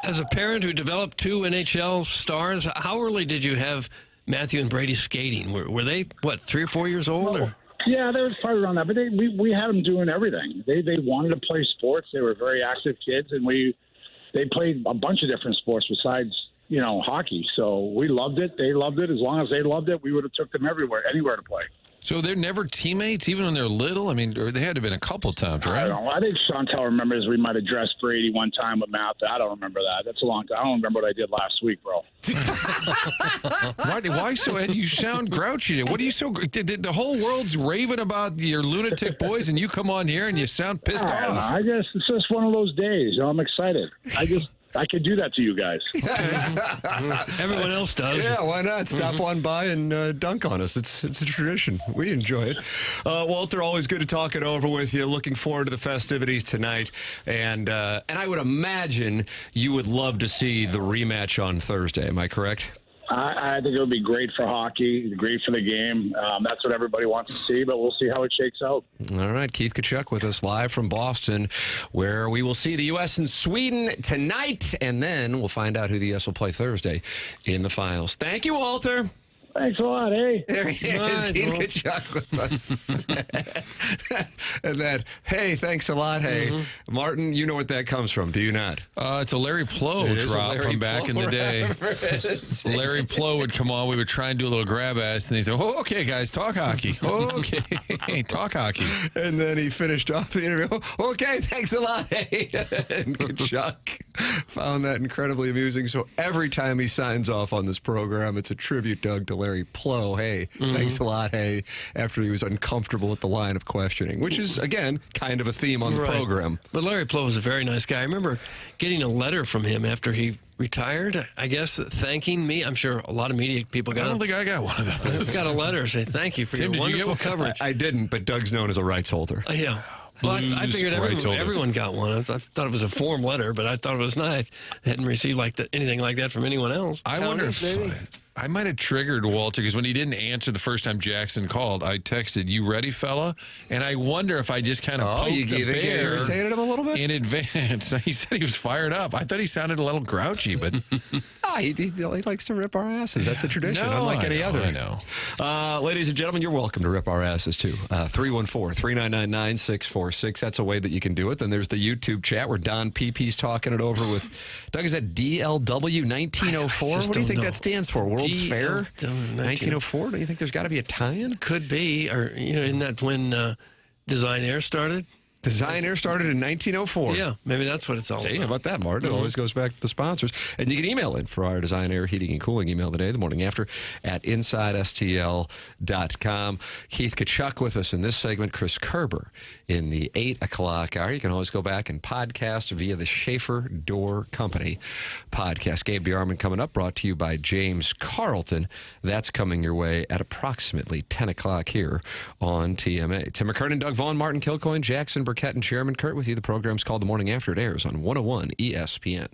As a parent who developed two NHL stars, how early did you have Matthew and Brady skating? Were they, 3 or 4 years old? Or? Yeah, they were probably around that, but we had them doing everything. They wanted to play sports. They were very active kids, and they played a bunch of different sports besides hockey. So we loved it. They loved it. As long as they loved it, we would have took them anywhere to play. So they're never teammates, even when they're little? I mean, or they had to have been a couple times, right? I don't know. I think Chantel remembers we might have dressed Brady one time with Matt. I don't remember that. That's a long time. I don't remember what I did last week, bro. Why so? And you sound grouchy. What are you so? The whole world's raving about your lunatic boys, and you come on here and you sound pissed off. I guess it's just one of those days. I'm excited. I could do that to you guys. Everyone else does. Yeah, why not? Stop on by and dunk on us. It's a tradition. We enjoy it. Walter, always good to talk it over with you. Looking forward to the festivities tonight. And I would imagine you would love to see the rematch on Thursday. Am I correct? I think it would be great for hockey, great for the game. That's what everybody wants to see, but we'll see how it shakes out. All right, Keith Tkachuk with us live from Boston, where we will see the U.S. and Sweden tonight, and then we'll find out who the U.S. will play Thursday in the finals. Thank you, Walter. Thanks a lot, hey. There he is, Keith Tkachuk with us. And then, hey, thanks a lot, hey. Martin, you know what that comes from, do you not? It's a Larry Plow drop from back in the day. Larry Plow would come on. We would try and do a little grab ass, and he'd say, "Oh, okay, guys, talk hockey. Okay, talk hockey." And then he finished off the interview. Okay, thanks a lot, hey. And Tkachuk found that incredibly amusing. So every time he signs off on this program, it's a tribute, Doug, to Larry Plow. Hey, thanks a lot, hey, after he was uncomfortable with the line of questioning, which is, again, kind of a theme on the program. But Larry Plow was a very nice guy. I remember getting a letter from him after he retired, I guess, thanking me. I'm sure a lot of media people got it. I don't think I got one of those. I got a letter saying, thank you for Tim, your wonderful coverage. I didn't, but Doug's known as a rights holder. Yeah. Well, I figured everyone got one. I thought it was a form letter, but I thought it was nice. I hadn't received anything like that from anyone else. I wonder if I might have triggered Walter, because when he didn't answer the first time Jackson called, I texted, "You ready, fella?" And I wonder if I just kind of poked the bear, irritated him a little bit in advance. He said he was fired up. I thought he sounded a little grouchy, but he likes to rip our asses. That's a tradition, unlike any other. I know. Ladies and gentlemen, you're welcome to rip our asses too. 314-399-9646. That's a way that you can do it. Then there's the YouTube chat where Don PP's talking it over with Doug. Is that DLW 1904? What do you think that stands for? World's Fair 1904? Do you think there's got to be a tie-in? Could be, or isn't that when Design Air started? Design Air started in 1904. Yeah, maybe that's what it's all about. How about that, Martin? It always goes back to the sponsors. And you can email in for our Design Air Heating and Cooling email today, the morning after, at InsideSTL.com. Keith Tkachuk with us in this segment, Chris Kerber in the 8 o'clock hour. You can always go back and podcast via the Schaefer Door Company podcast. Gabe DeArmond coming up, brought to you by James Carlton. That's coming your way at approximately 10 o'clock here on TMA. Tim McKernan, Doug Vaughn, Martin Kilcoyne, Jackson Burkett, and Chairman Kurt with you. The program's called The Morning After. It airs on 101 ESPN.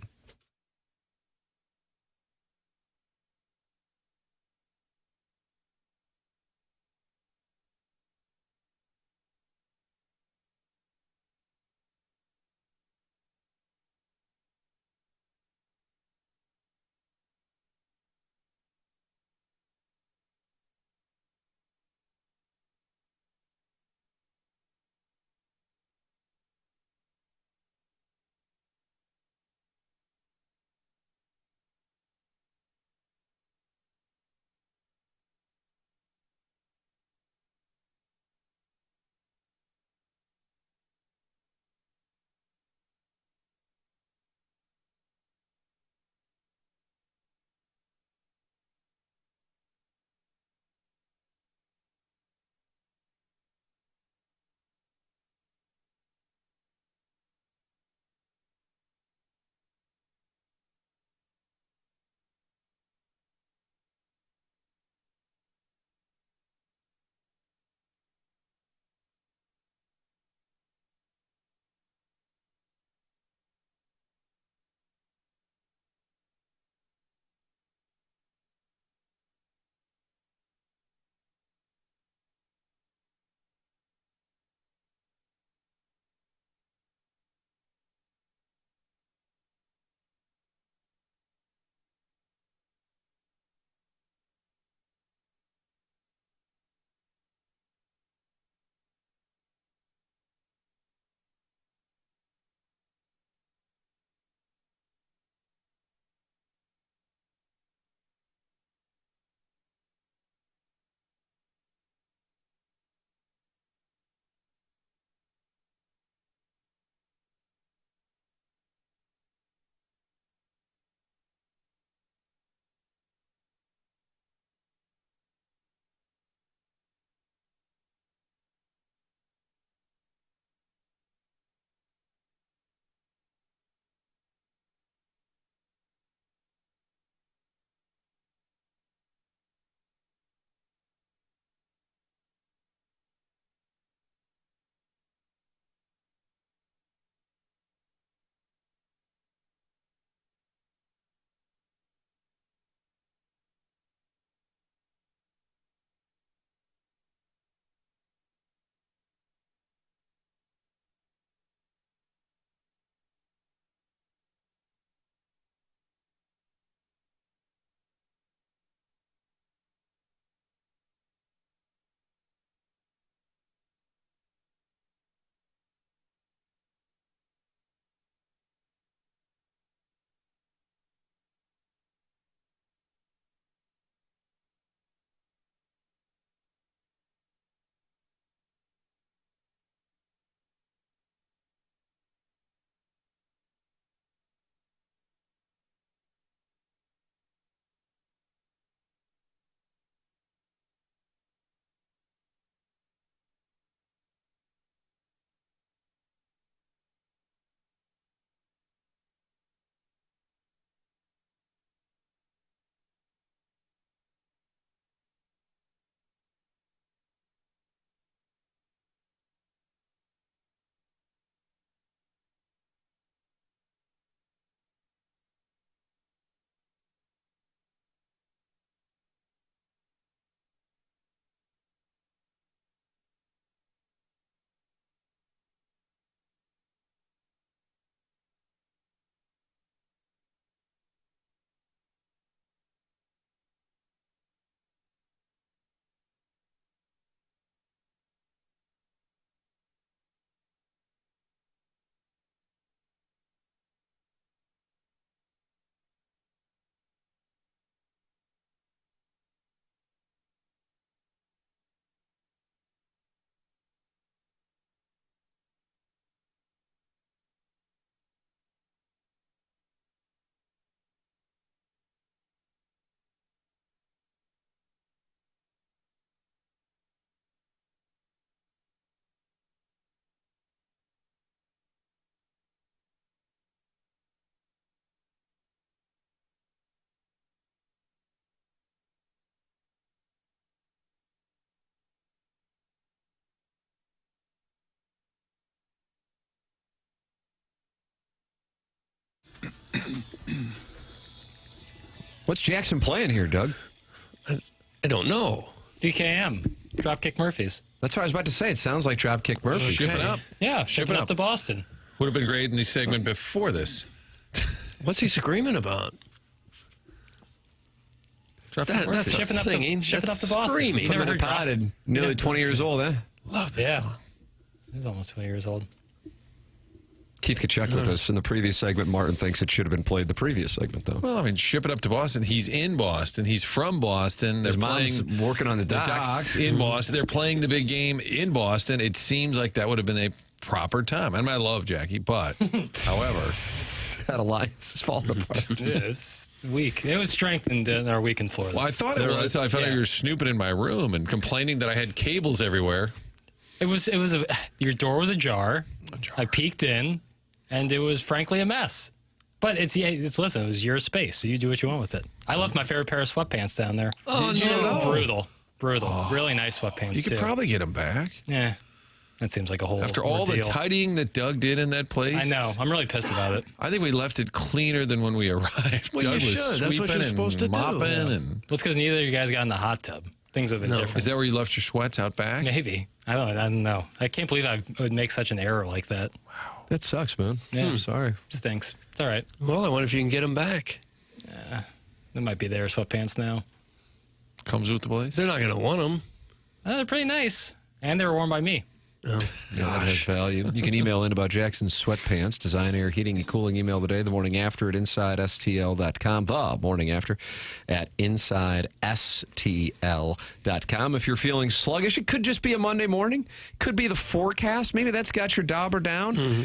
What's Jackson playing here, Doug? I don't know. DKM, Dropkick Murphys. That's what I was about to say. It sounds like Dropkick Murphys. Shipping up. Yeah, shipping up to Boston. Would have been great in the segment before this. What's he screaming about? That's shipping up singing. shipping up to Boston. Screaming. You never From heard the potted, nearly 20 years old, eh? Love this song. He's almost 20 years old. Keith Tkachuk with us in the previous segment. Martin thinks it should have been played the previous segment, though. Well, I mean, ship it up to Boston. He's in Boston. He's from Boston. They're His mom's playing working on the docks in Boston. They're playing the big game in Boston. It seems like that would have been a proper time. I mean, I love Jackie, but however, that alliance is falling apart. It's weak. It was strengthened in our week in Florida. Well, I thought it was. I found out you were snooping in my room and complaining that I had cables everywhere. Your door was ajar. I peeked in, and it was frankly a mess. But listen, it was your space, so you do what you want with it. I left my favorite pair of sweatpants down there. Oh, no. Brutal. Oh. Really nice sweatpants, You could probably get them back. Yeah. That seems like a whole After all ordeal. the tidying that Doug did in that place. I know. I'm really pissed about it. I think we left it cleaner than when we arrived. Well, Doug you was should. That's what sweeping you're supposed to and do. mopping. Yeah. And Well, it's because neither of you guys got in the hot tub. Things would have been different. Is that where you left your sweats out back? Maybe. I don't know. I can't believe I would make such an error like that. Wow. That sucks, man. Yeah. I'm sorry. Stinks. It's all right. Well, I wonder if you can get them back. They might be their sweatpants now. Comes with the place? They're not going to want them. They're pretty nice. And they were worn by me. Oh, that has value. You can email in about Jackson's sweatpants. Design, air, heating, and cooling email today. The morning after at InsideSTL.com. The morning after at InsideSTL.com. If you're feeling sluggish, it could just be a Monday morning. Could be the forecast. Maybe that's got your dauber down. Mm-hmm.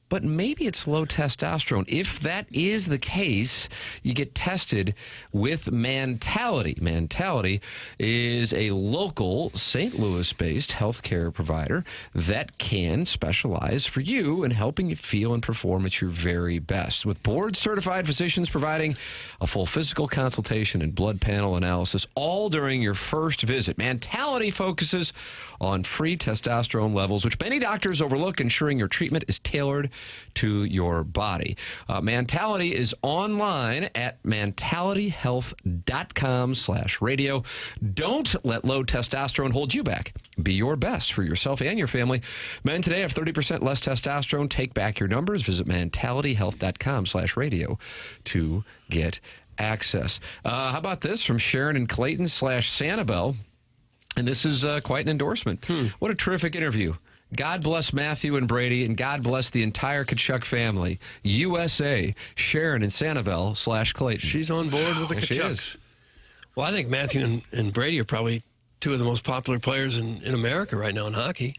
But maybe it's low testosterone. If that is the case, you get tested with Mentality. Mentality is a local St. Louis-based healthcare provider that can specialize for you in helping you feel and perform at your very best. With board-certified physicians providing a full physical consultation and blood panel analysis, all during your first visit. Mentality focuses on free testosterone levels, which many doctors overlook, ensuring your treatment is tailored to your body. Mentality is online at mentalityhealth.com/radio. Don't let low testosterone hold you back. Be your best for yourself and your family. Men today have 30% less testosterone. Take back your numbers. Visit mentalityhealth.com/radio to get access. How about this from Sharon and Clayton /Sanibel? And this is quite an endorsement. What a terrific interview. God bless Matthew and Brady, and God bless the entire Tkachuk family. USA, Sharon and Sanibel /Clayton. She's on board with the Tkachuks. Well, I think Matthew and Brady are probably two of the most popular players in America right now in hockey.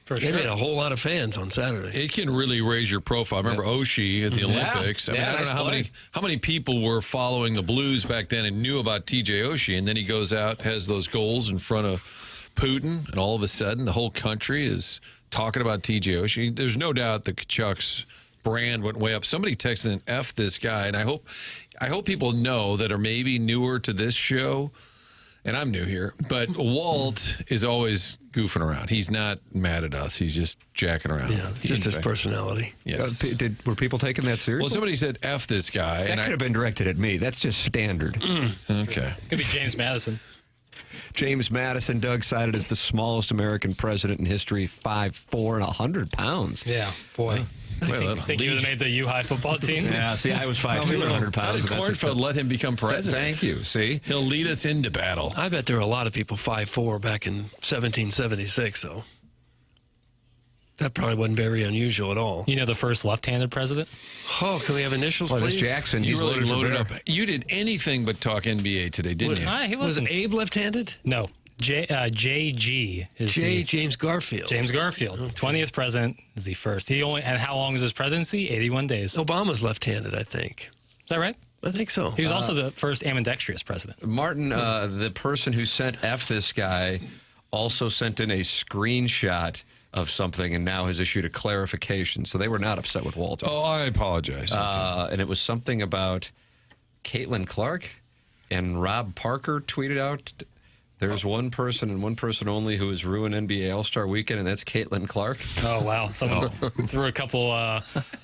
For they sure. made a whole lot of fans on Saturday. It can really raise your profile. I remember Oshie at the Olympics. I mean, I don't know how many people were following the Blues back then and knew about TJ Oshie, and then he goes out, has those goals in front of Putin, and all of a sudden the whole country is talking about TJ Oshie. There's no doubt the Tkachuks brand went way up. Somebody texted an F this guy, and I hope people know that are maybe newer to this show. And I'm new here, but Walt is always goofing around. He's not mad at us. He's just jacking around. Yeah, it's just his personality. Yes. Were people taking that seriously? Well, somebody said F this guy. That could have been directed at me. That's just standard. Okay. Could be James Madison. James Madison, Doug, cited as the smallest American president in history, 5'4" and 100 pounds. Yeah, boy. Think he would have made the U-High football team? Yeah, see, I was 5'2" and 100 pounds. How did Kornfeld let him become president? Thank you, see? He'll lead us into battle. I bet there were a lot of people 5'4" back in 1776, so that probably wasn't very unusual at all. You know the first left-handed president? Oh, can we have initials, Well, please? this Jackson, You really loaded up. up. You did anything but talk NBA today, didn't you? He Was wasn't. Abe left-handed? No. JG is James Garfield. James Garfield. 20th president is the first. And how long is his presidency? 81 days. Obama's left-handed, I think. Is that right? I think so. He was also the first ambidextrous president. Martin, the person who sent F this guy also sent in a screenshot of something and now has issued a clarification. So they were not upset with Walter. Oh, I apologize. And it was something about Caitlin Clark, and Rob Parker tweeted out There's one person and one person only who has ruined NBA All-Star Weekend, and that's Caitlin Clark. Oh, wow. Someone threw a couple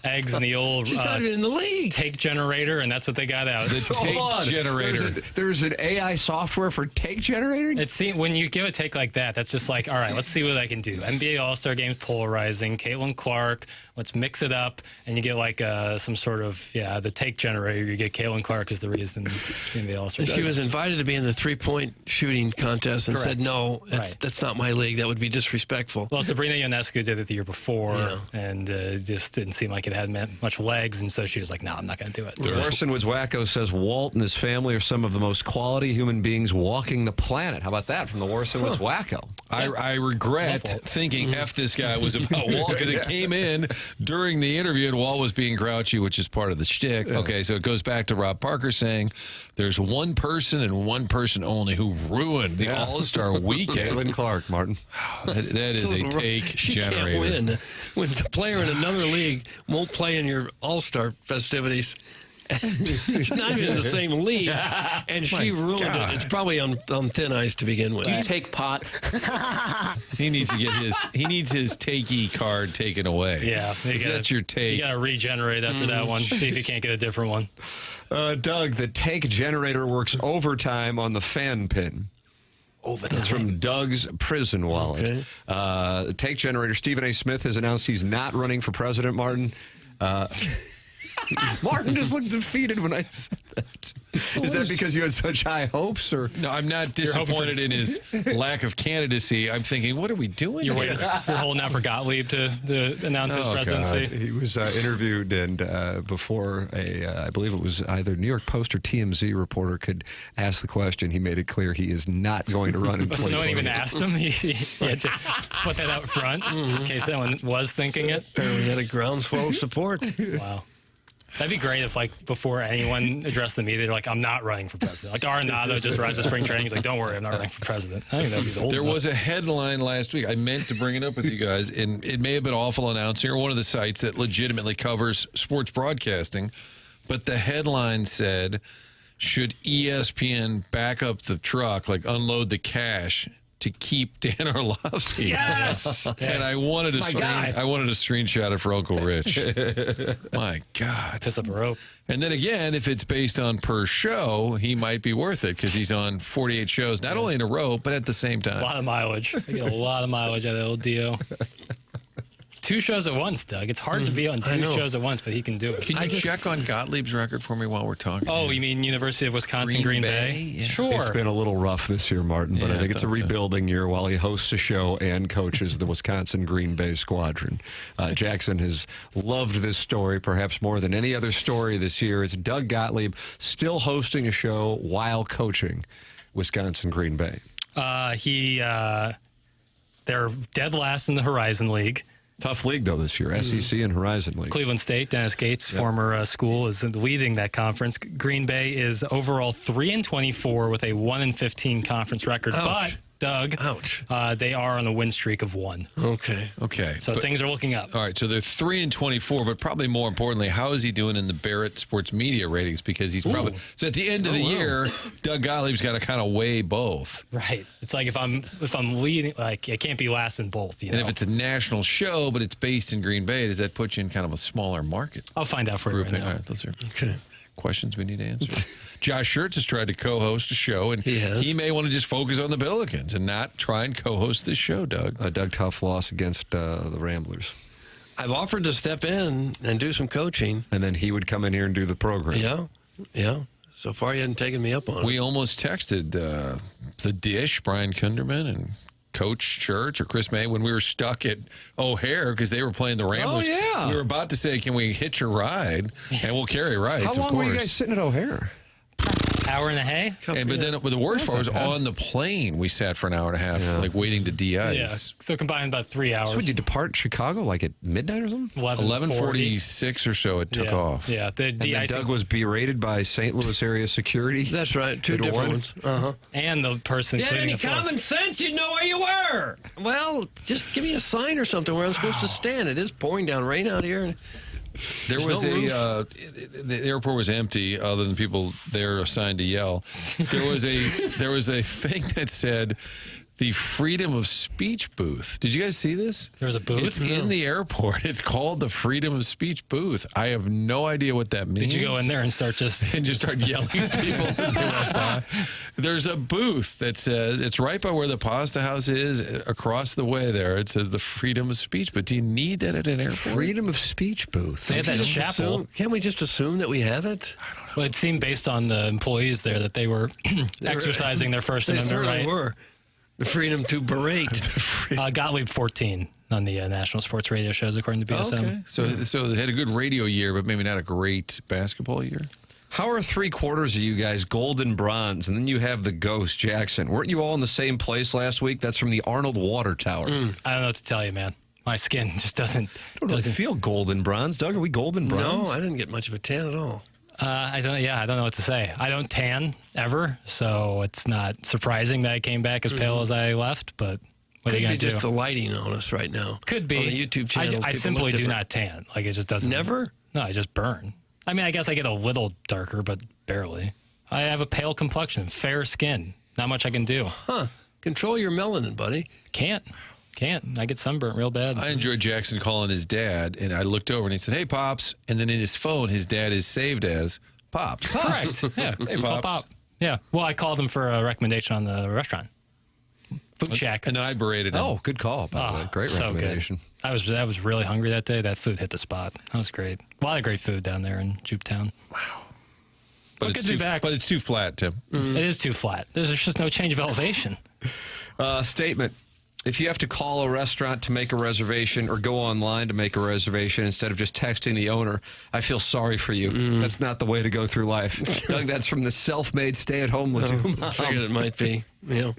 eggs in the old She's not even in the league. take generator, and that's what they got out. The take generator. There's an AI software for take generator? When you give a take like that, that's just like, all right, let's see what I can do. NBA All-Star Game's polarizing. Caitlin Clark, let's mix it up, and you get like some sort of, the take generator. You get Caitlin Clark is the reason the NBA All-Star She was invited to be in the three-point shooting contest and said, Correct. no, that's not my league. That would be disrespectful. Well, Sabrina Ionescu did it the year before, and just didn't seem like it had much legs, and so she was like, no, I'm not going to do it. Orson Woods Wacko says Walt and his family are some of the most quality human beings walking the planet. How about that from the Orson Woods Wacko? I regret thinking F this guy was about Walt because it came in during the interview and Walt was being grouchy, which is part of the shtick. Okay, so it goes back to Rob Parker saying there's one person and one person only who ruined the All-Star Weekend. Caitlin Clark, Martin. That is a take She generator. can't win when the player in another league won't play in your All-Star festivities. It's not even in the same league, and she ruined it. It's probably on thin ice to begin with. Do you take pot? He needs to get his takey card taken away. Yeah, that's your take. You got to regenerate after that one. See if you can't get a different one. Doug, the take generator works overtime on the fan pin. That's from Doug's prison wallet. Okay. The take generator, Stephen A. Smith has announced he's not running for president, Martin. Martin just looked defeated when I said that. Is that because you had such high hopes? Or No, I'm not disappointed in his lack of candidacy. I'm thinking, what are we doing? You're holding out for Gottlieb to announce his presidency. God. He was interviewed, and before I believe it was either New York Post or TMZ reporter could ask the question, he made it clear he is not going to run in 2020. So no one even asked him. He had to put that out front in case anyone was thinking it. Apparently, he had a groundswell of support. Wow. That'd be great if, like, before anyone addressed the media, they're like, I'm not running for president. Like, Arenado just arrives at spring training. He's like, don't worry, I'm not running for president. I don't even know if he's old There enough. was a headline last week. I meant to bring it up with you guys, and it may have been awful announcing or one of the sites that legitimately covers sports broadcasting, but the headline said, should ESPN back up the truck, like unload the cash, to keep Dan Orlovsky? Yes! And I wanted to screenshot it for Uncle Rich. My God. Piss up a rope. And then again, if it's based on per show, he might be worth it because he's on 48 shows, not only in a row, but at the same time. A lot of mileage. I get a lot of mileage out of the old Dio. 2 shows at once, Doug. It's hard to be on 2 shows at once, but he can do it. Can you check on Gottlieb's record for me while we're talking? Oh, you mean University of Wisconsin, Green Bay? Yeah. Sure. It's been a little rough this year, Martin, but Yeah, I think it's a I thought so. rebuilding year while he hosts a show and coaches the Wisconsin Green Bay squadron. Jackson has loved this story perhaps more than any other story this year. It's Doug Gottlieb still hosting a show while coaching Wisconsin Green Bay. They're dead last in the Horizon League. Tough league, though, this year. SEC and Horizon League. Cleveland State, Dennis Gates' former school, is leading that conference. Green Bay is overall 3-24 with a 1-15 conference record. Ouch. But, Doug, they are on a win streak of 1. Okay. So things are looking up. All right, so they're 3-24, but probably more importantly, how is he doing in the Barrett Sports Media ratings? Because he's probably so at the end of the year, Doug Gottlieb's got to kind of weigh both. Right. It's like if I'm leading, like I can't be last in both. You know? And if it's a national show, but it's based in Green Bay, does that put you in kind of a smaller market? I'll find out for you right now. All right, those are questions we need to answer. Josh Schertz has tried to co-host a show, and he may want to just focus on the Pelicans and not try and co-host this show, Doug. Doug, tough loss against the Ramblers. I've offered to step in and do some coaching. And then he would come in here and do the program. Yeah. So far, he hasn't taken me up on it. We almost texted the Dish, Brian Kunderman, and Coach Church or Chris May when we were stuck at O'Hare because they were playing the Ramblers. Oh, yeah. We were about to say, can we hitch a ride? And we'll carry rides, How long of course. were you guys sitting at O'Hare? Hour and a half. But then the worst part was on the plane. We sat for an hour and a half, like waiting to de-ice. Yeah. So combined about 3 hours. So would you depart Chicago like at midnight or something? 11:46 or so it took off. Yeah. The And then de-icing. Doug was berated by St. Louis area security. That's right. 2 At different Warren? ones. Uh-huh. And the person You had cleaning any the floors. common sense, you'd know where you were. Well, just give me a sign or something where I'm supposed to stand. It is pouring down rain out here. And There was no the airport was empty other than people there assigned to yell. There was a thing that said the freedom of speech booth. Did you guys see this? There was a booth? It's in the airport. It's called the freedom of speech booth. I have no idea what that means. Did you go in there and start yelling at people as they walk by? There's a booth that says, it's right by where the pasta house is, across the way there. It says the freedom of speech. But do you need that at an airport? Freedom of speech booth. They have that chapel. Can't we just assume that we have it? I don't know. Well, it seemed based on the employees there that they were exercising their First Amendment right. They were. The freedom to berate. Gottlieb 14 on the national sports radio shows, according to BSM. Okay. So they had a good radio year, but maybe not a great basketball year. How are 3/4 of you guys gold and bronze, and then you have the ghost, Jackson? Weren't you all in the same place last week? That's from the Arnold Water Tower. I don't know what to tell you, man. My skin just doesn't. I don't really feel gold and bronze. Doug, are we gold and bronze? No, I didn't get much of a tan at all. I don't know what to say. I don't tan ever, so it's not surprising that I came back as pale as I left. But what are you Could gonna be do? just the lighting on us right now. Could be on the YouTube channel. I people simply look do different. not tan. Like it just doesn't. Never? No, I just burn. I mean, I guess I get a little darker, but barely. I have a pale complexion, fair skin. Not much I can do. Huh? Control your melanin, buddy. Can't. I get sunburnt real bad. I enjoyed Jackson calling his dad, and I looked over and he said, "Hey, Pops," and then in his phone, his dad is saved as Pops. Correct. Yeah. Hey, Pops. Pop. Yeah. Well, I called him for a recommendation on the restaurant. Food Shack. And then I berated him. Oh, good call. By the way. Great so recommendation. Good. I was really hungry that day. That food hit the spot. That was great. A lot of great food down there in Jupetown. Wow. But good to be back. But it's too flat, Tim. It is too flat. There's just no change of elevation. Statement. If you have to call a restaurant to make a reservation or go online to make a reservation instead of just texting the owner, I feel sorry for you. That's not the way to go through life. I think that's from the self-made stay-at-home Ledoux. I figured it might be. Yeah.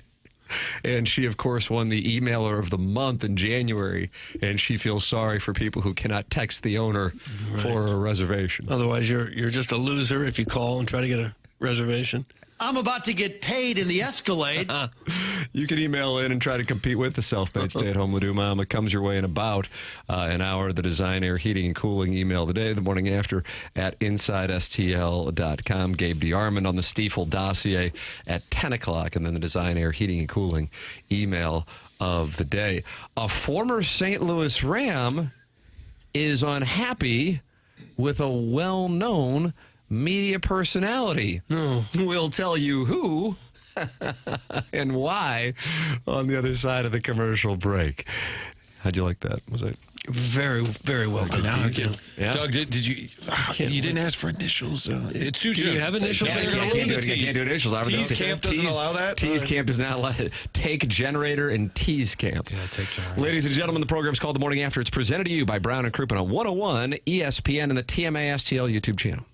And she, of course, won the Emailer of the Month in January, and she feels sorry for people who cannot text the owner for a reservation. Otherwise, you're just a loser if you call and try to get a reservation. I'm about to get paid in the Escalade. You can email in and try to compete with the self-made stay-at-home Ledoux mom. It comes your way in about an hour. The Design, Air, Heating, and Cooling email today, the morning after at InsideSTL.com. Gabe DeArmond on the Stiefel dossier at 10 o'clock, and then the Design, Air, Heating, and Cooling email of the day. A former St. Louis Ram is unhappy with a well-known media personality. We'll tell you who and why on the other side of the commercial break. How'd you like that? Was it very, very well done? Yeah. Doug, did you? You didn't ask for initials. It's too soon. Do you have initials? Yeah, can't do initials. Tease Camp doesn't allow that? Tease Camp does not allow it. Take Generator and Tease Camp. Yeah, take Generator. Ladies and gentlemen, the program's called The Morning After. It's presented to you by Brown and Crouppen on 101 ESPN and the TMA STL YouTube channel.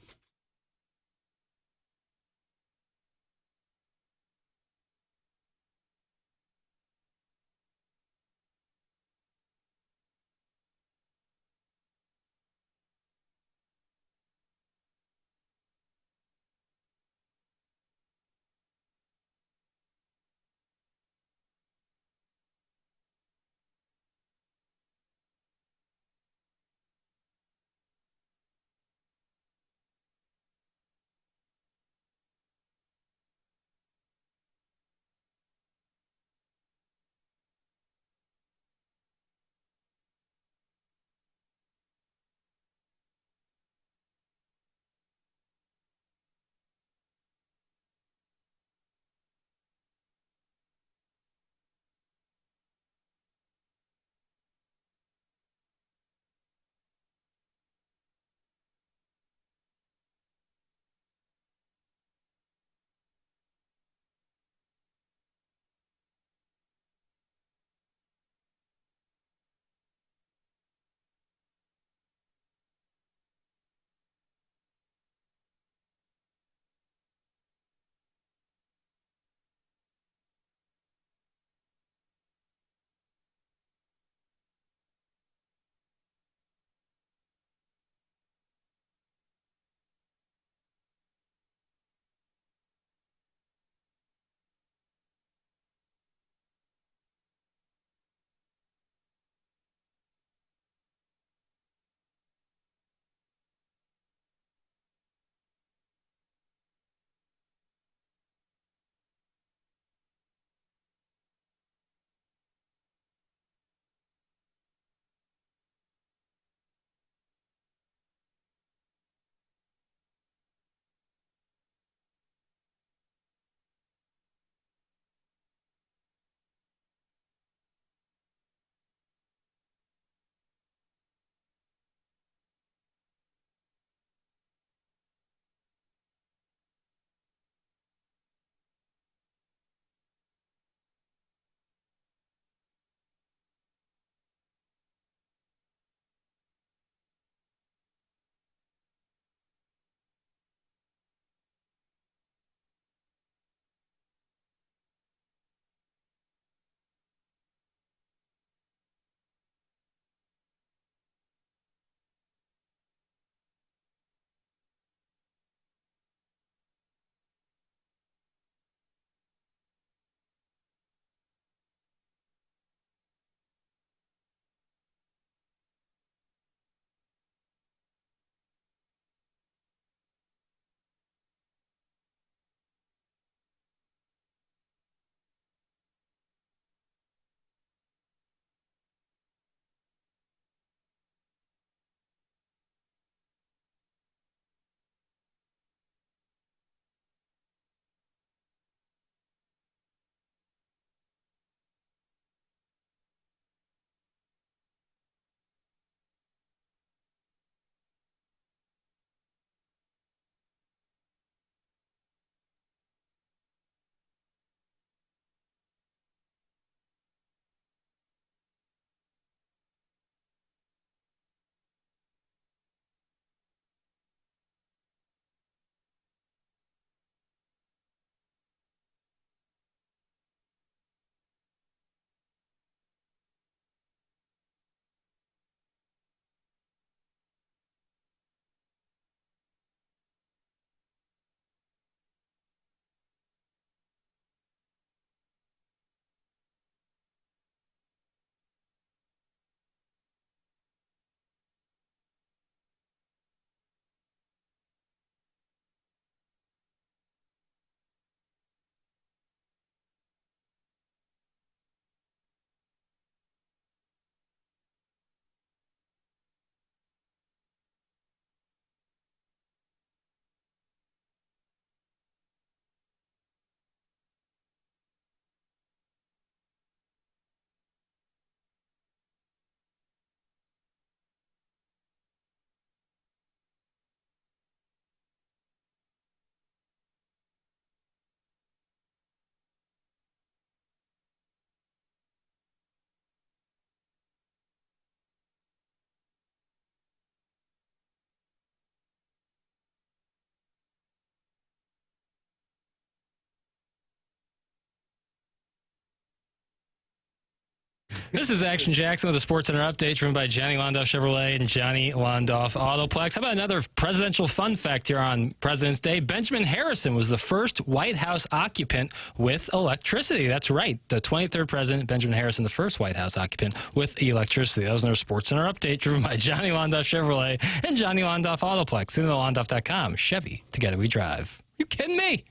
This is Action Jackson with a Sports Center update driven by Johnny Londoff Chevrolet and Johnny Londoff Autoplex. How about another presidential fun fact here on President's Day? Benjamin Harrison was the first White House occupant with electricity. That's right. The 23rd president, Benjamin Harrison, the first White House occupant with electricity. That was another Sports Center update driven by Johnny Londoff Chevrolet and Johnny Londoff Autoplex. Londoff.com. Chevy. Together we drive. You kidding me?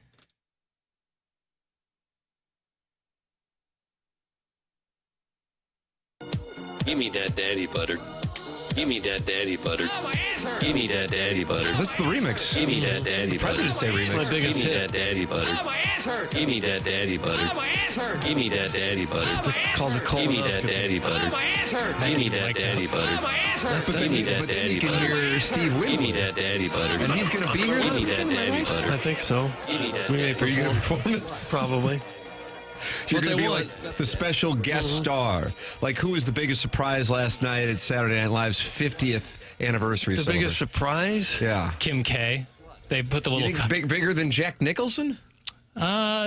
Give me that daddy butter. Give me that daddy butter. Give me that daddy butter. This is the remix. Give me that daddy butter. President's Day remix. My biggest Give me hit. that daddy butter. Give me that daddy butter. Give me that daddy butter. Called the Give me that colonoscopy. daddy butter. Give me that daddy butter. Give me that But then you daddy can butter. hear Steve Give me Winwood. that daddy butter. And he's going to be here Give this me that weekend, daddy butter. I think so. Give me that We may daddy butter. perform. Probably. So you're What going to they be want. like the special guest star. Like, who was the biggest surprise last night at Saturday Night Live's 50th anniversary The biggest celebration? surprise? Yeah. Kim K. They put the You little... think bigger than Jack Nicholson?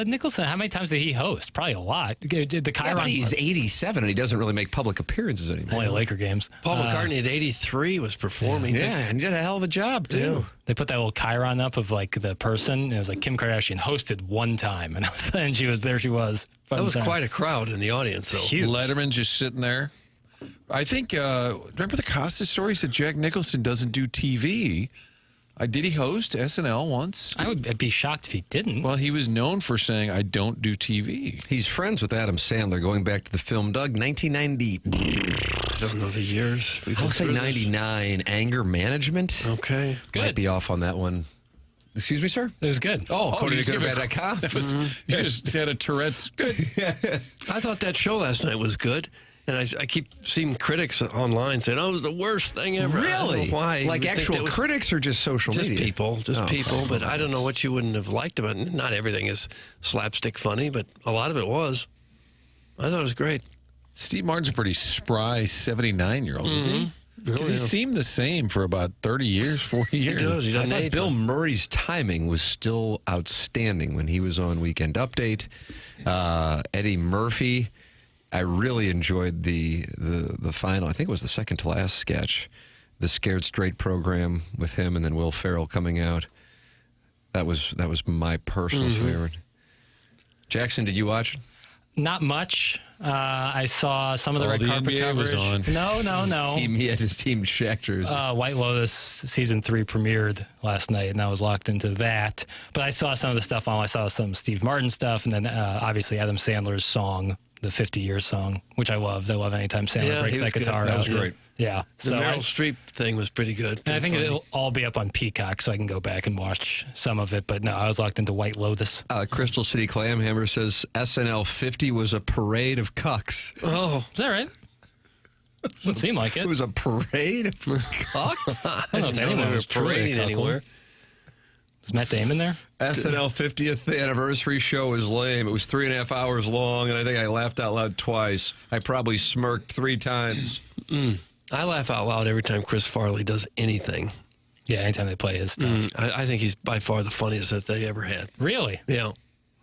Nicholson, how many times did he host? Probably a lot. The Yeah, Chiron... but he's 87 and he doesn't really make public appearances anymore. Only Laker games. Paul McCartney at 83 was performing. Yeah, and he did a hell of a job, too. They put that little Chiron up of like the person. It was like Kim Kardashian hosted one time, and she was there. She was. That was quite a crowd in the audience, though. Huge. Letterman just sitting there. I think, remember the Costas story? He said Jack Nicholson doesn't do TV. Did he host SNL once? I would be shocked if he didn't. Well, he was known for saying, I don't do TV. He's friends with Adam Sandler going back to the film Doug, 1990. I don't know the years. I'll say 99. Anger Management. Okay. Good. Might be off on that one. Excuse me, sir? It was good. Oh, you just gave CodyGoodBad.com. That was, You just had a Tourette's. Good. I thought that show last night was good. And I keep seeing critics online saying, "Oh, it was the worst thing ever." I don't know why? Like You would think actual that was critics or just social just media? people, Oh, people. But I don't know what you wouldn't have liked about it. Not everything is slapstick funny, but a lot of it was. I thought it was great. Steve Martin's a pretty spry 79-year-old, isn't he? Because he seemed the same for about 30 years, 40 years. He does. He I doesn't thought age Bill well. Murray's timing was still outstanding when he was on Weekend Update. Eddie Murphy, I really enjoyed the final. I think it was the second to last sketch, the Scared Straight program with him and then Will Ferrell coming out. That was my personal favorite. Jackson, did you watch it? Not much. I saw some of the red the carpet NBA coverage. was on. No. He had his team Shaq jersey. White Lotus season 3 premiered last night, and I was locked into that. But I saw some of the stuff on. I saw some Steve Martin stuff, and then obviously Adam Sandler's song, the 50-year song, which I loved. I love anytime Sandler Yeah, breaks he was that good. guitar That out. was great. Yeah. The Meryl Streep thing was pretty good. And I think Pretty it'll all be up on Peacock, so I can go back and watch some of it. But no, I was locked into White Lotus. Crystal City Clamhammer says SNL 50 was a parade of cucks. Oh, Is that right? Doesn't seem like it. It was a parade of cucks? I don't know if they anyone were was truly parading cuckold. anywhere. Was Matt Damon there? SNL 50th anniversary show was lame. It was 3.5 hours long, and I think I laughed out loud twice. I probably smirked 3 times. I laugh out loud every time Chris Farley does anything. Yeah, anytime they play his stuff. I think he's by far the funniest that they ever had. Really? Yeah.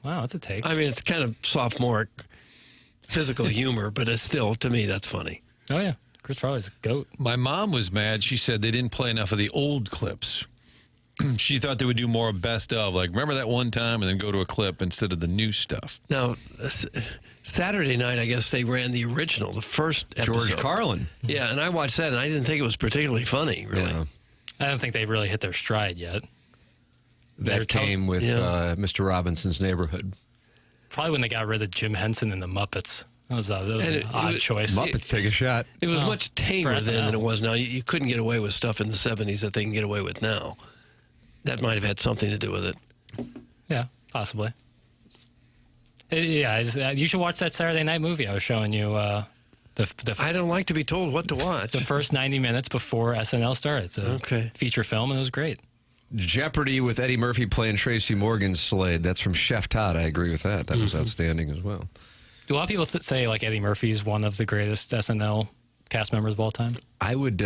Wow, that's a take. I mean, it's kind of sophomoric physical humor, but it's still, to me, that's funny. Oh, yeah. Chris Farley's a goat. My mom was mad. She said they didn't play enough of the old clips. She thought they would do more best of, like, remember that one time, and then go to a clip instead of the new stuff. Now, Saturday night, I guess they ran the original, the first episode. George Carlin. Yeah, and I watched that, and I didn't think it was particularly funny, really. Yeah. I don't think they really hit their stride yet. That came with Mr. Robinson's Neighborhood. Probably when they got rid of Jim Henson and the Muppets. That was And an it odd was- choice. Muppets take a shot. It was Oh, much tamer for then SNL. than it was now. You couldn't get away with stuff in the 70s that they can get away with now. That might have had something to do with it. Yeah, possibly. You should watch that Saturday night movie I was showing you. I don't like to be told what to watch. The first 90 minutes before SNL started. It's a feature film, and it was great. Jeopardy with Eddie Murphy playing Tracy Morgan's Slade. That's from Chef Todd. I agree with that. That was outstanding as well. Do a lot of people say like Eddie Murphy's one of the greatest SNL cast members of all time? I would,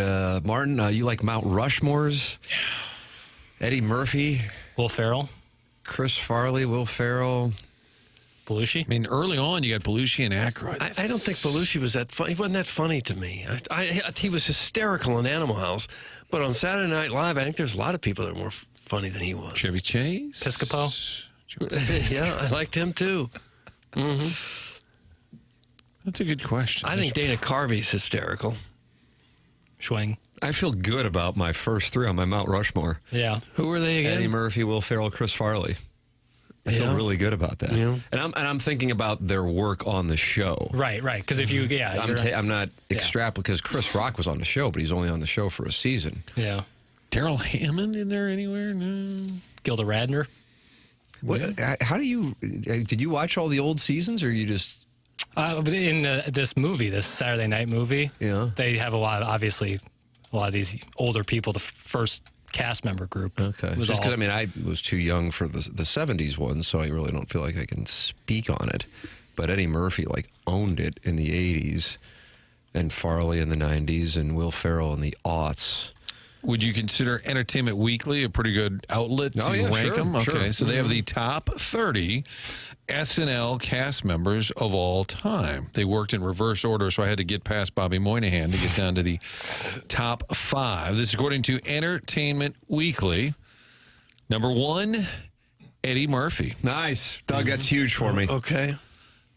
Martin, you like Mount Rushmores? Yeah. Eddie Murphy. Will Ferrell. Chris Farley, Will Ferrell. Belushi? I mean, early on, you got Belushi and Aykroyd. I don't think Belushi was that funny. He wasn't that funny to me. He was hysterical in Animal House, but on Saturday Night Live, I think there's a lot of people that are more funny than he was. Chevy Chase? Piscopo? Yeah, I liked him too. Mm-hmm. That's a good question. I think Dana Carvey's hysterical. Schwing. I feel good about my first three on my Mount Rushmore. Yeah. Who were they again? Eddie Murphy, Will Ferrell, Chris Farley. I feel really good about that. Yeah. And I'm thinking about their work on the show. Right. Because if you, I'm not extrapolating because Chris Rock was on the show, but he's only on the show for a season. Yeah. Daryl Hammond in there anywhere? No. Gilda Radner. What? How do you? Did you watch all the old seasons, or you just? In this movie, this Saturday Night movie, they have obviously a lot of these older people. The first cast member group. Okay. Just because I was too young for the 70s ones, so I really don't feel like I can speak on it. But Eddie Murphy owned it in the 80s, and Farley in the 90s, and Will Ferrell in the aughts. Would you consider Entertainment Weekly a pretty good outlet to rank them? Okay, so they have the top 30 SNL cast members of all time. They worked in reverse order, so I had to get past Bobby Moynihan to get down to the top 5. This is according to Entertainment Weekly. Number 1, Eddie Murphy. Nice. Doug, that's huge for me. Okay.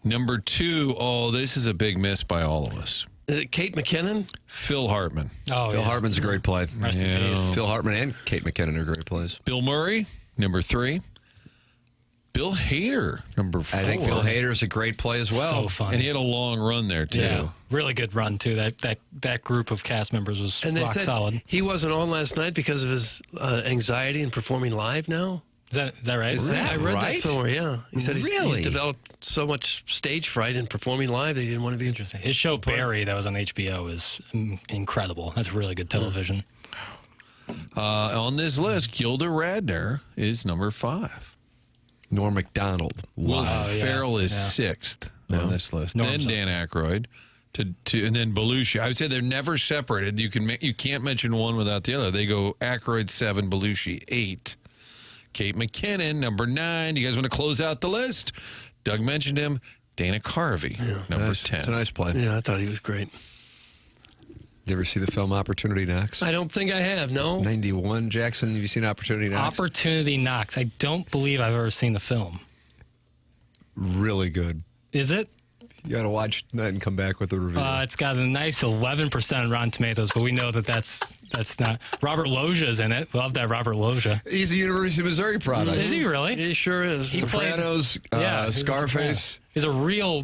Number 2, this is a big miss by all of us. Is it Kate McKinnon? Phil Hartman. Oh, Phil Hartman's a great play. Rest in peace. Phil Hartman and Kate McKinnon are great plays. Bill Murray, number 3. Bill Hader, number 4. I think Bill Hader's a great play as well. So funny. And he had a long run there, too. Yeah. Really good run, too. That group of cast members was rock solid. He wasn't on last night because of his anxiety in performing live now. Is that right? I read that somewhere, yeah. He said he's developed so much stage fright in performing live that he didn't want to be interesting. His show, Barry, that was on HBO, is incredible. That's really good television. On this list, Gilda Radner is number 5. Norm Macdonald. Will Ferrell is 6th on this list. Then Dan Aykroyd, and then Belushi. I would say they're never separated. You can't mention one without the other. They go Aykroyd 7, Belushi 8. Kate McKinnon, number 9. You guys want to close out the list? Doug mentioned him. Dana Carvey, number 10. It's a nice play. Yeah, I thought he was great. You ever see the film Opportunity Knocks? I don't think I have, no. 91. Jackson, have you seen Opportunity Knocks? Opportunity Knocks. I don't believe I've ever seen the film. Really good. Is it? You got to watch that and come back with a review. It's got a nice 11% on Rotten Tomatoes, but we know that's not. Robert Loggia's in it. Love that Robert Loggia. He's a University of Missouri product. Is he really? He sure is. Sopranos, Scarface. He's a real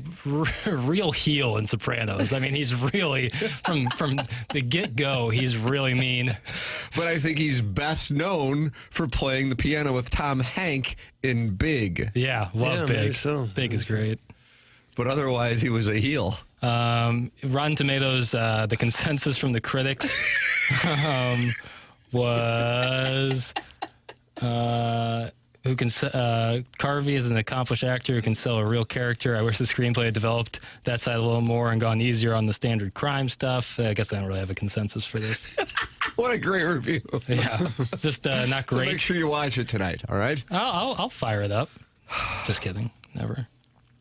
heel in Sopranos. I mean, he's really, from the get-go, he's really mean. But I think he's best known for playing the piano with Tom Hanks in Big. Yeah, love Big. Maybe so. Big is great. But otherwise, he was a heel. Rotten Tomatoes, the consensus from the critics was Carvey is an accomplished actor who can sell a real character. I wish the screenplay had developed that side a little more and gone easier on the standard crime stuff. I guess I don't really have a consensus for this. What a great review. Yeah, just not great. So make sure you watch it tonight, all right? I'll fire it up. Just kidding. Never.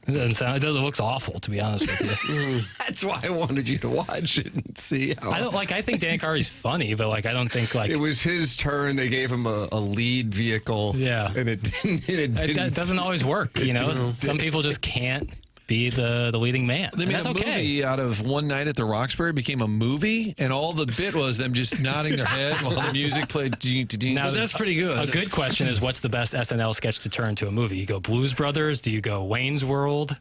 It doesn't sound. It looks awful, to be honest with you. That's why I wanted you to watch it and see how. I think Dan Carvey's funny, but I don't think it was his turn. They gave him a lead vehicle. Yeah, and it didn't. That doesn't always work. You know, some people just can't be the leading man. They made a movie out of One Night at the Roxbury. It became a movie, and all the bit was them just nodding their head while the music played. Now that's pretty good. A good question is, what's the best SNL sketch to turn to a movie? You go Blues Brothers? Do you go Wayne's World?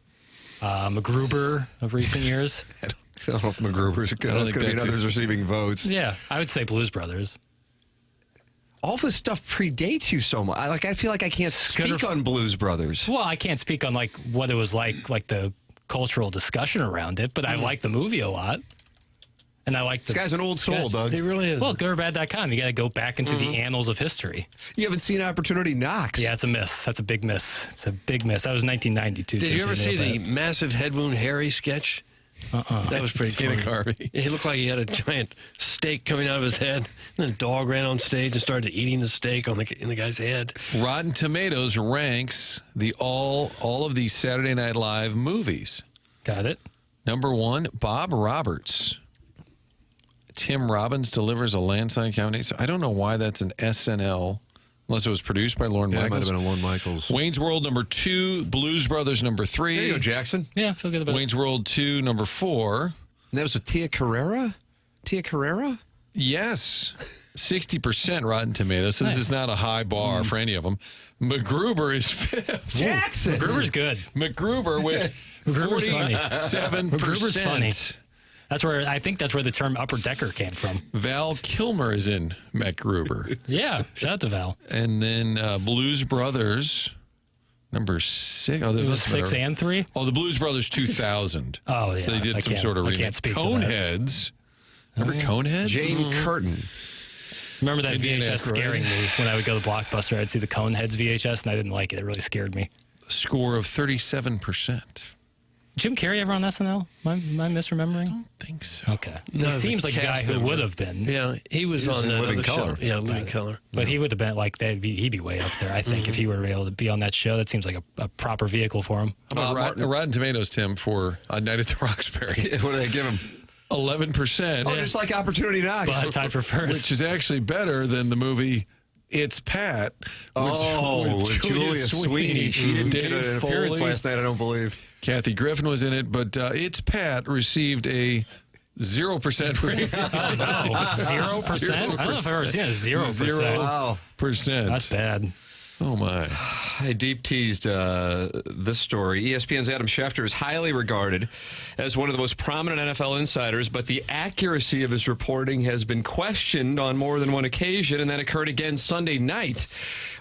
MacGruber of recent years? I don't know if MacGruber's good. That's going to mean others receiving votes. Yeah, I would say Blues Brothers. All this stuff predates you so much. I feel like I can't speak on Blues Brothers. Well, I can't speak on what it was like the cultural discussion around it, but I like the movie a lot. And I like this guy's an old soul, Doug. He really is. Well, goodorbad.com. You got to go back into the annals of history. You haven't seen Opportunity Knocks. Yeah, it's a miss. That's a big miss. It's a big miss. That was 1992. Did you ever see the massive head wound Harry sketch? That was pretty funny. Carvey. He looked like he had a giant steak coming out of his head. And the dog ran on stage and started eating the steak in the guy's head. Rotten Tomatoes ranks all of these Saturday Night Live movies. Got it. Number 1, Bob Roberts. Tim Robbins delivers a landslide county. I don't know why that's an SNL, unless it was produced by Lorne Michaels. It might have been a Lorne Michaels. Wayne's World, number 2. Blues Brothers, number 3. There you go, Jackson. Yeah, I feel good about Wayne's World 2, number 4. And that was with Tia Carrera? Tia Carrera? Yes. 60% Rotten Tomatoes. So this is not a high bar for any of them. MacGruber is 5th. Jackson. MacGruber's good. MacGruber with MacGruber's funny. 47%. MacGruber's funny. I think that's where the term upper decker came from. Val Kilmer is in MacGruber. Yeah, shout out to Val. And then Blues Brothers, number 6. Oh, it was 6 and 3? Oh, the Blues Brothers 2000. Oh, yeah. So they did some sort of remake. Coneheads. Remember Coneheads? Jane Curtin. Remember that VHS scaring me when I would go to Blockbuster. I'd see the Coneheads VHS, and I didn't like it. It really scared me. Score of 37%. Jim Carrey ever on SNL? Am I misremembering? I don't think so. Okay. He seems like a guy who would have been. Yeah, he was on that Living other Color. show. Yeah, Living Color. But he would have been like, he'd be way up there, I think, if he were able to be on that show. That seems like a proper vehicle for him. How about Rotten Tomatoes, Tim, for A Night at the Roxbury? What do they give him? 11%. Oh, just like Opportunity Knocks. But tied for first. Which is actually better than the movie It's Pat. With Julia Sweeney. She didn't get an appearance last night, I don't believe. Kathy Griffin was in it, but It's Pat received a 0% rating. Oh, no. 0%? I don't know if I've ever seen a 0%. Wow. That's bad. Oh, my. I deep teased this story. ESPN's Adam Schefter is highly regarded as one of the most prominent NFL insiders, but the accuracy of his reporting has been questioned on more than one occasion, and that occurred again Sunday night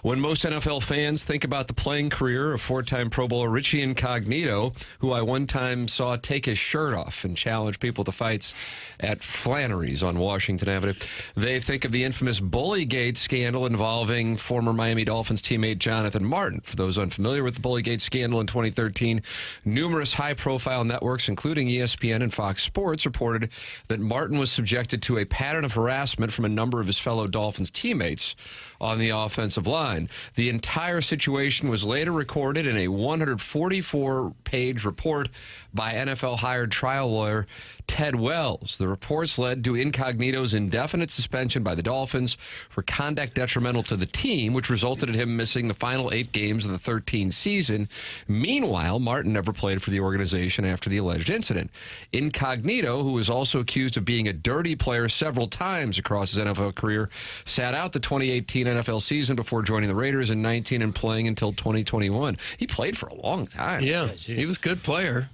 when most NFL fans think about the playing career of four-time Pro Bowler Richie Incognito, who I one time saw take his shirt off and challenge people to fights at Flannery's on Washington Avenue. They think of the infamous Bullygate scandal involving former Miami Dolphins teammate Jonathan Martin. For those unfamiliar with the Bullygate scandal in 2013, numerous high-profile networks, including ESPN and Fox Sports, reported that Martin was subjected to a pattern of harassment from a number of his fellow Dolphins teammates on the offensive line. The entire situation was later recorded in a 144-page report by NFL-hired trial lawyer Ted Wells. The reports led to Incognito's indefinite suspension by the Dolphins for conduct detrimental to the team, which resulted in him missing the final 8 games of the 13 season. Meanwhile, Martin never played for the organization after the alleged incident. Incognito, who was also accused of being a dirty player several times across his NFL career, sat out the 2018 NFL season before joining the Raiders in 19 and playing until 2021. He played for a long time. Yeah, he was a good player.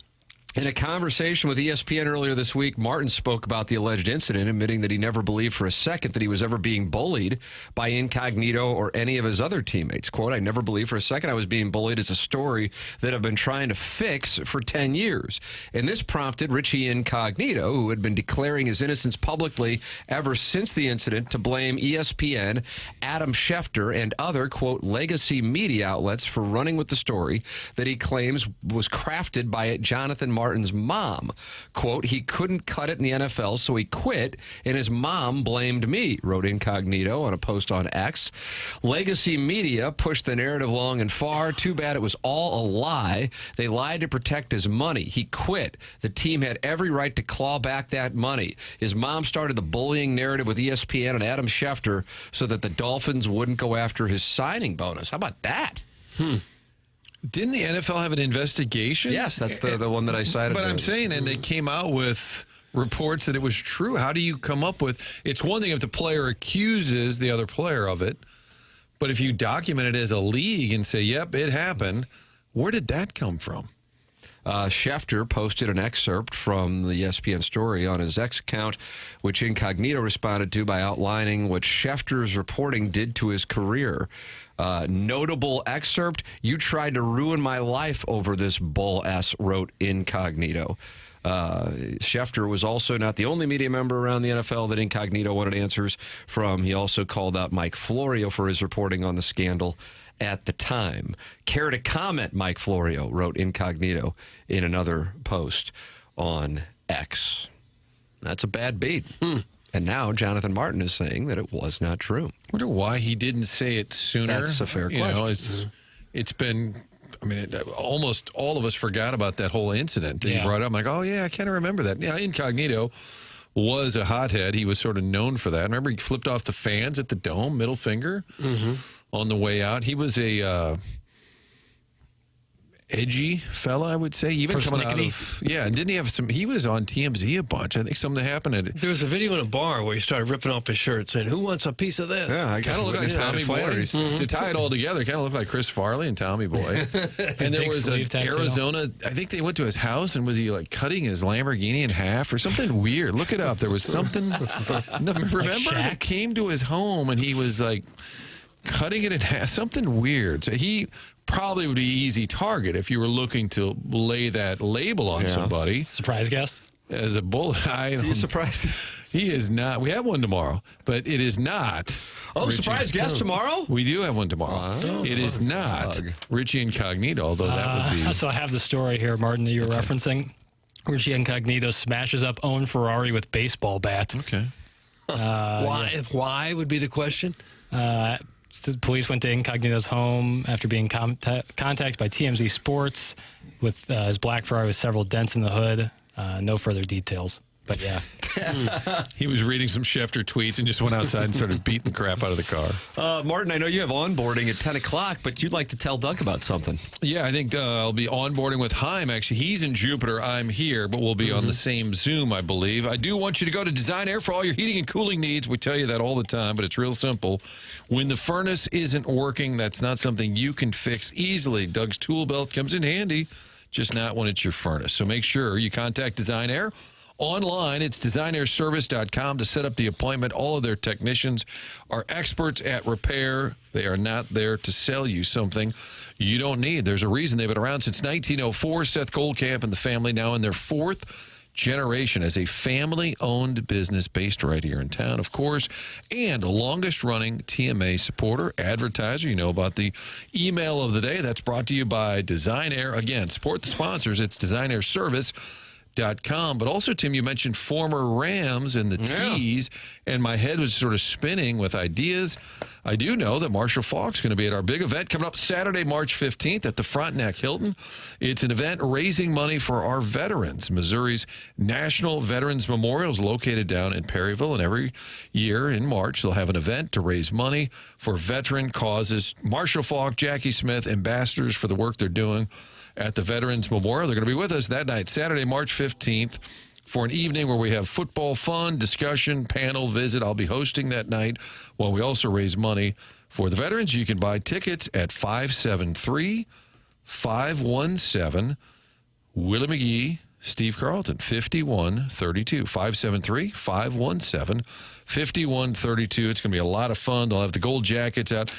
In a conversation with ESPN earlier this week, Martin spoke about the alleged incident, admitting that he never believed for a second that he was ever being bullied by Incognito or any of his other teammates. Quote, "I never believed for a second I was being bullied. It's a story that I've been trying to fix for 10 years. And this prompted Richie Incognito, who had been declaring his innocence publicly ever since the incident, to blame ESPN, Adam Schefter, and other, quote, legacy media outlets for running with the story that he claims was crafted by Jonathan Martin's mom. Quote, he couldn't cut it in the NFL, so he quit, and his mom blamed me," wrote Incognito on a post on X. "Legacy media pushed the narrative long and far. Too bad it was all a lie. They lied to protect his money. He quit. The team had every right to claw back that money. His mom started the bullying narrative with ESPN and Adam Schefter so that the Dolphins wouldn't go after his signing bonus." How about that? Didn't the NFL have an investigation? Yes, that's the one that I cited. But I'm saying, and they came out with reports that it was true. How do you come up with? It's one thing if the player accuses the other player of it, but if you document it as a league and say, "Yep, it happened," where did that come from? Schefter posted an excerpt from the ESPN story on his X account, which Incognito responded to by outlining what Schefter's reporting did to his career. Notable excerpt, "You tried to ruin my life over this bull S," wrote Incognito. Schefter was also not the only media member around the NFL that Incognito wanted answers from. He also called out Mike Florio for his reporting on the scandal at the time. "Care to comment, Mike Florio," wrote Incognito in another post on X. That's a bad beat. And now Jonathan Martin is saying that it was not true. I wonder why he didn't say it sooner. That's a fair question. You know, it's been, I mean, almost all of us forgot about that whole incident that he brought up. I'm like, oh, yeah, I kind of remember that. Yeah, Incognito was a hothead. He was sort of known for that. Remember, he flipped off the fans at the Dome, middle finger, on the way out. He was a edgy fella, I would say. Even coming out of, and didn't he have some, he was on TMZ a bunch. I think something happened at, there was a video in a bar where he started ripping off his shirt saying, who wants a piece of this? Yeah, I kind of looked like Tommy Boy. To tie it all together, kind of looked like Chris Farley and Tommy Boy. And there was an Arizona, I think they went to his house, and was he like cutting his Lamborghini in half or something weird? Look it up. There was something, remember that came to his home and he was like cutting it in half, something weird. So he probably would be easy target if you were looking to lay that label on somebody. Surprise guest? As a bullet. Is he a surprise? He is not. We have one tomorrow, but it is not. Oh, Richie. Surprise guest tomorrow? We do have one tomorrow. It is not Richie Incognito, although that would be. So I have the story here, Martin, that you were referencing. Richie Incognito smashes up own Ferrari with baseball bat. Okay. Why would be the question? The police went to Incognito's home after being contacted by TMZ Sports with his black Ferrari with several dents in the hood. No further details. But yeah. He was reading some Schefter tweets and just went outside and started beating the crap out of the car. Martin, I know you have onboarding at 10 o'clock, but you'd like to tell Doug about something. Yeah, I think I'll be onboarding with Haim, actually. He's in Jupiter. I'm here, but we'll be on the same Zoom, I believe. I do want you to go to Design Air for all your heating and cooling needs. We tell you that all the time, but it's real simple. When the furnace isn't working, that's not something you can fix easily. Doug's tool belt comes in handy, just not when it's your furnace. So make sure you contact Design Air. Online, it's designairservice.com to set up the appointment. All of their technicians are experts at repair. They are not there to sell you something you don't need. There's a reason they've been around since 1904. Seth Goldcamp and the family now in their fourth generation as a family-owned business based right here in town, of course, and a longest-running TMA supporter, advertiser. You know about the email of the day. That's brought to you by Design Air. Again, support the sponsors. It's designairservice.com. But also, Tim, you mentioned former Rams and the T's, and my head was sort of spinning with ideas. I do know that Marshall Faulk's going to be at our big event coming up Saturday, March 15th at the Frontenac Hilton. It's an event raising money for our veterans. Missouri's National Veterans Memorial is located down in Perryville, and every year in March they'll have an event to raise money for veteran causes. Marshall Faulk, Jackie Smith, ambassadors for the work they're doing at the Veterans Memorial. They're going to be with us that night, Saturday, March 15th, for an evening where we have football fun, discussion, panel, visit. I'll be hosting that night while we also raise money for the veterans. You can buy tickets at 573-517 Willie McGee, Steve Carlton, 5132. 573-517-5132. It's going to be a lot of fun. They'll have the gold jackets out.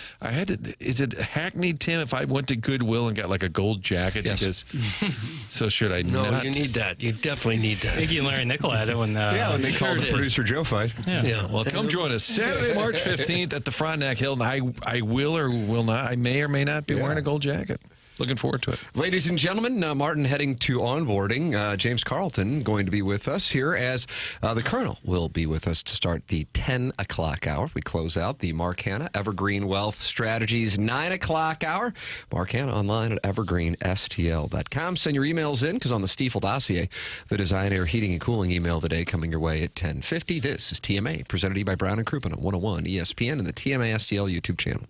Is it hackneyed, Tim, if I went to Goodwill and got like a gold jacket? Yes. Because, so should I No, not? you need that. You definitely need that. Iggy and Larry Nickel had it when when they called the producer Joe fight. Yeah. Well, come join us Saturday, March 15th at the Frontenac Hilton. I will or will not. I may or may not be wearing a gold jacket. Looking forward to it. Ladies and gentlemen, Martin heading to onboarding. James Carlton going to be with us here as the Colonel will be with us to start the 10 o'clock hour. We close out the Mark Hanna Evergreen Wealth Strategies 9 o'clock hour. Mark Hanna online at evergreenstl.com. Send your emails in because on the Stiefel dossier, the Design Air Heating and Cooling email today coming your way at 10:50. This is TMA presented to you by Brown and Crouppen on 101 ESPN and the TMA STL YouTube channel.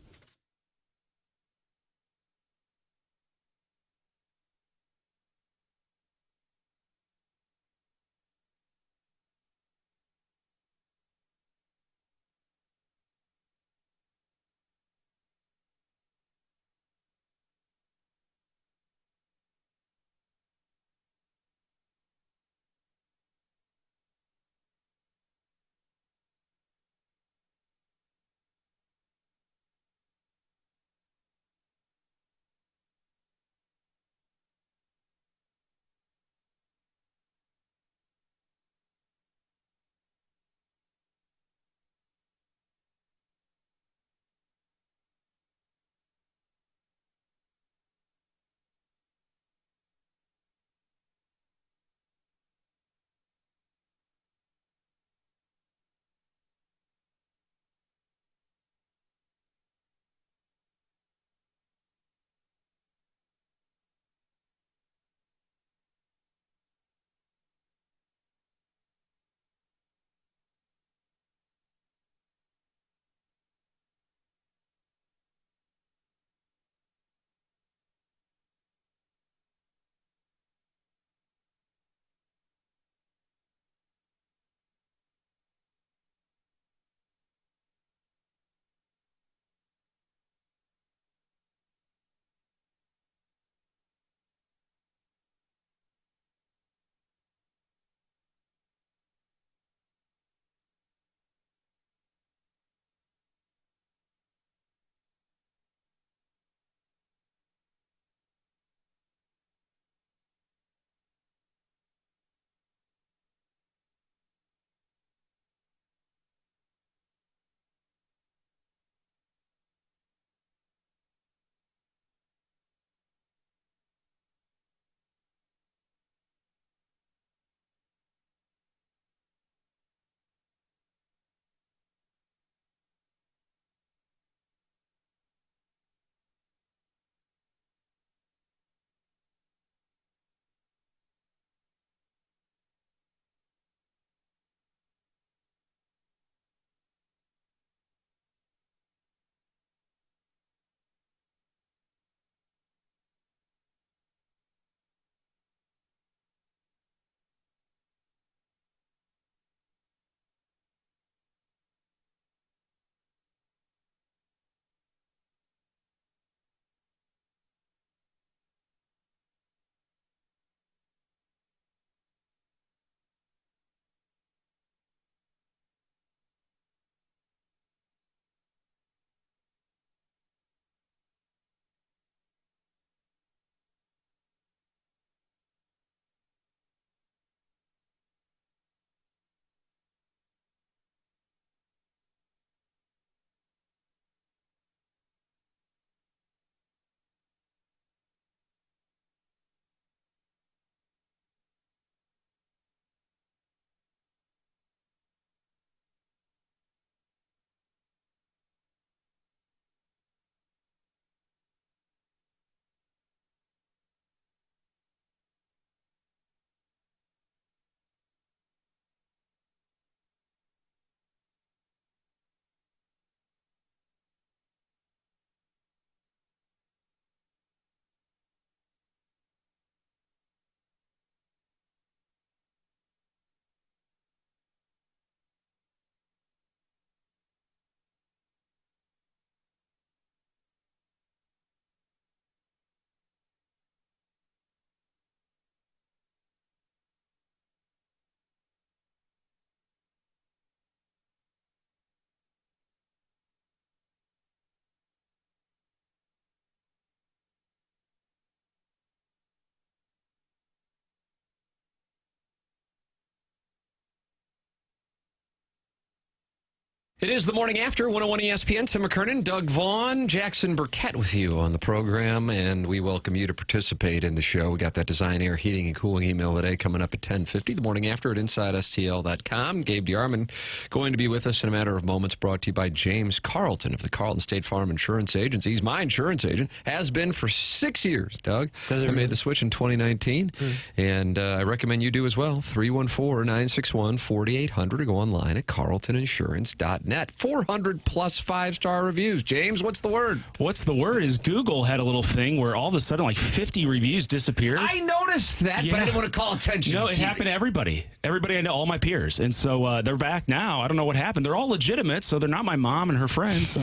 It is the Morning After, 101 ESPN. Tim McKernan, Doug Vaughn, Jackson Burkett with you on the program, and we welcome you to participate in the show. We got that Design Air Heating and Cooling email today coming up at 10:50. The Morning After at InsideSTL.com. Gabe DeArmond going to be with us in a matter of moments, brought to you by James Carlton of the Carlton State Farm Insurance Agency. He's my insurance agent, has been for 6 years, Doug. I made the switch in 2019, and I recommend you do as well. 314-961-4800 or go online at carltoninsurance.net. 400-plus five-star reviews. James, what's the word? What's the word is Google had a little thing where all of a sudden like 50 reviews disappeared. I noticed that, but I didn't want to call attention No, to it happened to everybody. Everybody I know, all my peers. And so they're back now. I don't know what happened. They're all legitimate, so they're not my mom and her friends. So,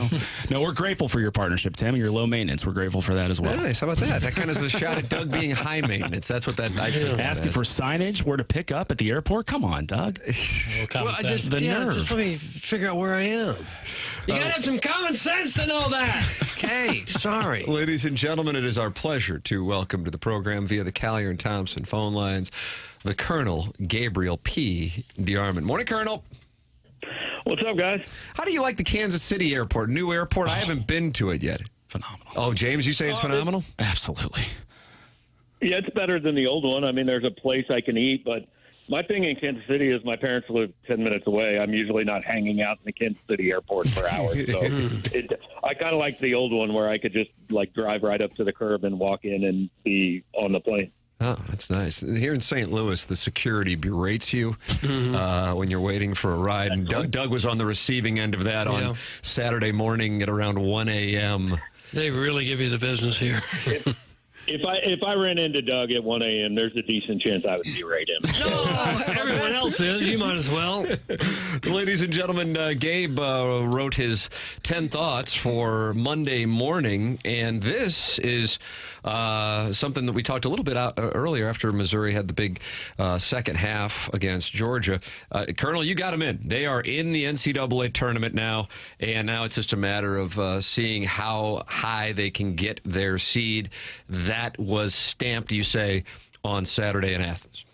no, we're grateful for your partnership, Tim, and your low maintenance. We're grateful for that as well. Nice. How about that? That kind of is a shot at Doug being high maintenance. That's what that I took. Asking for signage, where to pick up at the airport. Come on, Doug. Well, just let me figure out where I am. You got to have some common sense to know that. Okay, sorry. Ladies and gentlemen, it is our pleasure to welcome to the program via the Callier and Thompson phone lines the Colonel Gabriel P. DeArmond. Morning, Colonel. What's up, guys? How do you like the Kansas City airport? New airport? I haven't been to it yet. Phenomenal. Oh, James, you say it's phenomenal? Absolutely. Yeah, it's better than the old one. I mean, there's a place I can eat, but my thing in Kansas City is my parents live 10 minutes away. I'm usually not hanging out in the Kansas City airport for hours. So I kind of like the old one where I could just like drive right up to the curb and walk in and be on the plane. Oh, that's nice. Here in St. Louis, the security berates you when you're waiting for a ride. And Doug was on the receiving end of that on Saturday morning at around 1 a.m. They really give you the business here. If I ran into Doug at 1 a.m., there's a decent chance I would berate him. No, everyone else is. You might as well. Ladies and gentlemen, Gabe wrote his 10 thoughts for Monday morning, and this is something that we talked a little bit earlier after Missouri had the big second half against Georgia. Colonel, you got them in. They are in the NCAA tournament now, and now it's just a matter of seeing how high they can get their seed. That was stamped, you say, on Saturday in Athens.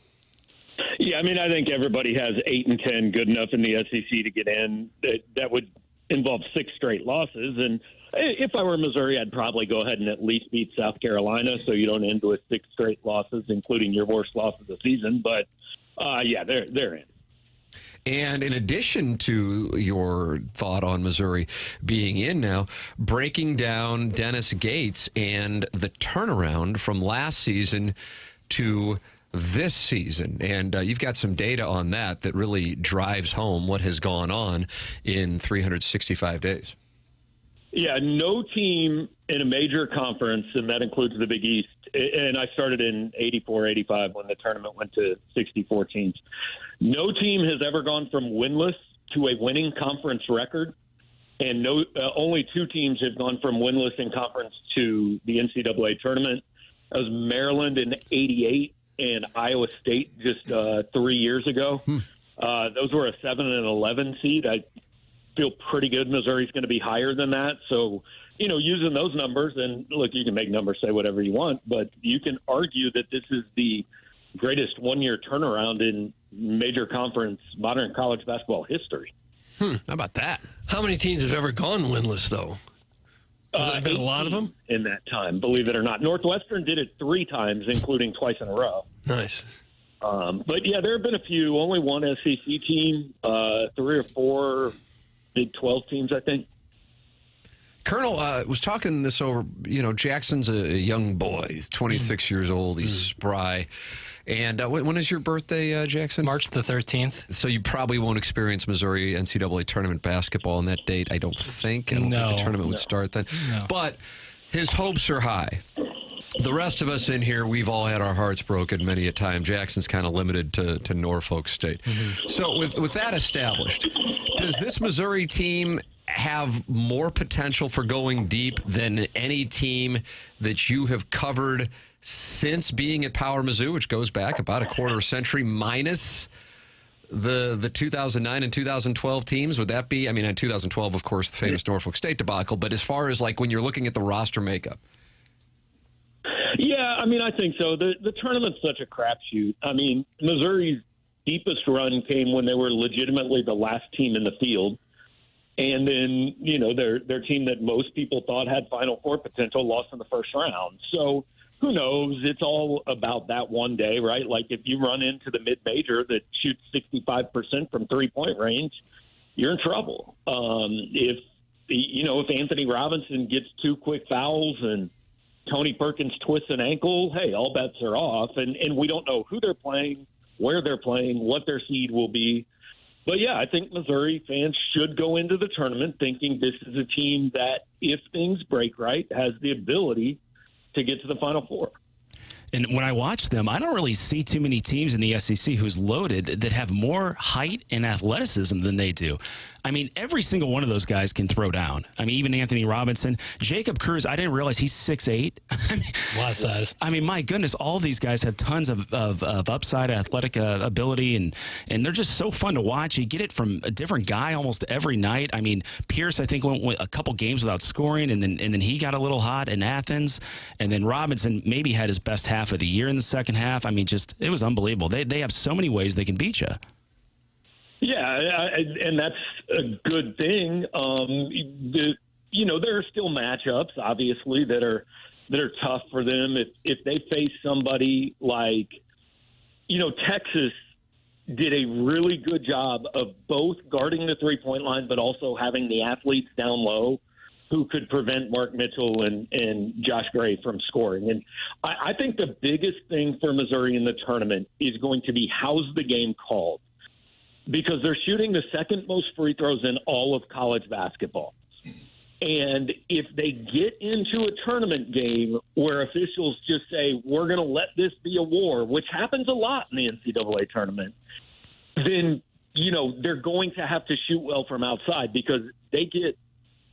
Yeah, I mean, I think everybody has 8 and 10 good enough in the SEC to get in. That would involve 6 straight losses. And if I were Missouri, I'd probably go ahead and at least beat South Carolina so you don't end with 6 straight losses, including your worst loss of the season. But, yeah, they're in. And in addition to your thought on Missouri being in now, breaking down Dennis Gates and the turnaround from last season to this season. And you've got some data on that really drives home what has gone on in 365 days. Yeah, no team in a major conference, and that includes the Big East, and I started in 84-85 when the tournament went to 64 teams. No team has ever gone from winless to a winning conference record, and only 2 teams have gone from winless in conference to the NCAA tournament. That was Maryland in 88 and Iowa State just 3 years ago. Those were a 7 and 11 seed. I feel pretty good Missouri's going to be higher than that. So, using those numbers, and look, you can make numbers say whatever you want, but you can argue that this is the greatest one-year turnaround in major conference modern college basketball history. How about that? How many teams have ever gone winless, though? Have there been a lot of them? In that time, believe it or not. Northwestern did it 3 times, including twice in a row. Nice. But, yeah, there have been a few. Only one SEC team, 3 or 4 Big 12 teams, I think. Colonel was talking this over. Jackson's a young boy. He's 26 years old. He's spry. And when is your birthday, Jackson? March the 13th. So you probably won't experience Missouri NCAA tournament basketball on that date, I don't think. I don't think the tournament would start then. No. But his hopes are high. The rest of us in here, we've all had our hearts broken many a time. Jackson's kind of limited to Norfolk State. So with that established, does this Missouri team have more potential for going deep than any team that you have covered since being at Power Mizzou, which goes back about a quarter century, minus the 2009 and 2012 teams? Would that be, in 2012, of course, the famous Norfolk State debacle, but as far as like when you're looking at the roster makeup? Yeah, I think so. The tournament's such a crapshoot. Missouri's deepest run came when they were legitimately the last team in the field. And then, their team that most people thought had Final Four potential lost in the first round. So who knows? It's all about that one day, right? Like if you run into the mid-major that shoots 65% from three-point range, you're in trouble. If Anthony Robinson gets 2 quick fouls and Tony Perkins twists an ankle, hey, all bets are off. And we don't know who they're playing, where they're playing, what their seed will be. But, yeah, I think Missouri fans should go into the tournament thinking this is a team that, if things break right, has the ability to get to the Final Four. And when I watch them, I don't really see too many teams in the SEC who's loaded that have more height and athleticism than they do. I mean, every single one of those guys can throw down. I mean, even Anthony Robinson. Jacob Cruz, I didn't realize he's 6'8". A lot of size. I mean, my goodness, all these guys have tons of upside athletic ability, and they're just so fun to watch. You get it from a different guy almost every night. I mean, Pierce, I think, went a couple games without scoring, and then he got a little hot in Athens. And then Robinson maybe had his best half of the year in the second half. I mean, it was unbelievable. They have so many ways they can beat you. Yeah, and that's a good thing. There are still matchups, obviously, that are tough for them. If they face somebody like, Texas did a really good job of both guarding the three-point line, but also having the athletes down low who could prevent Mark Mitchell and Josh Gray from scoring. And I think the biggest thing for Missouri in the tournament is going to be how's the game called, because they're shooting the second most free throws in all of college basketball. And if they get into a tournament game where officials just say, we're going to let this be a war, which happens a lot in the NCAA tournament, then, they're going to have to shoot well from outside, because they get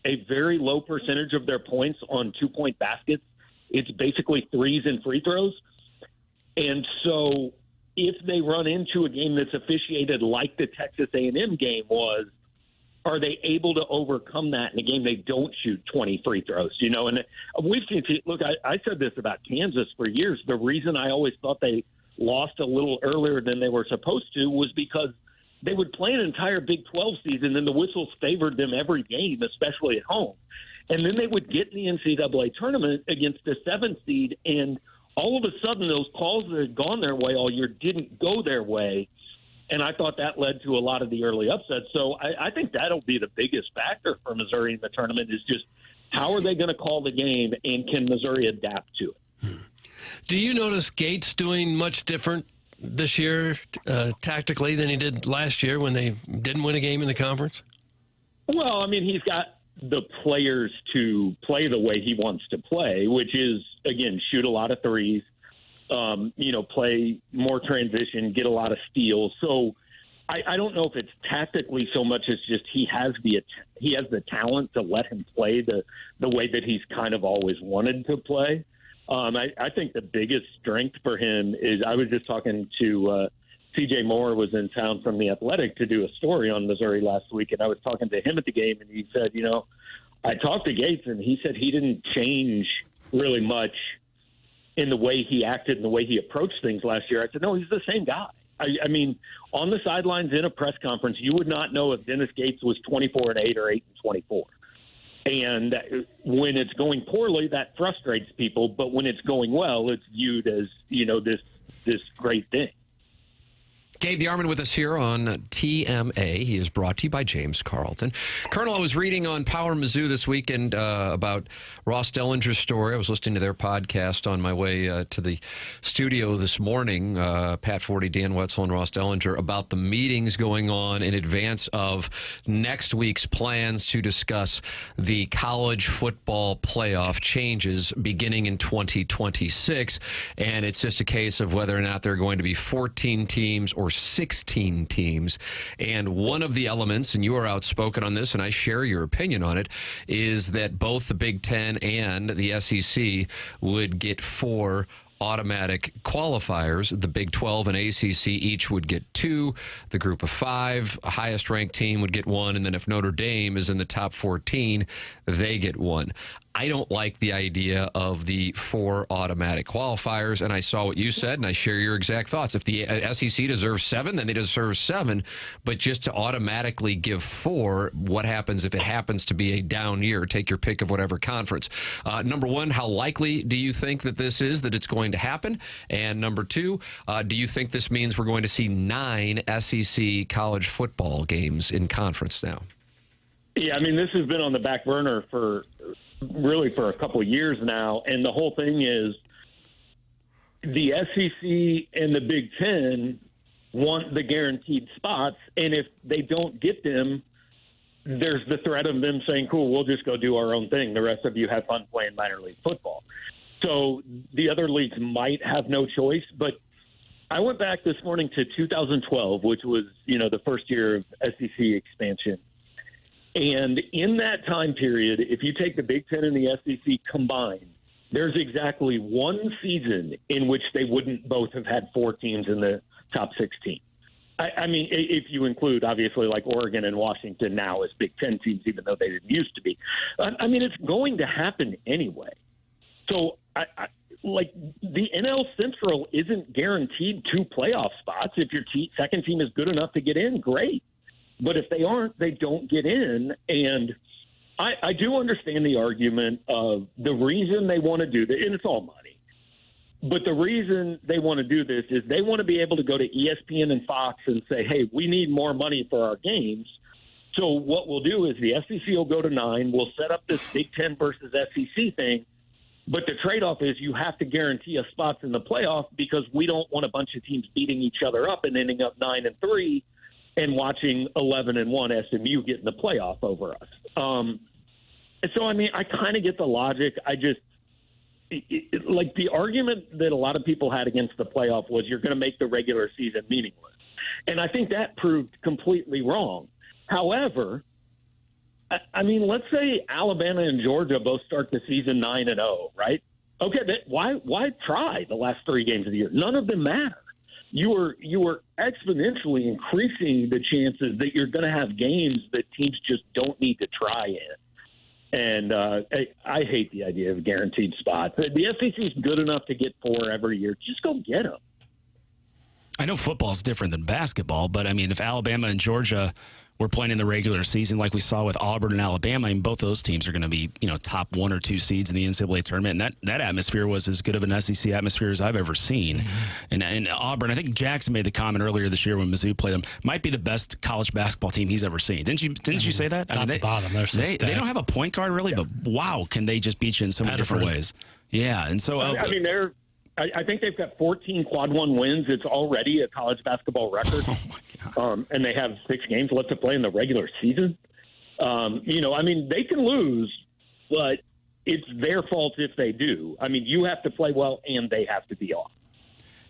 a very low percentage of their points on 2-point baskets. It's basically threes and free throws. And so if they run into a game that's officiated like the Texas A&M game was, are they able to overcome that in a game they don't shoot 20 free throws? And we've seen, look, I said this about Kansas for years. The reason I always thought they lost a little earlier than they were supposed to was because they would play an entire Big 12 season, and the whistles favored them every game, especially at home. And then they would get in the NCAA tournament against the 7th seed, and all of a sudden those calls that had gone their way all year didn't go their way. And I thought that led to a lot of the early upsets. So I think that'll be the biggest factor for Missouri in the tournament, is just how are they going to call the game, and can Missouri adapt to it? Do you notice Gates doing much different this year tactically than he did last year when they didn't win a game in the conference? Well, I mean, he's got the players to play the way he wants to play, which is, again, shoot a lot of threes, play more transition, get a lot of steals. So I don't know if it's tactically so much as just he has the talent to let him play the way that he's kind of always wanted to play. I think the biggest strength for him is, I was just talking to C.J. Moore was in town from The Athletic to do a story on Missouri last week, and I was talking to him at the game, and he said, I talked to Gates, and he said he didn't change really much in the way he acted and the way he approached things last year. I said, no, he's the same guy. I mean, on the sidelines in a press conference, you would not know if Dennis Gates was 24-8 or 8-24. And when it's going poorly, that frustrates people. But when it's going well, it's viewed as, this great thing. Gabe DeArmond with us here on TMA. He is brought to you by James Carlton. Colonel, I was reading on Power Mizzou this weekend about Ross Dellinger's story. I was listening to their podcast on my way to the studio this morning, Pat Forty, Dan Wetzel, and Ross Dellinger, about the meetings going on in advance of next week's plans to discuss the college football playoff changes beginning in 2026. And it's just a case of whether or not there are going to be 14 teams or 16 teams. And one of the elements, and you are outspoken on this, and I share your opinion on it, is that both the Big Ten and the SEC would get 4 automatic qualifiers. The Big 12 and ACC each would get 2. The group of 5, highest ranked team would get 1. And then if Notre Dame is in the top 14, they get 1. I don't like the idea of the 4 automatic qualifiers, and I saw what you said, and I share your exact thoughts. If the SEC deserves 7, then they deserve 7, but just to automatically give 4, what happens if it happens to be a down year? Take your pick of whatever conference. Number 1, how likely do you think that this is, that it's going to happen? And number 2, do you think this means we're going to see 9 SEC college football games in conference now? Yeah, I mean, this has been on the back burner for a couple of years now, and the whole thing is the SEC and the Big Ten want the guaranteed spots, and if they don't get them, there's the threat of them saying, cool, we'll just go do our own thing. The rest of you have fun playing minor league football. So the other leagues might have no choice, but I went back this morning to 2012, which was, the first year of SEC expansion. And in that time period, if you take the Big Ten and the SEC combined, there's exactly 1 season in which they wouldn't both have had 4 teams in the top 16. I mean, if you include, obviously, like Oregon and Washington now as Big Ten teams, even though they didn't used to be. I mean, it's going to happen anyway. So, the NL Central isn't guaranteed 2 playoff spots. If your second team is good enough to get in, great. But if they aren't, they don't get in. And I do understand the argument of the reason they want to do this, and it's all money. But the reason they want to do this is they want to be able to go to ESPN and Fox and say, hey, we need more money for our games. So what we'll do is the SEC will go to 9. We'll set up this Big Ten versus SEC thing. But the trade-off is you have to guarantee us spots in the playoff because we don't want a bunch of teams beating each other up and ending up 9-3. And watching 11-1 SMU get in the playoff over us. So, I mean, I kind of get the logic. I just like the argument that a lot of people had against the playoff was you're going to make the regular season meaningless. And I think that proved completely wrong. However, I mean, let's say Alabama and Georgia both start the season 9-0, right? Okay, why try the last 3 games of the year? None of them matter. You were exponentially increasing the chances that you're going to have games that teams just don't need to try in. And I hate the idea of guaranteed spots. The SEC is good enough to get 4 every year. Just go get them. I know football is different than basketball, but I mean, if Alabama and Georgia were playing in the regular season like we saw with Auburn and Alabama, I mean, both those teams are going to be, top 1 or 2 seeds in the NCAA tournament. And that atmosphere was as good of an SEC atmosphere as I've ever seen. Mm-hmm. And Auburn, I think Jackson made the comment earlier this year when Mizzou played them, might be the best college basketball team he's ever seen. Didn't you say that? Top to bottom, they don't have a point guard really, but wow, can they just beat you in so many different ways? Yeah, and so I mean, I think they've got 14 quad 1 wins. It's already a college basketball record. Oh my God. And they have 6 games left to play in the regular season. I mean, they can lose, but it's their fault if they do. I mean, you have to play well and they have to be off.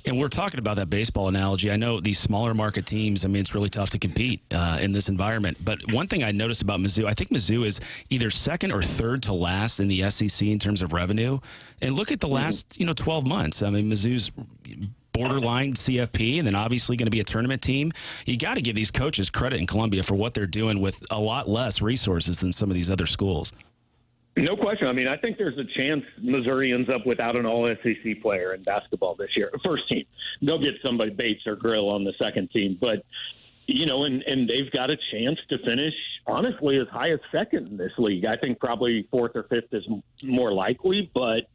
And we're talking about that baseball analogy. I know these smaller market teams, I mean, it's really tough to compete in this environment. But one thing I noticed about Mizzou, I think Mizzou is either second or third to last in the SEC in terms of revenue. And look at the last, 12 months. I mean, Mizzou's borderline CFP and then obviously going to be a tournament team. You got to give these coaches credit in Columbia for what they're doing with a lot less resources than some of these other schools. No question. I mean, I think there's a chance Missouri ends up without an all-SEC player in basketball this year. First team. They'll get somebody, Bates or Grill, on the second team. But, and they've got a chance to finish, honestly, as high as second in this league. I think probably 4th or 5th is more likely. But,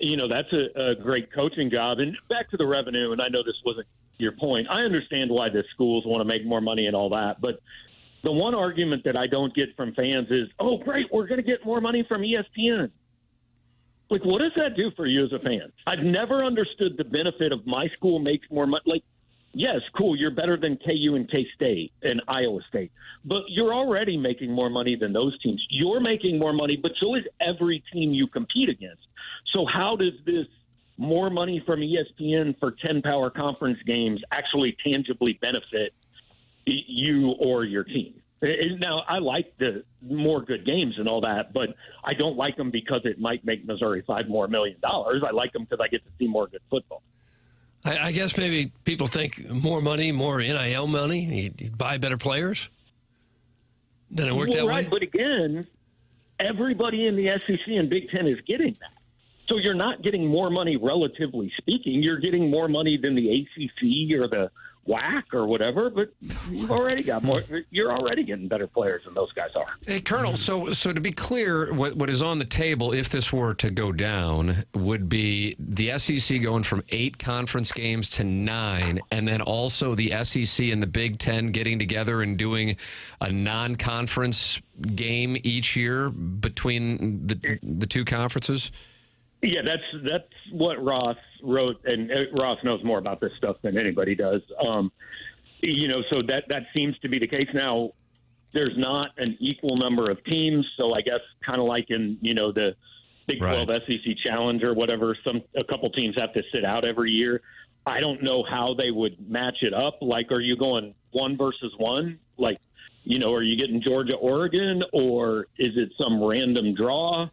that's a great coaching job. And back to the revenue, and I know this wasn't your point. I understand why the schools want to make more money and all that. But the one argument that I don't get from fans is, oh, great, we're going to get more money from ESPN. Like, what does that do for you as a fan? I've never understood the benefit of my school makes more money. Like, yes, cool, you're better than KU and K-State and Iowa State. But you're already making more money than those teams. You're making more money, but so is every team you compete against. So how does this more money from ESPN for 10 power conference games actually tangibly benefit you or your team? Now, I like the more good games and all that, but I don't like them because it might make Missouri $5 more million. I like them because I get to see more good football. I guess maybe people think more money, more NIL money, you buy better players. Doesn't it work that way? But again, everybody in the SEC and Big Ten is getting that. So you're not getting more money, relatively speaking. You're getting more money than the ACC or the WAC or whatever, but you've already got more. You're already getting better players than those guys are. Hey, Colonel, so to be clear, what is on the table, if this were to go down, would be the SEC going from 8 conference games to 9, and then also the SEC and the Big Ten getting together and doing a non-conference game each year between the two conferences? Yeah, that's what Ross wrote, and Ross knows more about this stuff than anybody does. So that seems to be the case. Now, there's not an equal number of teams, so I guess kind of like in the Big 12 SEC Challenge or whatever, a couple teams have to sit out every year. I don't know how they would match it up. Like, are you going 1 versus 1? Like, are you getting Georgia, Oregon, or is it some random draw?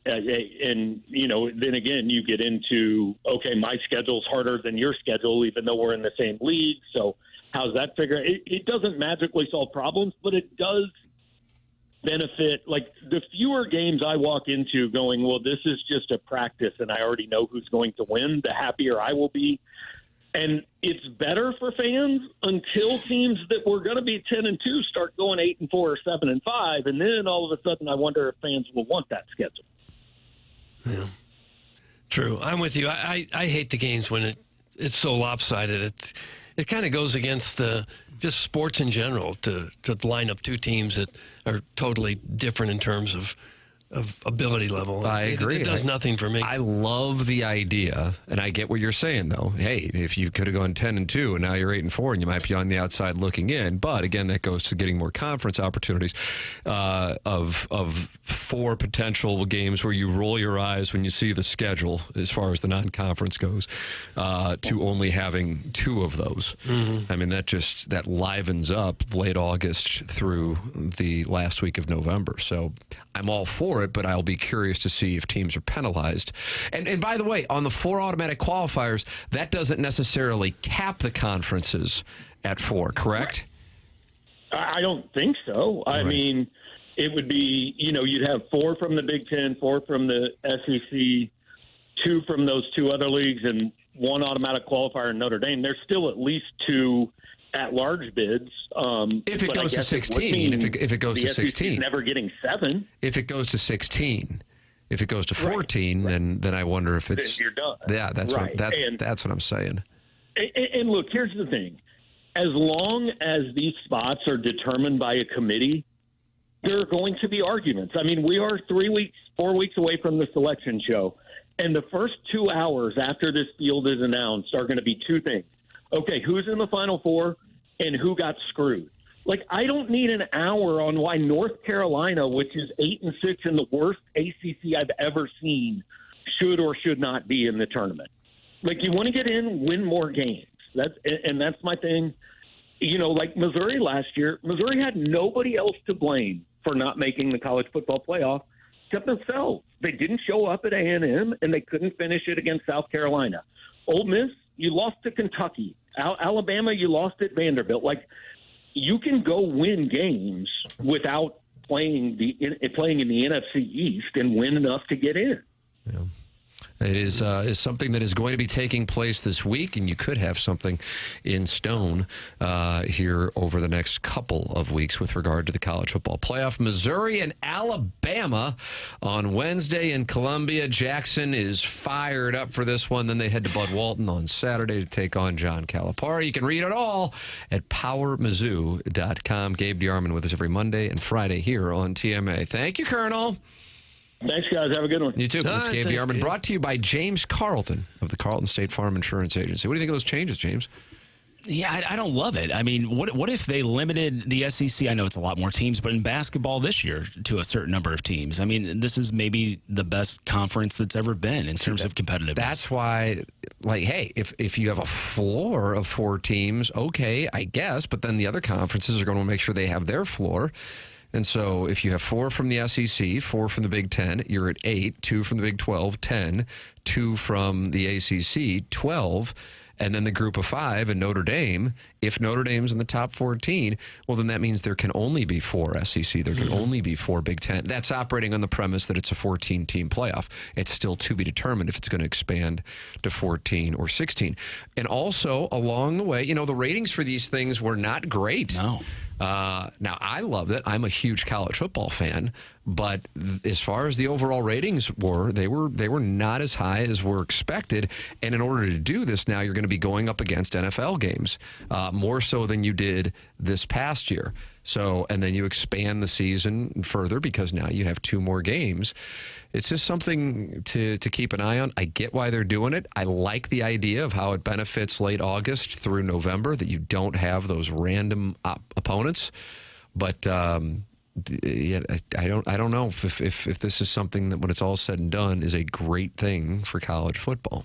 And then again, you get into, okay, my schedule's harder than your schedule, even though we're in the same league. So how's that figure? It doesn't magically solve problems, but it does benefit. Like, the fewer games I walk into going, well, this is just a practice and I already know who's going to win, the happier I will be. And it's better for fans until teams that were going to be 10-2 start going 8-4 or 7-5. And then all of a sudden I wonder if fans will want that schedule. Yeah, true. I'm with you. I hate the games when it's so lopsided. It kind of goes against just sports in general to line up two teams that are totally different in terms of ability level. I agree. It does nothing for me. I love the idea, and I get what you're saying, though. Hey, if you could have gone 10-2 and now you're 8-4, and you might be on the outside looking in. But again, that goes to getting more conference opportunities of 4 potential games where you roll your eyes when you see the schedule as far as the non-conference goes, to only having 2 of those. Mm-hmm. I mean, that livens up late August through the last week of November. So I'm all for it, but I'll be curious to see if teams are penalized. And by the way, on the 4 automatic qualifiers, that doesn't necessarily cap the conferences at 4, correct? I don't think so. I mean, it would be, you'd have 4 from the Big Ten, 4 from the SEC, 2 from those 2 other leagues, and 1 automatic qualifier in Notre Dame. There's still at least 2 at-large bids. If it goes to 16, if it goes to 16, never getting 7. If it goes to 16, if it goes to 14, then I wonder if it's. Then you're done. Yeah, that's what I'm saying. And look, here's the thing: as long as these spots are determined by a committee, there are going to be arguments. I mean, we are 4 weeks away from the selection show, and the first 2 hours after this field is announced are going to be 2 things. Okay, who's in the Final Four and who got screwed? Like, I don't need an hour on why North Carolina, which is 8-6 and the worst ACC I've ever seen, should or should not be in the tournament. Like, you want to get in, win more games. That's my thing. Like Missouri last year, Missouri had nobody else to blame for not making the college football playoff except themselves. They didn't show up at A&M, and they couldn't finish it against South Carolina. Ole Miss, you lost to Kentucky. Alabama, you lost at Vanderbilt. Like, you can go win games without playing in the NFC East and win enough to get in. Yeah. It is something that is going to be taking place this week, and you could have something in stone here over the next couple of weeks with regard to the college football playoff. Missouri and Alabama on Wednesday in Columbia. Jackson is fired up for this one. Then they head to Bud Walton on Saturday to take on John Calipari. You can read it all at powermizzou.com. Gabe DeArmond with us every Monday and Friday here on TMA. Thank you, Colonel. Thanks, guys. Have a good one. You too. It's Gabe DeArmond, brought to you by James Carlton of the Carlton State Farm Insurance Agency. What do you think of those changes, James? Yeah, I don't love it. I mean, what if they limited the SEC? I know it's a lot more teams, but in basketball this year to a certain number of teams. I mean, this is maybe the best conference that's ever been in terms of competitiveness. That's why, like, hey, if you have a floor of 4 teams, okay, I guess, but then the other conferences are going to make sure they have their floor. And so if you have 4 from the SEC, 4 from the Big Ten, you're at 8, 2 from the Big 12, 10, 2 from the ACC, 12. and then the group of 5 and Notre Dame. If Notre Dame's in the top 14, well, then that means there can only be 4 SEC. There can only be 4 Big Ten. That's operating on the premise that it's a 14-team playoff. It's still to be determined if it's going to expand to 14 or 16. And also, along the way, the ratings for these things were not great. No. Now, I loved it. I'm a huge college football fan, but as far as the overall ratings were, they were not as high as were expected. And in order to do this, now you're going to be going up against NFL games, more so than you did this past year. So, and then you expand the season further because now you have 2 more games. It's just something to keep an eye on. I get why they're doing it. I like the idea of how it benefits late August through November, that you don't have those random opponents. But yeah, I don't know if this is something that, when it's all said and done, is a great thing for college football.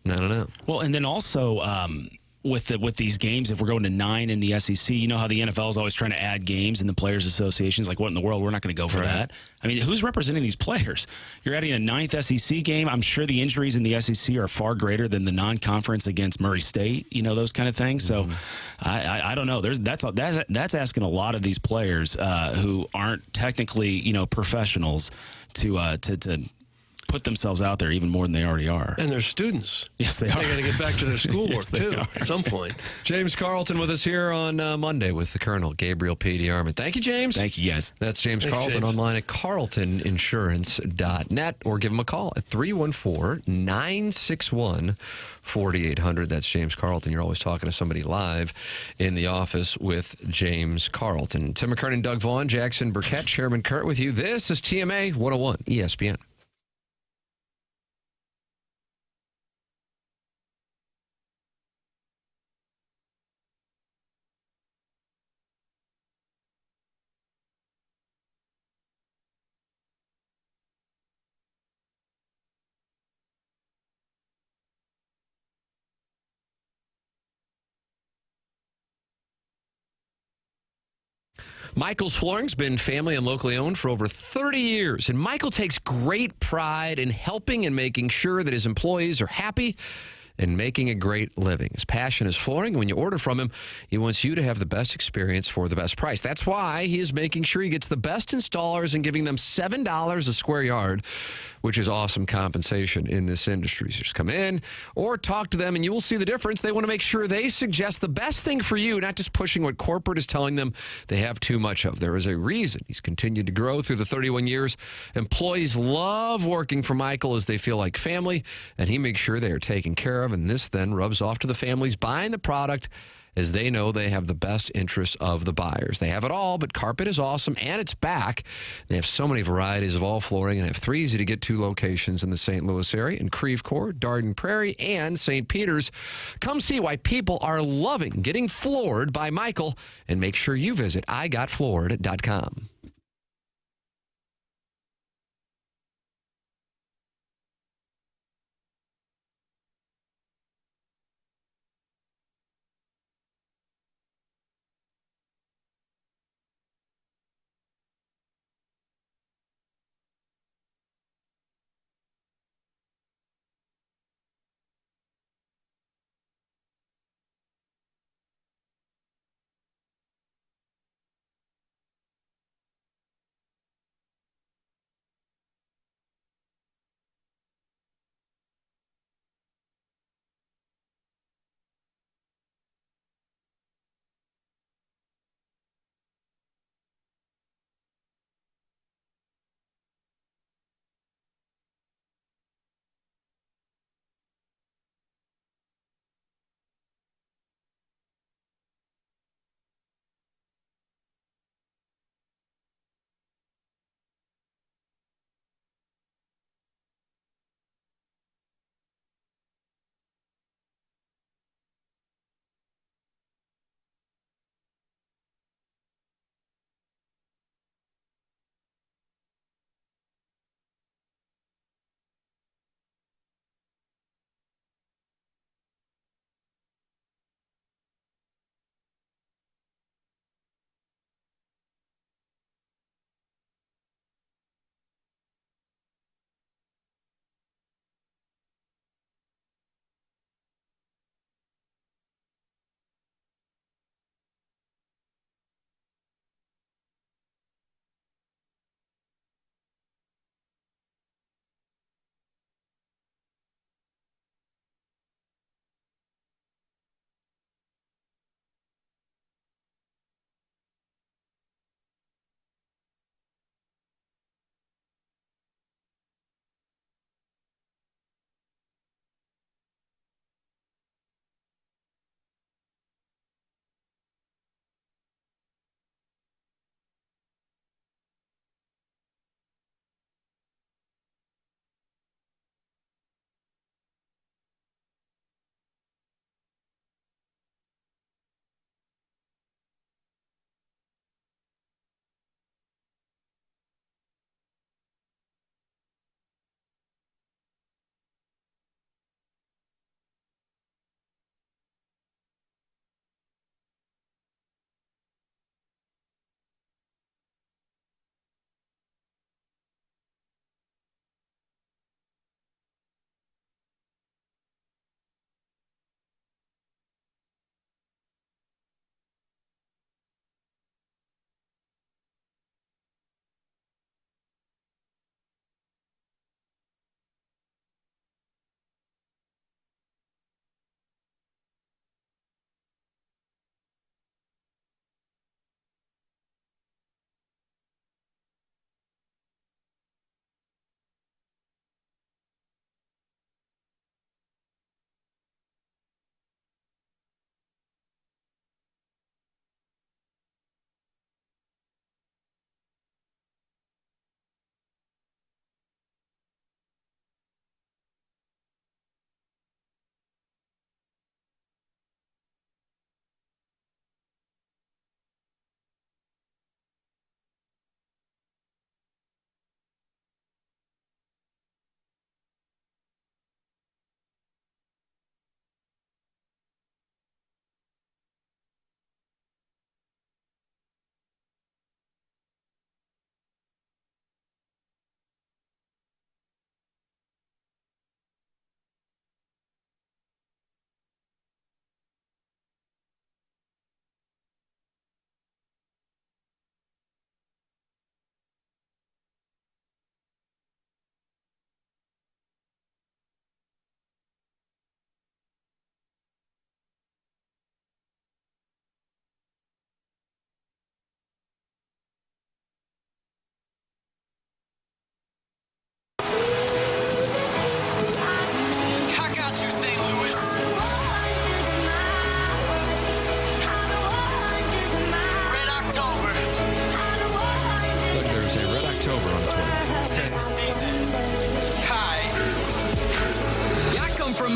I don't know. Well, and then also with these games, if we're going to 9 in the SEC, you know how the NFL is always trying to add games and the Players Association's like, what in the world? We're not going to go for that. I mean, who's representing these players? You're adding a 9th SEC game. I'm sure the injuries in the SEC are far greater than the non-conference against Murray State, those kind of things. So I don't know. That's asking a lot of these players who aren't technically, professionals to put themselves out there even more than they already are. And they're students. Yes, they are. They got to get back to their schoolwork, too, at some point. James Carlton with us here on Monday with the Colonel, Gabriel P. DeArmond. Thank you, James. Thank you, guys. That's James Thanks, Carlton, James. online at carltoninsurance.net, or give him a call at 314-961-4800. That's James Carlton. You're always talking to somebody live in the office with James Carlton. Tim McKernan, Doug Vaughn, Jackson Burkett, Chairman Kurt with you. This is TMA 101 ESPN. Michael's Flooring's been family and locally owned for over 30 years, and Michael takes great pride in helping and making sure that his employees are happy and making a great living. His passion is flooring. When you order from him, he wants you to have the best experience for the best price. That's why he is making sure he gets the best installers and giving them $7 a square yard, which is awesome compensation in this industry. So just come in or talk to them and you will see the difference. They want to make sure they suggest the best thing for you, not just pushing what corporate is telling them they have too much of. There is a reason he's continued to grow through the 31 years. Employees love working for Michael as they feel like family, and he makes sure they are taken care of, and this then rubs off to the families buying the product as they know they have the best interest of the buyers. They have it all, but carpet is awesome, and it's back. They have so many varieties of all flooring, and have 3 easy-to-get-to locations in the St. Louis area, in Creve Coeur, Darden Prairie, and St. Peters. Come see why people are loving getting floored by Michael, and make sure you visit igotfloored.com.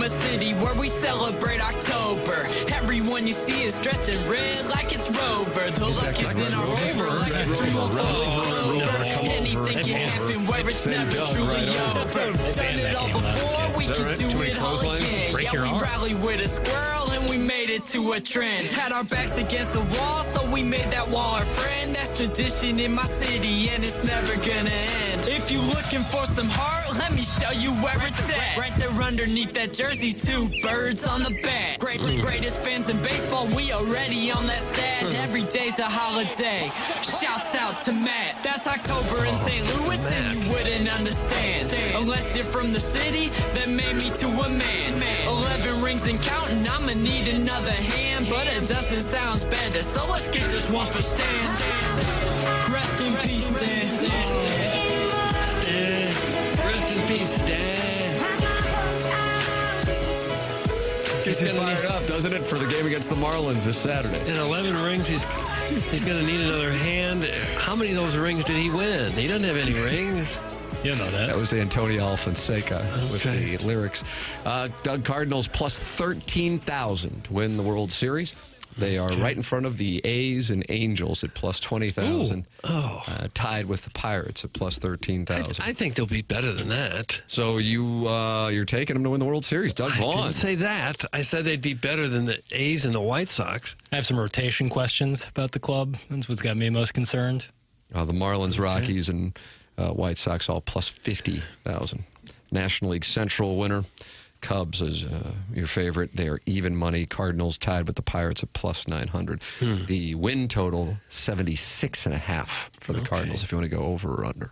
a city where we celebrate October. Everyone you see is dressed in red like it's Rover. The luck is in our favor like a 3-4 clover. Anything can happen where it's never truly over. Done it all before, we can do it all again. Yeah, we rallied with a squirrel and we made it to a trend. Had our backs against the wall, so we made that wall our friend. That's tradition in my city and it's never gonna end. If you looking for some heart, let me show you where it's at. Right there underneath that jersey, 2 birds on the bat. Greatest fans in baseball, we already on that stat. Every day's a holiday. Shouts out to Matt. That's October in St. Louis and you wouldn't understand. Unless you're from the city that made me to a man. 11 rings and counting, I'ma need another hand. But it doesn't sound better, so let's get this one for Stan. Rest in peace, Stan. Rest in peace, Stan. Gets you fired up, doesn't it, for the game against the Marlins this Saturday? In 11 rings, he's going to need another hand. How many of those rings did he win? He doesn't have any rings. You know that. That was Antonio Alfonseca with the lyrics. Doug, Cardinals plus 13,000 to win the World Series. They are right in front of the A's and Angels at plus 20,000. Tied with the Pirates at plus 13,000. I think they'll be better than that. So you're taking them to win the World Series, Doug Vaughn. I didn't say that. I said they'd be better than the A's and the White Sox. I have some rotation questions about the club. That's what's got me most concerned. The Marlins, Rockies, and White Sox all plus 50,000. National League Central winner. Cubs is your favorite. They are even money. Cardinals tied with the Pirates at plus 900. The win total, 76.5 for the Cardinals if you want to go over or under.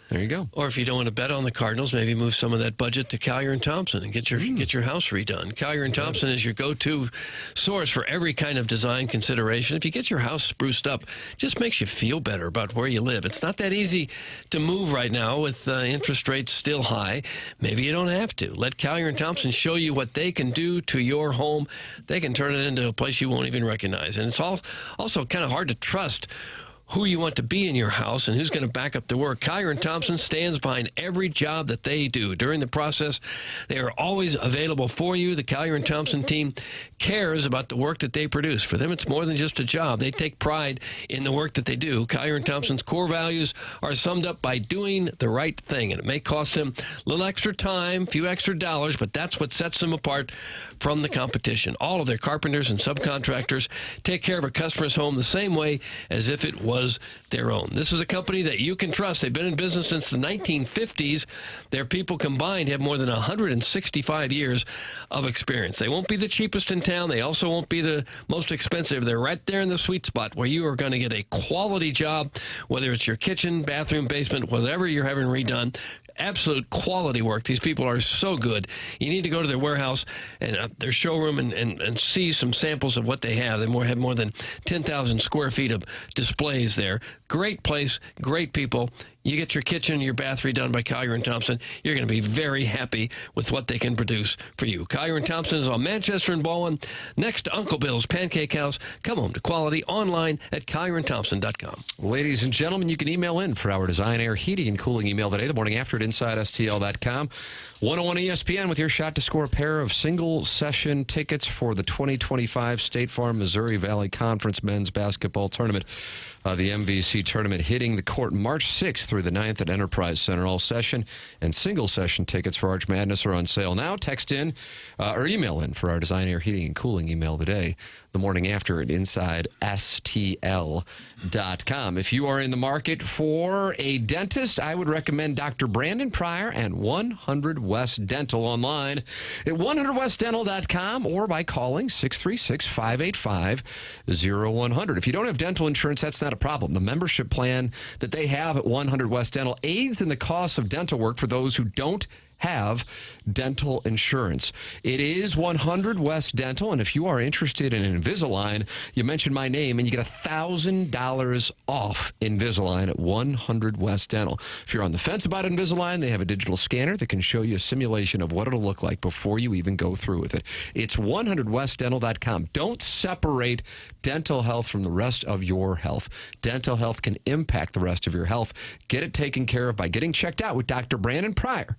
There you go. Or if you don't want to bet on the Cardinals, maybe move some of that budget to Collier and Thompson and get your house redone. Collier and Thompson is your go-to source for every kind of design consideration. If you get your house spruced up, it just makes you feel better about where you live. It's not that easy to move right now with interest rates still high. Maybe you don't have to. Let Collier and Thompson show you what they can do to your home. They can turn it into a place you won't even recognize. And it's also kind of hard to trust who you want to be in your house and who's going to back up the work. Collier and Thompson stands behind every job that they do. During the process, they are always available for you. The Collier and Thompson team cares about the work that they produce. For them, it's more than just a job. They take pride in the work that they do. Collier and Thompson's core values are summed up by doing the right thing, and it may cost them a little extra time, a few extra dollars, but that's what sets them apart from the competition. All of their carpenters and subcontractors take care of a customer's home the same way as if it was their own. This is a company that you can trust. They've been in business since the 1950s. Their people combined have more than 165 years of experience. They won't be the cheapest in town. They also won't be the most expensive. They're right there in the sweet spot where you are going to get a quality job, whether it's your kitchen, bathroom, basement, whatever you're having redone. Absolute quality work. These people are so good. You need to go to their warehouse and their showroom and see some samples of what they have. They have more than 10,000 square feet of displays there. Great place, great people. You get your kitchen, your bath redone by Collier & Thompson. You're going to be very happy with what they can produce for you. Collier & Thompson is on Manchester and Baldwin, next to Uncle Bill's Pancake House. Come home to quality online at collierandthompson.com. Ladies and gentlemen, you can email in for our Design, Air, Heating, and Cooling email today, the morning after at InsideSTL.com. 101 ESPN with your shot to score a pair of single-session tickets for the 2025 State Farm Missouri Valley Conference Men's Basketball Tournament. The MVC tournament hitting the court March 6th through the 9th at Enterprise Center. All session and single session tickets for Arch Madness are on sale now. Text in or email in for our Design, Air, Heating, and Cooling email today, the morning after at InsideSTL.com. If you are in the market for a dentist, I would recommend Dr. Brandon Pryor and 100 West Dental online at 100westdental.com or by calling 636-585-0100. If you don't have dental insurance, that's not a problem. The membership plan that they have at 100 West Dental aids in the cost of dental work for those who don't have dental insurance. It is 100 West Dental, and if you are interested in Invisalign, you mention my name and you get $1,000 off Invisalign at 100 West Dental. If you're on the fence about Invisalign, they have a digital scanner that can show you a simulation of what it'll look like before you even go through with it. It's 100westdental.com. Don't separate dental health from the rest of your health. Dental health can impact the rest of your health. Get it taken care of by getting checked out with Dr. Brandon Pryor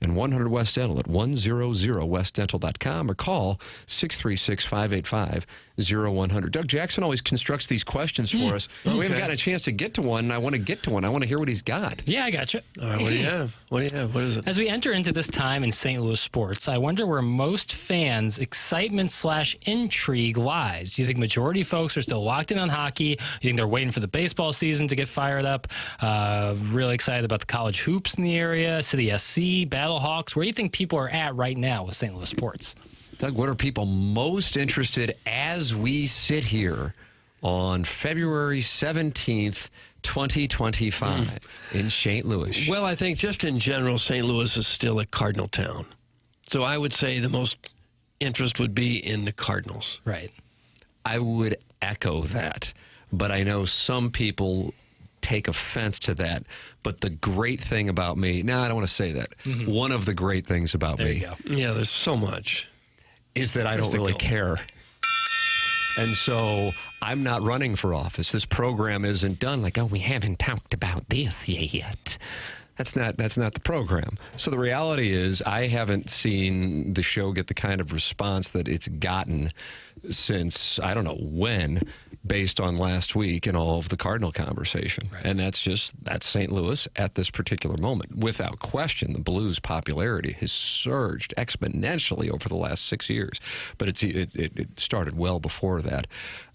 and 100 West Dental at 100westdental.com or call 636-585-0100. Doug Jackson always constructs these questions for us. We haven't gotten a chance to get to one, and I want to get to one. I want to hear what he's got. Yeah, I got you. All right, what do you have? What is it? As we enter into this time in St. Louis sports, I wonder where most fans' excitement/intrigue lies. Do you think majority of folks are still locked in on hockey? Do you think they're waiting for the baseball season to get fired up? Really excited about the college hoops in the area, City SC, Battlehawks. Where do you think people are at right now with St. Louis sports? Doug, what are people most interested as we sit here on February 17th, 2025 in St. Louis? Well, I think just in general, St. Louis is still a Cardinal town. So I would say the most interest would be in the Cardinals. Right. I would echo that, but I know some people take offense to that. But the great thing about me, I don't want to say that. One of the great things about There me, you go. Yeah, there's so much, is that I don't really care. And so I'm not running for office. This program isn't done like, we haven't talked about this yet. That's not the program. So the reality is I haven't seen the show get the kind of response that it's gotten since I don't know when, based on last week and all of the Cardinal conversation. Right. And that's St. Louis at this particular moment. Without question, the Blues' popularity has surged exponentially over the last 6 years. But it started well before that.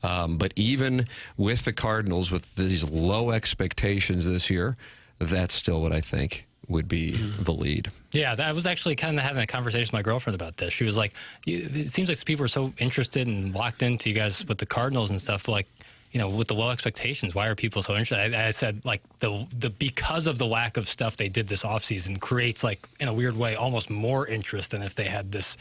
But even with the Cardinals, with these low expectations this year, that's still what I think would be the lead. Yeah, I was actually kind of having a conversation with my girlfriend about this. She was like, it seems like people are so interested and locked into you guys with the Cardinals and stuff, but like, with the low expectations, why are people so interested? I said, like, the because of the lack of stuff they did this offseason creates, like, in a weird way, almost more interest than if they had this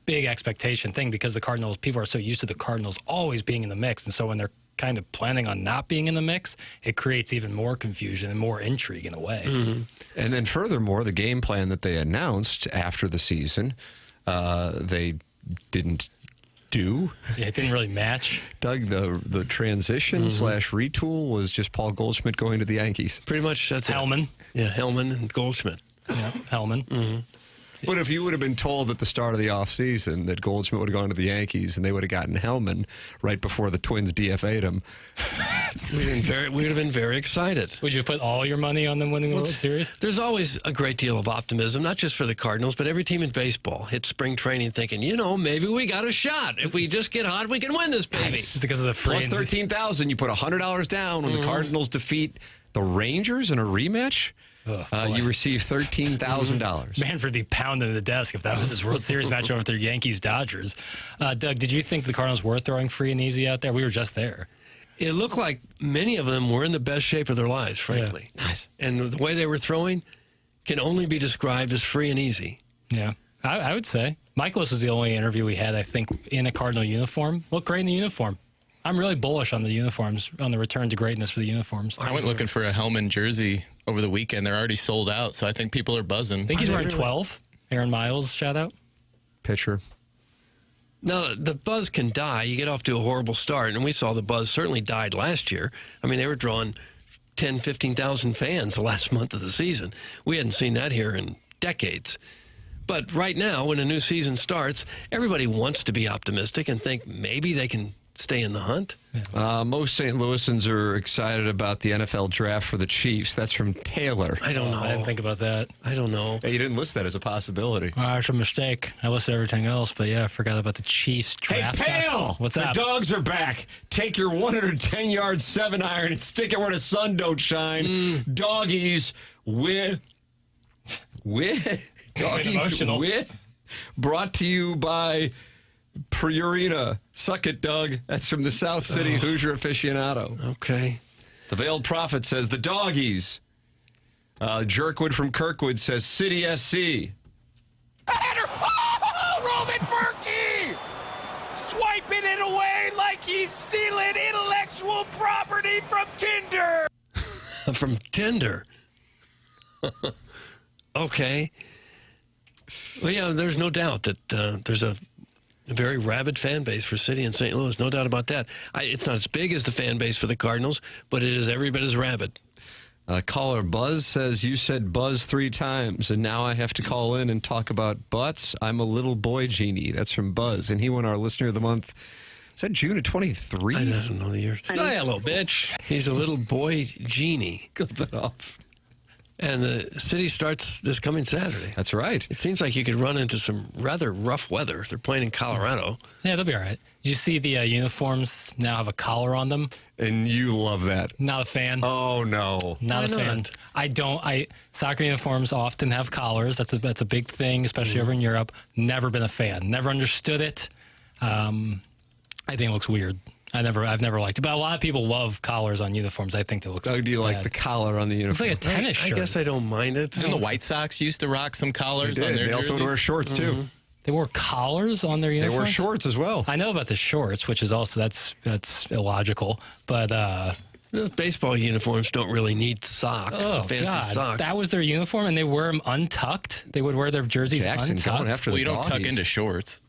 big expectation thing, because the Cardinals, people are so used to the Cardinals always being in the mix. And so when they're kind of planning on not being in the mix, it creates even more confusion and more intrigue in a way. And then furthermore, the game plan that they announced after the season, they didn't do. Yeah, it didn't really match. Doug, the transition slash retool was just Paul Goldschmidt going to the Yankees. Pretty much that's Hellman. Yeah, Hellman and Goldschmidt. Yeah, Hellman. But if you would have been told at the start of the offseason that Goldschmidt would have gone to the Yankees and they would have gotten Hellman right before the Twins DFA'd him, we'd have been very excited. Would you put all your money on them winning the World Series? There's always a great deal of optimism, not just for the Cardinals, but every team in baseball hits spring training thinking, maybe we got a shot. If we just get hot, we can win this baby. It's because of the free plus $13,000. You put $100 down when the Cardinals defeat the Rangers in a rematch. You receive $13,000. Manfred be pounding the desk if that was his World Series matchup with their Yankees-Dodgers. Doug, did you think the Cardinals were throwing free and easy out there? We were just there. It looked like many of them were in the best shape of their lives, frankly. Yeah. Nice. And the way they were throwing can only be described as free and easy. Yeah, I would say. Michaelis was the only interview we had, I think, in a Cardinal uniform. Looked great in the uniform. I'm really bullish on the uniforms, on the return to greatness for the uniforms. I went looking for a Hellman jersey over the weekend. They're already sold out, so I think people are buzzing. I think he's wearing 12. Aaron Miles, shout out. Pitcher. No, the buzz can die. You get off to a horrible start, and we saw the buzz certainly died last year. I mean, they were drawing 10, 15,000 fans the last month of the season. We hadn't seen that here in decades. But right now, when a new season starts, everybody wants to be optimistic and think maybe they can stay in the hunt. Most St. Louisans are excited about the NFL draft for the Chiefs. That's from Taylor. I don't know. I didn't think about that. I don't know. Hey, you didn't list that as a possibility. It's a mistake. I listed everything else, but yeah, I forgot about the Chiefs draft. Hey, Pale! What's the up? The dogs are back. Take your 110-yard 7-iron and stick it where the sun don't shine. Doggies with Doggies with brought to you by Purina. Suck it, Doug. That's from the South City Hoosier aficionado. Okay. The Veiled Prophet says the Doggies. Jerkwood from Kirkwood says City SC. Roman Berkey! Swiping it away like he's stealing intellectual property from Tinder! From Tinder? Okay. Well, yeah, there's no doubt that there's a very rabid fan base for City and St. Louis. No doubt about that. It's not as big as the fan base for the Cardinals, but it is every bit as rabid. Caller Buzz says, you said Buzz 3 times, and now I have to call in and talk about butts. I'm a little boy genie. That's from Buzz, and he won our Listener of the Month. Is that June of 23? I don't know the year. Hello, bitch. He's a little boy genie. Cut that off. And the city starts this coming Saturday. That's right. It seems like you could run into some rather rough weather. They're playing in Colorado. Yeah, they'll be all right. Did you see the uniforms now have a collar on them? And you love that. Not a fan. Oh, no. Not Why a fan. not? I don't. Soccer uniforms often have collars. That's a big thing, especially over in Europe. Never been a fan. Never understood it. I think it looks weird. I've never liked it. But a lot of people love collars on uniforms. I think it looks Oh, do you like bad. the collar on the uniform? Looks like a tennis shirt. I guess I don't mind it. And the White Sox used to rock some collars on their They also would wear jerseys. shorts, too. They wore collars on their They uniforms? wore shorts as well. I know about the shorts, which is also, that's illogical. But, Those baseball uniforms don't really need socks. oh, fancy God. socks. That was their uniform, and they wear them untucked. They would wear their jerseys Jackson untucked. going after Well, the you don't tuck doggies. into shorts.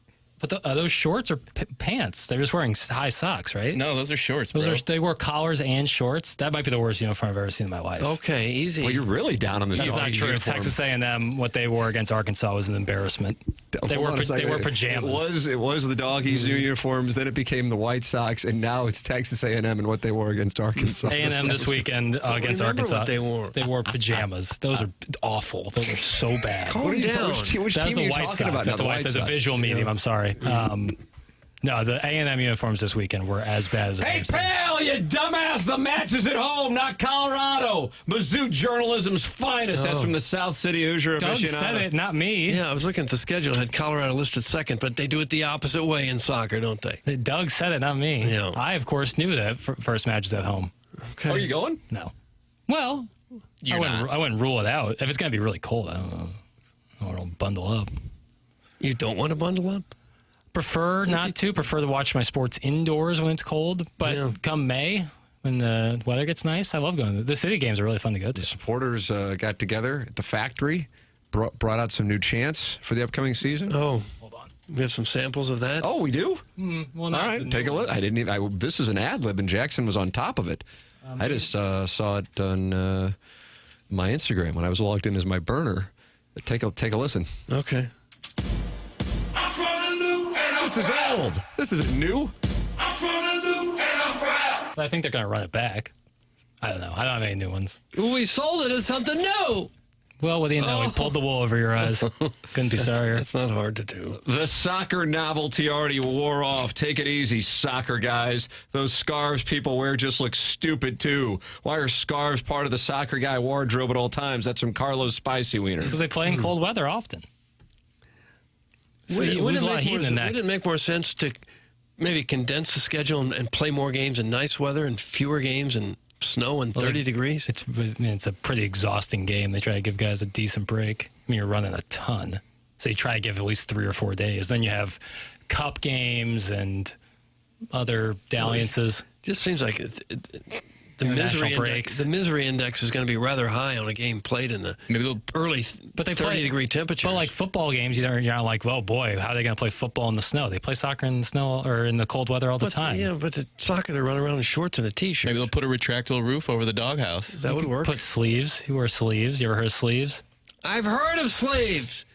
But those shorts are pants. They're just wearing high socks, right? No, those are shorts, bro. They wore collars and shorts. That might be the worst uniform I've ever seen in my life. Okay, easy. Well, you're really down on this That's not doggies true. uniform. Texas A&M, what they wore against Arkansas was an embarrassment. They Hold on a second. wore pajamas. It was the doggies' new uniforms. Then it became the White Sox, and now it's Texas A&M and what they wore against Arkansas. A&M this weekend against remember Arkansas. what they wore. They wore pajamas. Those are awful. Those are so bad. Calm What are you down. Which team That's are the you White talking Sox. about? That's now, a White. That's a visual medium. I'm sorry. No, the A&M uniforms this weekend were as bad as I've Hey, ever seen. pal, you dumbass. The match is at home, not Colorado. Mizzou journalism's finest. That's from the South City Hoosier Doug aficionado. said it, not me. Yeah, I was looking at the schedule. It had Colorado listed second, but they do it the opposite way in soccer, don't they? Doug said it, not me. Yeah. I, of course, knew that first match is at home. Okay. Are you going? No. Well, I wouldn't rule it out. If it's going to be really cold, I don't know. I want to bundle up. You don't want to bundle up? Prefer not to. Prefer to watch my sports indoors when it's cold. But come May, when the weather gets nice, I love going. The city games are really fun to go to. The supporters got together at the factory, brought out some new chants for the upcoming season. Oh, hold on. We have some samples of that. Oh, we do? Well, All right, take a look. I didn't even. This is an ad lib, and Jackson was on top of it. I just saw it on my Instagram when I was logged in as my burner. Take a listen. Okay. This is old. This isn't new. I think they're going to run it back. I don't know. I don't have any new ones. We sold it as something new. Well, what do you know? We pulled the wool over your eyes. Couldn't be sorrier. That's not hard to do. The soccer novelty already wore off. Take it easy, soccer guys. Those scarves people wear just look stupid, too. Why are scarves part of the soccer guy wardrobe at all times? That's from Carlos Spicy Wiener. Because they play in cold weather often. So Wouldn't you lose a lot of it heat in the neck. Wouldn't it make more sense to maybe condense the schedule and play more games in nice weather and fewer games in snow and 30 degrees? It's a pretty exhausting game. They try to give guys a decent break. I mean, you're running a ton. So you try to give at least 3 or 4 days. Then you have cup games and other dalliances. Just seems like the misery index is going to be rather high on a game played in the early 30-degree temperatures. But like football games, you're not like, oh boy, how are they going to play football in the snow? They play soccer in the snow or in the cold weather all the time. Yeah, but the soccer, they're running around in shorts and a T-shirt. Maybe they'll put a retractable roof over the doghouse. That would work. Put sleeves. You wear sleeves. You ever heard of sleeves? I've heard of sleeves.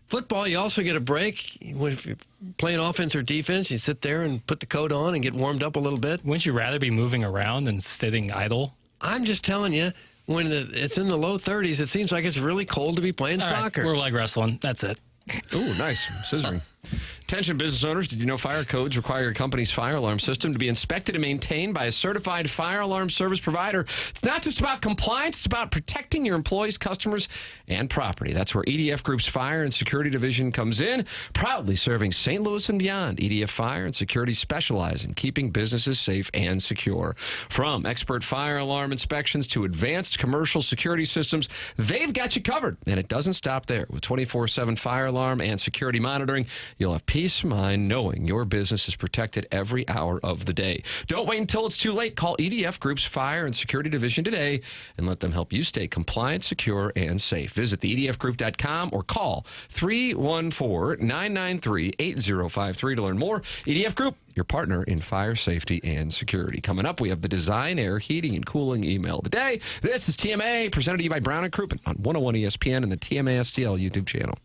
Football, you also get a break. If you're playing offense or defense, you sit there and put the coat on and get warmed up a little bit. Wouldn't you rather be moving around than sitting idle? I'm just telling you, when it's in the low 30s, it seems like it's really cold to be playing All right, soccer. we're leg wrestling. That's it. Ooh, nice. Scissoring. Attention business owners, did you know fire codes require your company's fire alarm system to be inspected and maintained by a certified fire alarm service provider? It's not just about compliance, it's about protecting your employees, customers, and property. That's where EDF Group's Fire and Security Division comes in, proudly serving St. Louis and beyond. EDF Fire and Security specialize in keeping businesses safe and secure. From expert fire alarm inspections to advanced commercial security systems, they've got you covered. And it doesn't stop there. With 24/7 fire alarm and security monitoring, You'll have peace of mind knowing your business is protected every hour of the day. Don't wait until it's too late. Call EDF Group's Fire and Security Division today and let them help you stay compliant, secure, and safe. Visit theedfgroup.com or call 314-993-8053 to learn more. EDF Group, your partner in fire safety and security. Coming up, we have the Design Air Heating and Cooling email of the day. This is TMA, presented to you by Brown & Crouppen on 101 ESPN and the TMA STL YouTube channel.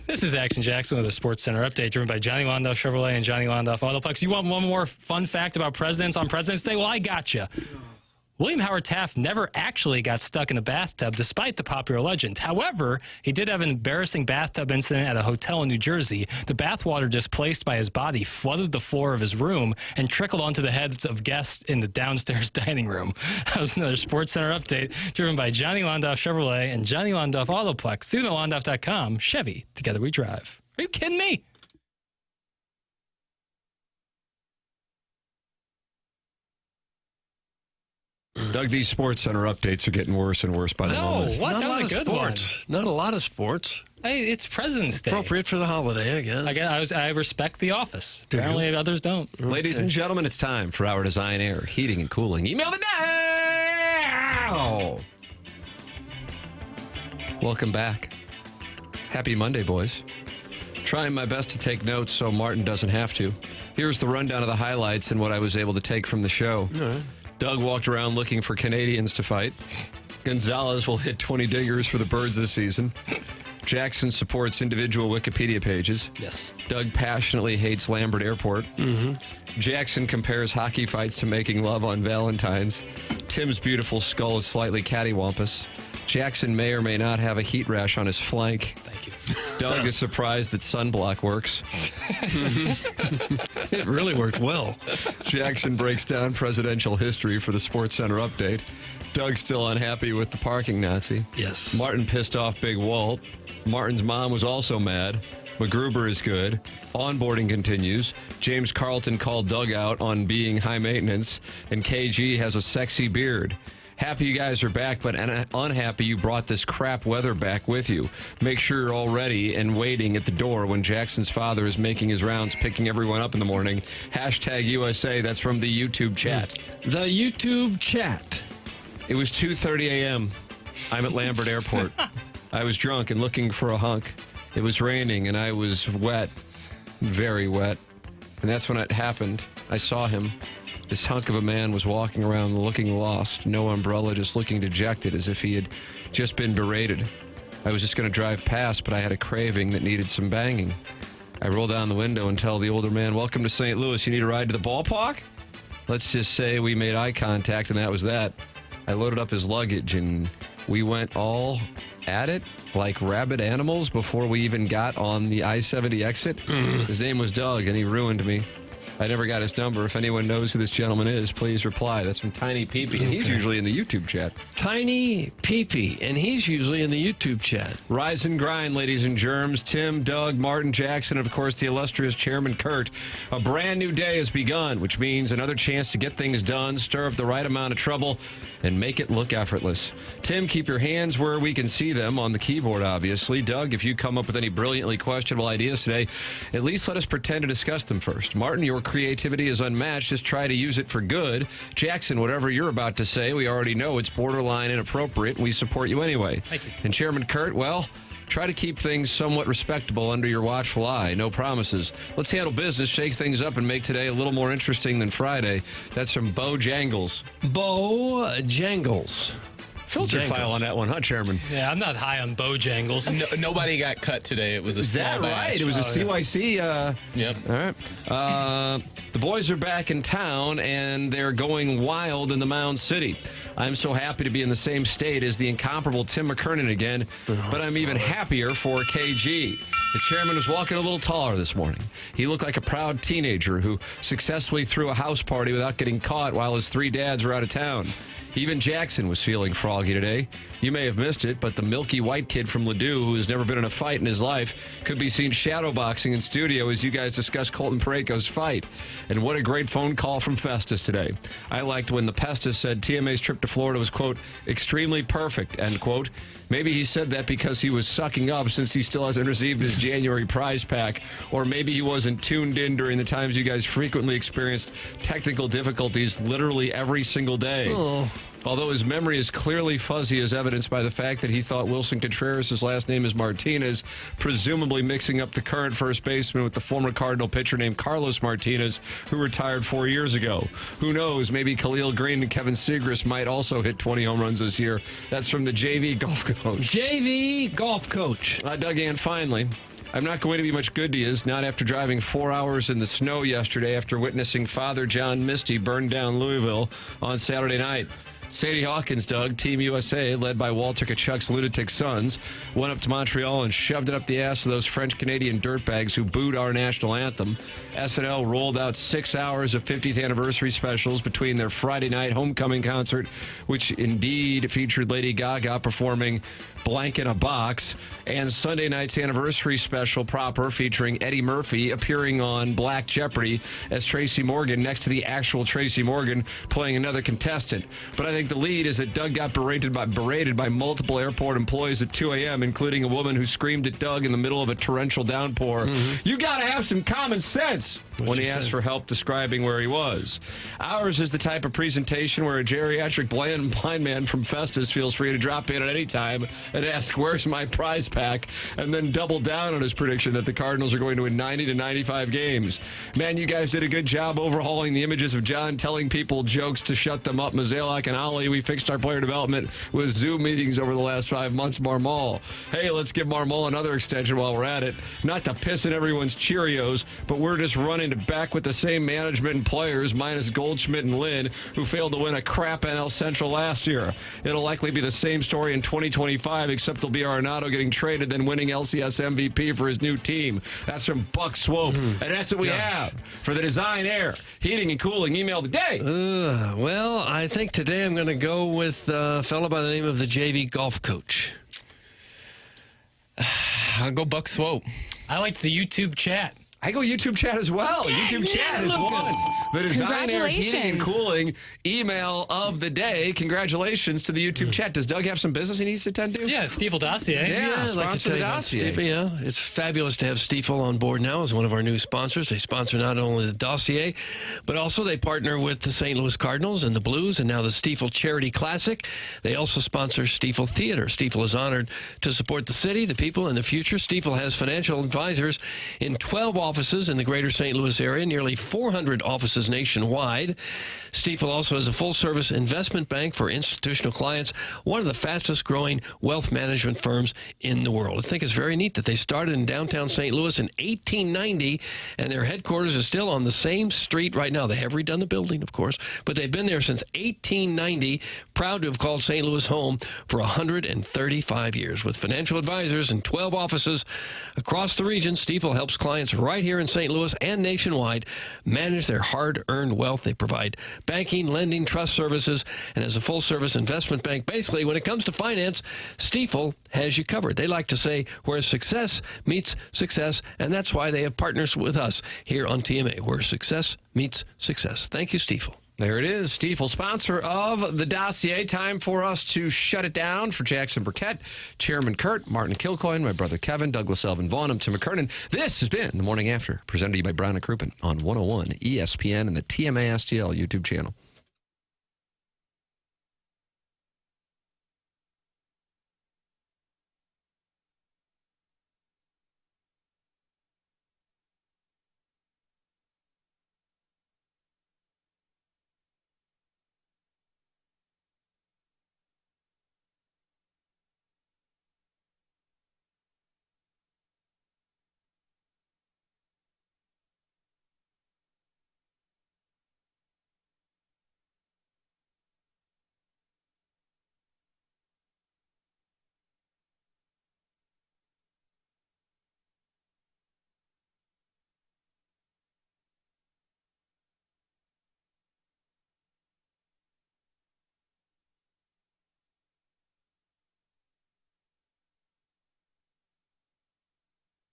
This is Action Jackson with a Sports Center update driven by Johnny Londoff Chevrolet and Johnny Londoff Autoplex. You want one more fun fact about presidents on President's Day? Well, I got you. William Howard Taft never actually got stuck in a bathtub, despite the popular legend. However, he did have an embarrassing bathtub incident at a hotel in New Jersey. The bathwater displaced by his body flooded the floor of his room and trickled onto the heads of guests in the downstairs dining room. That was another Sports Center update driven by Johnny Londoff Chevrolet and Johnny Londoff Autoplex. See them at Londoff.com. Chevy, together we drive. Are you kidding me? Doug, these Sports Center updates are getting worse and worse by the moment. What? Not That was a good sports. Not a lot of sports. Hey, it's President's Day. Appropriate for the holiday, I guess. I respect The Office. Apparently others don't. Ladies and gentlemen, it's time for our Design Air Heating and Cooling Email the Now. Welcome back. Happy Monday, boys. Trying my best to take notes so Martin doesn't have to. Here's the rundown of the highlights and what I was able to take from the show. All right. Doug walked around looking for Canadians to fight. Gonzalez will hit 20 dingers for the Birds this season. Jackson supports individual Wikipedia pages. Yes. Doug passionately hates Lambert Airport. Mm-hmm. Jackson compares hockey fights to making love on Valentine's. Tim's beautiful skull is slightly cattywampus. Jackson may or may not have a heat rash on his flank. Thank you. Doug is surprised that sunblock works. It really worked well. Jackson breaks down presidential history for the Sports Center update. Doug's still unhappy with the parking Nazi. Yes. Martin pissed off Big Walt. Martin's mom was also mad. MacGruber is good. Onboarding continues. James Carlton called Doug out on being high maintenance. And KG has a sexy beard. Happy you guys are back, but unhappy you brought this crap weather back with you. Make sure you're all ready and waiting at the door when Jackson's father is making his rounds, picking everyone up in the morning. Hashtag USA. That's from the YouTube chat. The YouTube chat. It was 2:30 a.m. I'm at Lambert Airport. I was drunk and looking for a hunk. It was raining and I was wet, very wet. And that's when it happened. I saw him. This hunk of a man was walking around looking lost, no umbrella, just looking dejected as if he had just been berated. I was just going to drive past, but I had a craving that needed some banging. I roll down the window and tell the older man, "Welcome to St. Louis. You need a ride to the ballpark?" Let's just say we made eye contact, and that was that. I loaded up his luggage, and we went all at it like rabid animals before we even got on the I-70 exit. His name was Doug, and he ruined me. I never got his number. If anyone knows who this gentleman is, please reply. That's from Tiny Peepee, and he's usually in the YouTube chat. Tiny Peepee, and he's usually in the YouTube chat. Rise and grind, ladies and germs. Tim, Doug, Martin, Jackson, and of course the illustrious Chairman Kurt. A brand new day has begun, which means another chance to get things done, stir up the right amount of trouble, and make it look effortless. Tim, keep your hands where we can see them on the keyboard, obviously. Doug, if you come up with any brilliantly questionable ideas today, at least let us pretend to discuss them first. Martin, your creativity is unmatched. Just try to use it for good. Jackson, whatever you're about to say, we already know it's borderline inappropriate. We support you anyway. Thank you. And Chairman Kurt, well, try to keep things somewhat respectable under your watchful eye. No promises. Let's handle business, shake things up, and make today a little more interesting than Friday. That's from Bo Jangles. Bo Jangles. Filter file on that one, huh, Chairman? Yeah, I'm not high on Bojangles. Nobody got cut today. It was a Is small that batch. right? It was a CYC. Yep. All right. The boys are back in town, and they're going wild in the Mound City. I'm so happy to be in the same state as the incomparable Tim McKernan again, but I'm even happier for KG. The chairman was walking a little taller this morning. He looked like a proud teenager who successfully threw a house party without getting caught while his three dads were out of town. Even Jackson was feeling froggy today. You may have missed it, but the milky white kid from Ladue, who has never been in a fight in his life, could be seen shadowboxing in studio as you guys discuss Colton Parayko's fight. And what a great phone call from Festus today. I liked when the Pestis said TMA's trip to Florida was, quote, extremely perfect, end quote. Maybe he said that because he was sucking up since he still hasn't received his January prize pack, or maybe he wasn't tuned in during the times you guys frequently experienced technical difficulties literally every single day. Oh. Although his memory is clearly fuzzy, as evidenced by the fact that he thought Wilson Contreras' last name is Martinez, presumably mixing up the current first baseman with the former Cardinal pitcher named Carlos Martinez, who retired 4 years ago. Who knows? Maybe Khalil Green and Kevin Segras might also hit 20 home runs this year. That's from the JV golf coach. JV golf coach. Doug Ann, finally. I'm not going to be much good to you, not after driving 4 hours in the snow yesterday after witnessing Father John Misty burn down Louisville on Saturday night. Sadie Hawkins, Doug, Team USA, led by Walter Tkachuk's lunatic sons, went up to Montreal and shoved it up the ass of those French-Canadian dirtbags who booed our national anthem. SNL rolled out 6 hours of 50th anniversary specials between their Friday night homecoming concert, which indeed featured Lady Gaga performing Blank in a Box, and Sunday night's anniversary special proper featuring Eddie Murphy appearing on Black Jeopardy as Tracy Morgan next to the actual Tracy Morgan playing another contestant. But I think the lead is that Doug got berated by multiple airport employees at 2 a.m., including a woman who screamed at Doug in the middle of a torrential downpour, "You got to have some common sense," when he asked for help describing where he was. Ours is the type of presentation where a geriatric blind man from Festus feels free to drop in at any time and ask, "Where's my prize pack?" and then double down on his prediction that the Cardinals are going to win 90 to 95 games. Man, you guys did a good job overhauling the images of John telling people jokes to shut them up. Mazalak and Ali, we fixed our player development with Zoom meetings over the last 5 months. Marmol. Hey, let's give Marmol another extension while we're at it. Not to piss in everyone's Cheerios, but we're just running back with the same management and players, minus Goldschmidt and Lynn, who failed to win a crap NL Central last year. It'll likely be the same story in 2025, except it'll be Arenado getting traded, then winning LCS MVP for his new team. That's from Buck Swope. And that's what we have for the Design Air Heating and Cooling email of the day. Well, I think today I'm going to go with a fellow by the name of the JV golf coach. I'll go Buck Swope. I like the YouTube chat. I go YouTube chat as well. YouTube chat is one. The Design Air Heating and Cooling email of the day. Congratulations to the YouTube chat. Does Doug have some business he needs to attend to? Yeah, Stiefel Dossier. Yeah, I'd like to tell you about Stiefel. Yeah, it's fabulous to have Stiefel on board now as one of our new sponsors. They sponsor not only the Dossier, but also they partner with the St. Louis Cardinals and the Blues, and now the Stiefel Charity Classic. They also sponsor Stiefel Theater. Stiefel is honored to support the city, the people, and the future. Stiefel has financial advisors in 12 offices in the greater St. Louis area, nearly 400 offices nationwide. Stiefel also has a full-service investment bank for institutional clients, one of the fastest-growing wealth management firms in the world. I think it's very neat that they started in downtown St. Louis in 1890, and their headquarters is still on the same street right now. They have redone the building, of course, but they've been there since 1890, proud to have called St. Louis home for 135 years. With financial advisors in 12 offices across the region, Stiefel helps clients right here in St. Louis and nationwide manage their hard-earned wealth. They provide banking, lending, trust services, and as a full-service investment bank, basically, when it comes to finance, Stiefel has you covered. They like to say where success meets success, and that's why they have partners with us here on TMA, where success meets success. Thank you, Stiefel. There it is. Stiefel, sponsor of the Dossier. Time for us to shut it down. For Jackson Burkett, Chairman Kurt, Martin Kilcoyne, my brother Kevin, Douglas Elvin Vaughn, I'm Tim McKernan. This has been The Morning After, presented to you by Brown & Crouppen on 101 ESPN and the TMA STL YouTube channel.